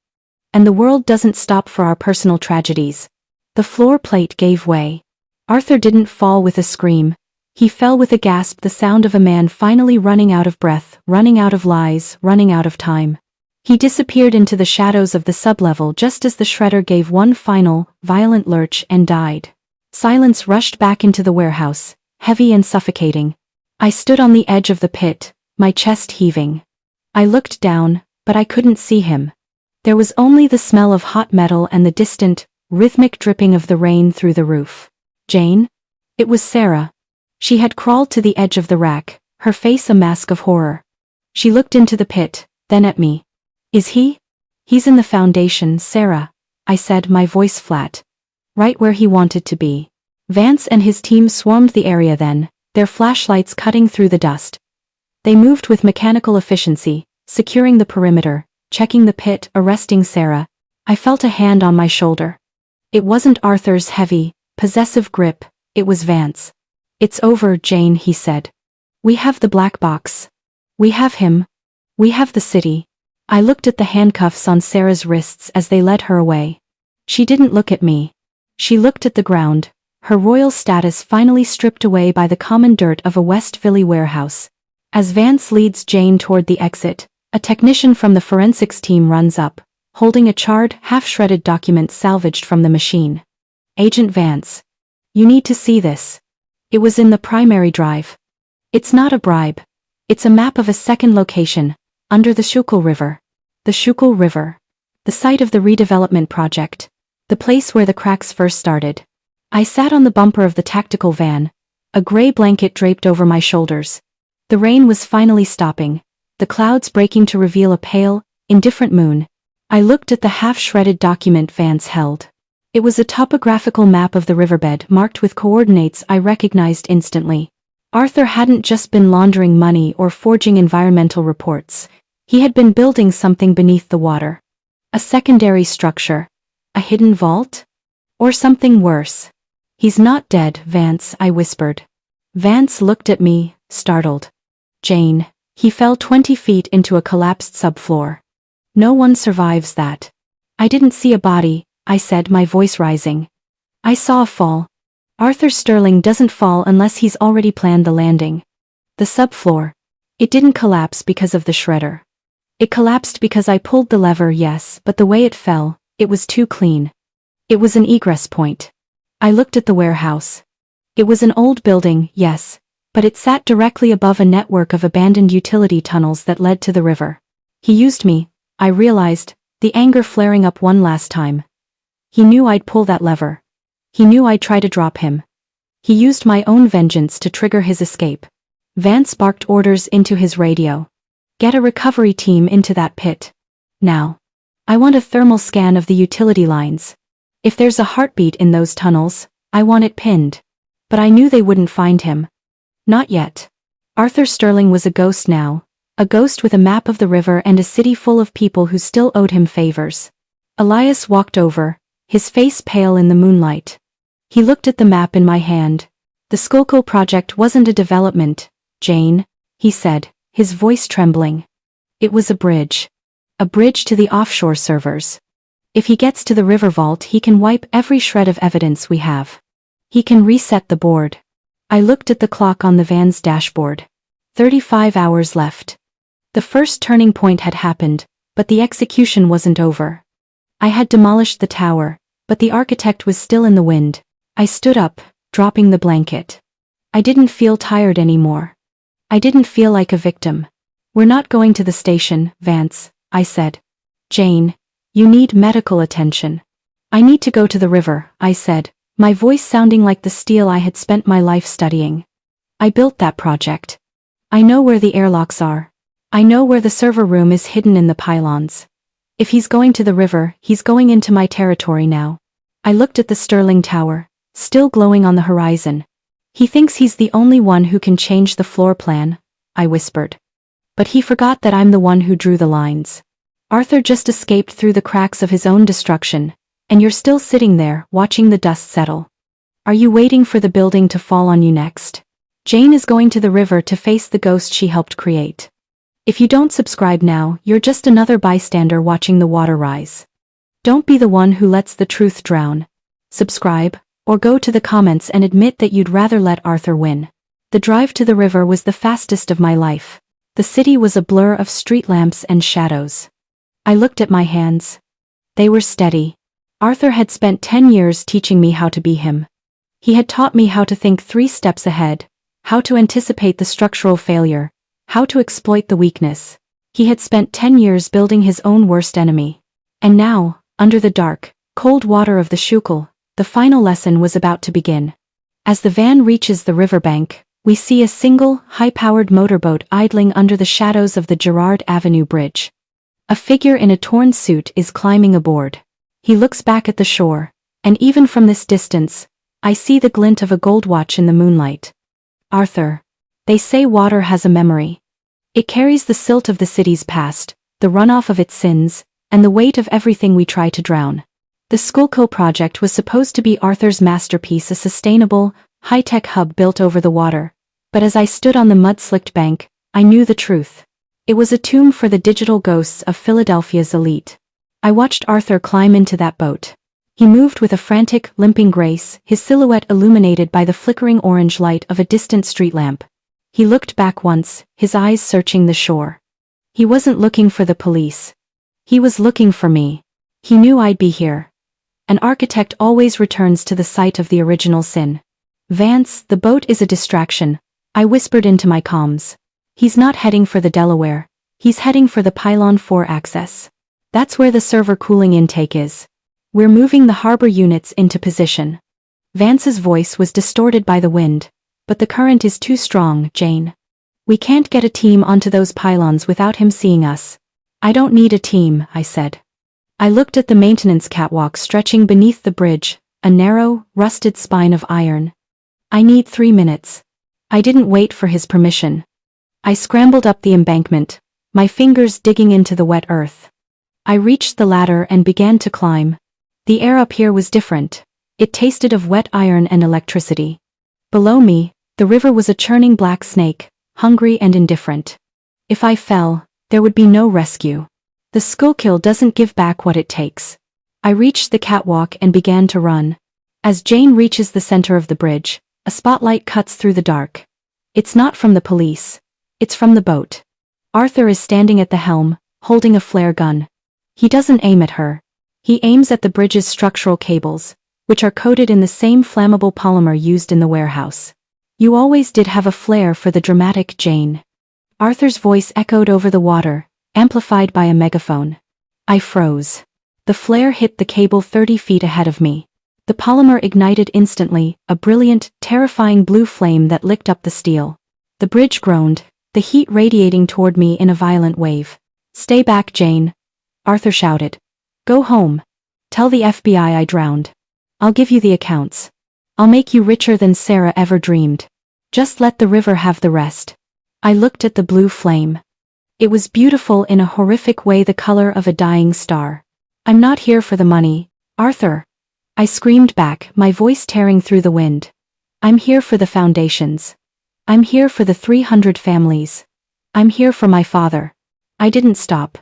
"And the world doesn't stop for our personal tragedies." The floor plate gave way. Arthur didn't fall with a scream. He fell with a gasp, the sound of a man finally running out of breath, running out of lies, running out of time. He disappeared into the shadows of the sublevel just as the shredder gave one final, violent lurch and died. Silence rushed back into the warehouse, heavy and suffocating. I stood on the edge of the pit, my chest heaving. I looked down, but I couldn't see him. There was only the smell of hot metal and the distant, rhythmic dripping of the rain through the roof. Jane? It was Sarah. She had crawled to the edge of the rack, her face a mask of horror. She looked into the pit, then at me. "Is he?" "He's in the foundation, Sarah," I said, my voice flat. "Right where he wanted to be." Vance and his team swarmed the area then, their flashlights cutting through the dust. They moved with mechanical efficiency, securing the perimeter, checking the pit, arresting Sarah. I felt a hand on my shoulder. It wasn't Arthur's heavy, possessive grip, it was Vance. "It's over, Jane," he said. "We have the black box. We have him. We have the city." I looked at the handcuffs on Sarah's wrists as they led her away. She didn't look at me. She looked at the ground, her royal status finally stripped away by the common dirt of a West Philly warehouse. As Vance leads Jane toward the exit, a technician from the forensics team runs up, holding a charred, half-shredded document salvaged from the machine. "Agent Vance. You need to see this." It was in the primary drive. "It's not a bribe. It's a map of a second location, under the Schuylkill River." The Schuylkill River. The site of the redevelopment project. The place where the cracks first started. I sat on the bumper of the tactical van, a gray blanket draped over my shoulders. The rain was finally stopping, the clouds breaking to reveal a pale, indifferent moon. I looked at the half-shredded document Vance held. It was a topographical map of the riverbed marked with coordinates I recognized instantly. Arthur hadn't just been laundering money or forging environmental reports. He had been building something beneath the water. A secondary structure. A hidden vault? Or something worse. "He's not dead, Vance," I whispered. Vance looked at me, startled. "Jane, he fell 20 feet into a collapsed subfloor. No one survives that." "I didn't see a body," I said, my voice rising. "I saw a fall. Arthur Sterling doesn't fall unless he's already planned the landing." The subfloor. It didn't collapse because of the shredder. It collapsed because I pulled the lever, yes, but the way it fell, it was too clean. It was an egress point. I looked at the warehouse. It was an old building, yes, but it sat directly above a network of abandoned utility tunnels that led to the river. He used me, I realized, the anger flaring up one last time. He knew I'd pull that lever. He knew I'd try to drop him. He used my own vengeance to trigger his escape. Vance barked orders into his radio. "Get a recovery team into that pit. Now. I want a thermal scan of the utility lines. If there's a heartbeat in those tunnels, I want it pinned." But I knew they wouldn't find him. Not yet. Arthur Sterling was a ghost now, A ghost with a map of the river and a city full of people who still owed him favors. Elias walked over, his face pale in the moonlight. He looked at the map in my hand. The Schuylkill project wasn't a development, Jane, he said, his voice trembling. It was a bridge. A bridge to the offshore servers. If he gets to the river vault, he can wipe every shred of evidence we have. He can reset the board. I looked at the clock on the van's dashboard. 35 hours left. The first turning point had happened, but the execution wasn't over. I had demolished the tower, but the architect was still in the wind. I stood up, dropping the blanket. I didn't feel tired anymore. I didn't feel like a victim. We're not going to the station, Vance, I said. Jane, you need medical attention. I need to go to the river, I said, my voice sounding like the steel I had spent my life studying. I built that project. I know where the airlocks are. I know where the server room is hidden in the pylons. If he's going to the river, he's going into my territory now. I looked at the Sterling Tower, still glowing on the horizon. He thinks he's the only one who can change the floor plan, I whispered. But he forgot that I'm the one who drew the lines. Arthur just escaped through the cracks of his own destruction, and you're still sitting there, watching the dust settle. Are you waiting for the building to fall on you next? Jane is going to the river to face the ghost she helped create. If you don't subscribe now, you're just another bystander watching the water rise. Don't be the one who lets the truth drown. Subscribe, or go to the comments and admit that you'd rather let Arthur win. The drive to the river was the fastest of my life. The city was a blur of street lamps and shadows. I looked at my hands. They were steady. Arthur had spent 10 years teaching me how to be him. He had taught me how to think 3 steps ahead, how to anticipate the structural failure, how to exploit the weakness. He had spent 10 years building his own worst enemy. And now, under the dark, cold water of the Schuylkill, the final lesson was about to begin. As the van reaches the riverbank, we see a single, high-powered motorboat idling under the shadows of the Girard Avenue Bridge. A figure in a torn suit is climbing aboard. He looks back at the shore, and even from this distance, I see the glint of a gold watch in the moonlight. Arthur. They say water has a memory. It carries the silt of the city's past, the runoff of its sins, and the weight of everything we try to drown. The Schuylkill project was supposed to be Arthur's masterpiece, a sustainable, high-tech hub built over the water. But as I stood on the mud-slicked bank, I knew the truth. It was a tomb for the digital ghosts of Philadelphia's elite. I watched Arthur climb into that boat. He moved with a frantic, limping grace, his silhouette illuminated by the flickering orange light of a distant street lamp. He looked back once, his eyes searching the shore. He wasn't looking for the police. He was looking for me. He knew I'd be here. An architect always returns to the site of the original sin. Vance, the boat is a distraction, I whispered into my comms. He's not heading for the Delaware. He's heading for the Pylon 4 access. That's where the server cooling intake is. We're moving the harbor units into position. Vance's voice was distorted by the wind. But the current is too strong, Jane. We can't get a team onto those pylons without him seeing us. I don't need a team, I said. I looked at the maintenance catwalk stretching beneath the bridge, a narrow, rusted spine of iron. I need 3 minutes. I didn't wait for his permission. I scrambled up the embankment, my fingers digging into the wet earth. I reached the ladder and began to climb. The air up here was different. It tasted of wet iron and electricity. Below me, the river was a churning black snake, hungry and indifferent. If I fell, there would be no rescue. The Schuylkill doesn't give back what it takes. I reached the catwalk and began to run. As Jane reaches the center of the bridge, a spotlight cuts through the dark. It's not from the police. It's from the boat. Arthur is standing at the helm, holding a flare gun. He doesn't aim at her. He aims at the bridge's structural cables, which are coated in the same flammable polymer used in the warehouse. You always did have a flair for the dramatic, Jane. Arthur's voice echoed over the water, amplified by a megaphone. I froze. The flare hit the cable 30 feet ahead of me. The polymer ignited instantly, a brilliant, terrifying blue flame that licked up the steel. The bridge groaned, the heat radiating toward me in a violent wave. Stay back, Jane, Arthur shouted. Go home. Tell the FBI I drowned. I'll give you the accounts. I'll make you richer than Sarah ever dreamed. Just let the river have the rest. I looked at the blue flame. It was beautiful in a horrific way, the color of a dying star. I'm not here for the money, Arthur. I screamed back, my voice tearing through the wind. I'm here for the foundations. I'm here for the 300 families. I'm here for my father. I didn't stop.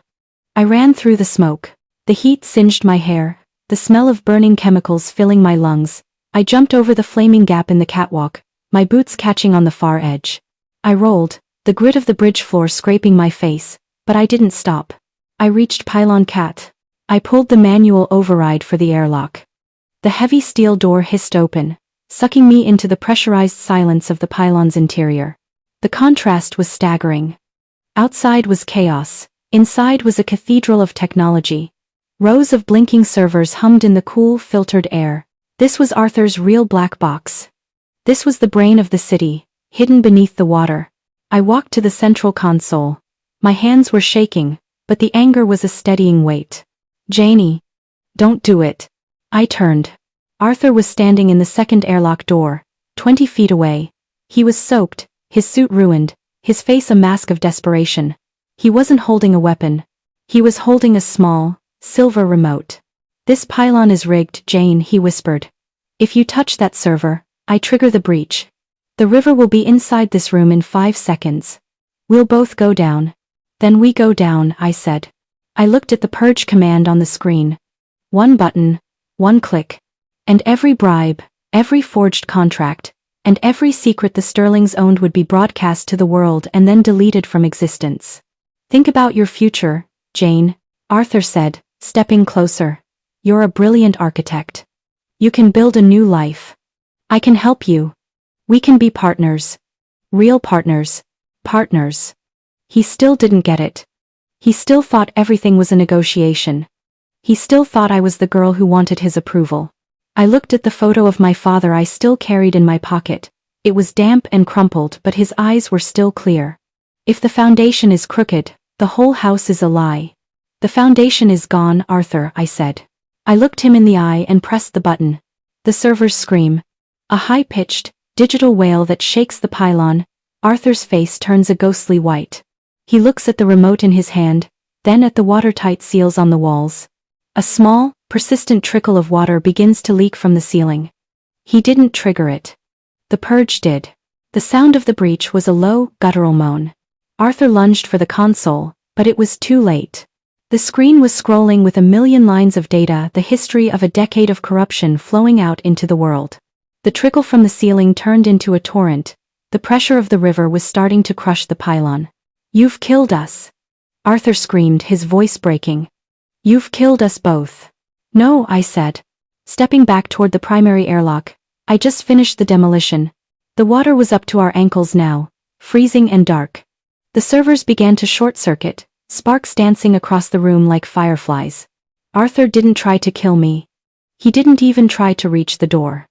I ran through the smoke. The heat singed my hair, the smell of burning chemicals filling my lungs. I jumped over the flaming gap in the catwalk, my boots catching on the far edge. I rolled, the grit of the bridge floor scraping my face, but I didn't stop. I reached Pylon Cat. I pulled the manual override for the airlock. The heavy steel door hissed open, sucking me into the pressurized silence of the pylon's interior. The contrast was staggering. Outside was chaos, inside was a cathedral of technology. Rows of blinking servers hummed in the cool, filtered air. This was Arthur's real black box. This was the brain of the city, hidden beneath the water. I walked to the central console. My hands were shaking, but the anger was a steadying weight. Janie. Don't do it. I turned. Arthur was standing in the second airlock door, 20 feet away. He was soaked, his suit ruined, his face a mask of desperation. He wasn't holding a weapon. He was holding a small, silver remote. This pylon is rigged, Jane, he whispered. If you touch that server, I trigger the breach. The river will be inside this room in 5 seconds. We'll both go down. Then we go down, I said. I looked at the purge command on the screen. One button, one click. And every bribe, every forged contract, and every secret the Sterlings owned would be broadcast to the world and then deleted from existence. Think about your future, Jane, Arthur said, stepping closer. You're a brilliant architect. You can build a new life. I can help you. We can be partners. Real partners. Partners. He still didn't get it. He still thought everything was a negotiation. He still thought I was the girl who wanted his approval. I looked at the photo of my father I still carried in my pocket. It was damp and crumpled, but his eyes were still clear. If the foundation is crooked, the whole house is a lie. The foundation is gone, Arthur, I said. I looked him in the eye and pressed the button. The servers scream. A high-pitched, digital wail that shakes the pylon. Arthur's face turns a ghostly white. He looks at the remote in his hand, then at the watertight seals on the walls. A small, persistent trickle of water begins to leak from the ceiling. He didn't trigger it. The purge did. The sound of the breach was a low, guttural moan. Arthur lunged for the console, but it was too late. The screen was scrolling with a million lines of data, the history of a decade of corruption flowing out into the world. The trickle from the ceiling turned into a torrent. The pressure of the river was starting to crush the pylon. You've killed us. Arthur screamed, his voice breaking. You've killed us both. No, I said. Stepping back toward the primary airlock. I just finished the demolition. The water was up to our ankles now, freezing and dark. The servers began to short-circuit, sparks dancing across the room like fireflies. Arthur didn't try to kill me. He didn't even try to reach the door.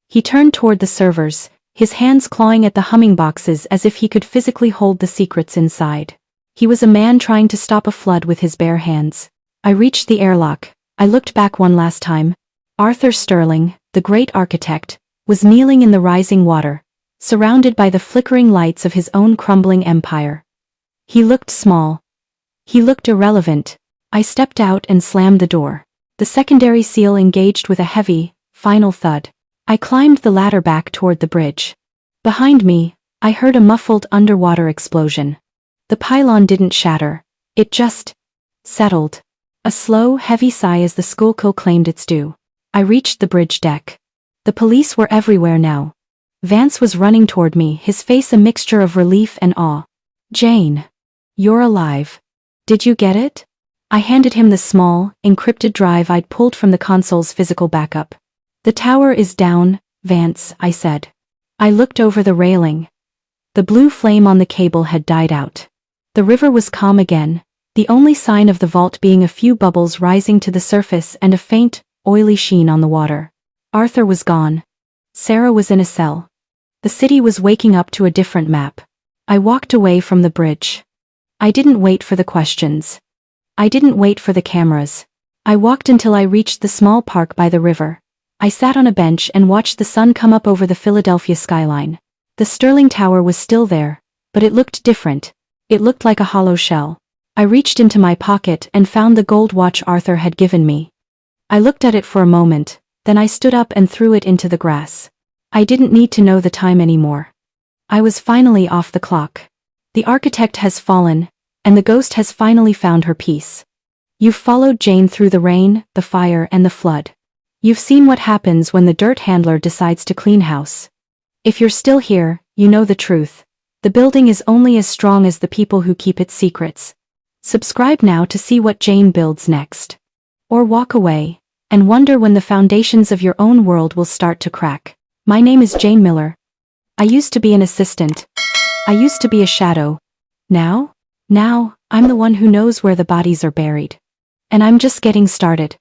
He turned toward the servers, his hands clawing at the humming boxes as if he could physically hold the secrets inside. He was a man trying to stop a flood with his bare hands. I reached the airlock. I looked back one last time. Arthur Sterling, the great architect, was kneeling in the rising water, surrounded by the flickering lights of his own crumbling empire. He looked small. He looked irrelevant. I stepped out and slammed the door. The secondary seal engaged with a heavy, final thud. I climbed the ladder back toward the bridge. Behind me, I heard a muffled underwater explosion. The pylon didn't shatter. It just settled. A slow, heavy sigh as the Schuylkill claimed its due. I reached the bridge deck. The police were everywhere now. Vance was running toward me, his face a mixture of relief and awe. Jane. You're alive. Did you get it? I handed him the small, encrypted drive I'd pulled from the console's physical backup. The tower is down, Vance, I said. I looked over the railing. The blue flame on the cable had died out. The river was calm again, the only sign of the vault being a few bubbles rising to the surface and a faint, oily sheen on the water. Arthur was gone. Sarah was in a cell. The city was waking up to a different map. I walked away from the bridge. I didn't wait for the questions. I didn't wait for the cameras. I walked until I reached the small park by the river. I sat on a bench and watched the sun come up over the Philadelphia skyline. The Sterling Tower was still there, but it looked different. It looked like a hollow shell. I reached into my pocket and found the gold watch Arthur had given me. I looked at it for a moment, then I stood up and threw it into the grass. I didn't need to know the time anymore. I was finally off the clock. The architect has fallen, and the ghost has finally found her peace. You've followed Jane through the rain, the fire, and the flood. You've seen what happens when the dirt handler decides to clean house. If you're still here, you know the truth. The building is only as strong as the people who keep its secrets. Subscribe now to see what Jane builds next. Or walk away, and wonder when the foundations of your own world will start to crack. My name is Jane Miller. I used to be an assistant. I used to be a shadow. Now, I'm the one who knows where the bodies are buried. And I'm just getting started.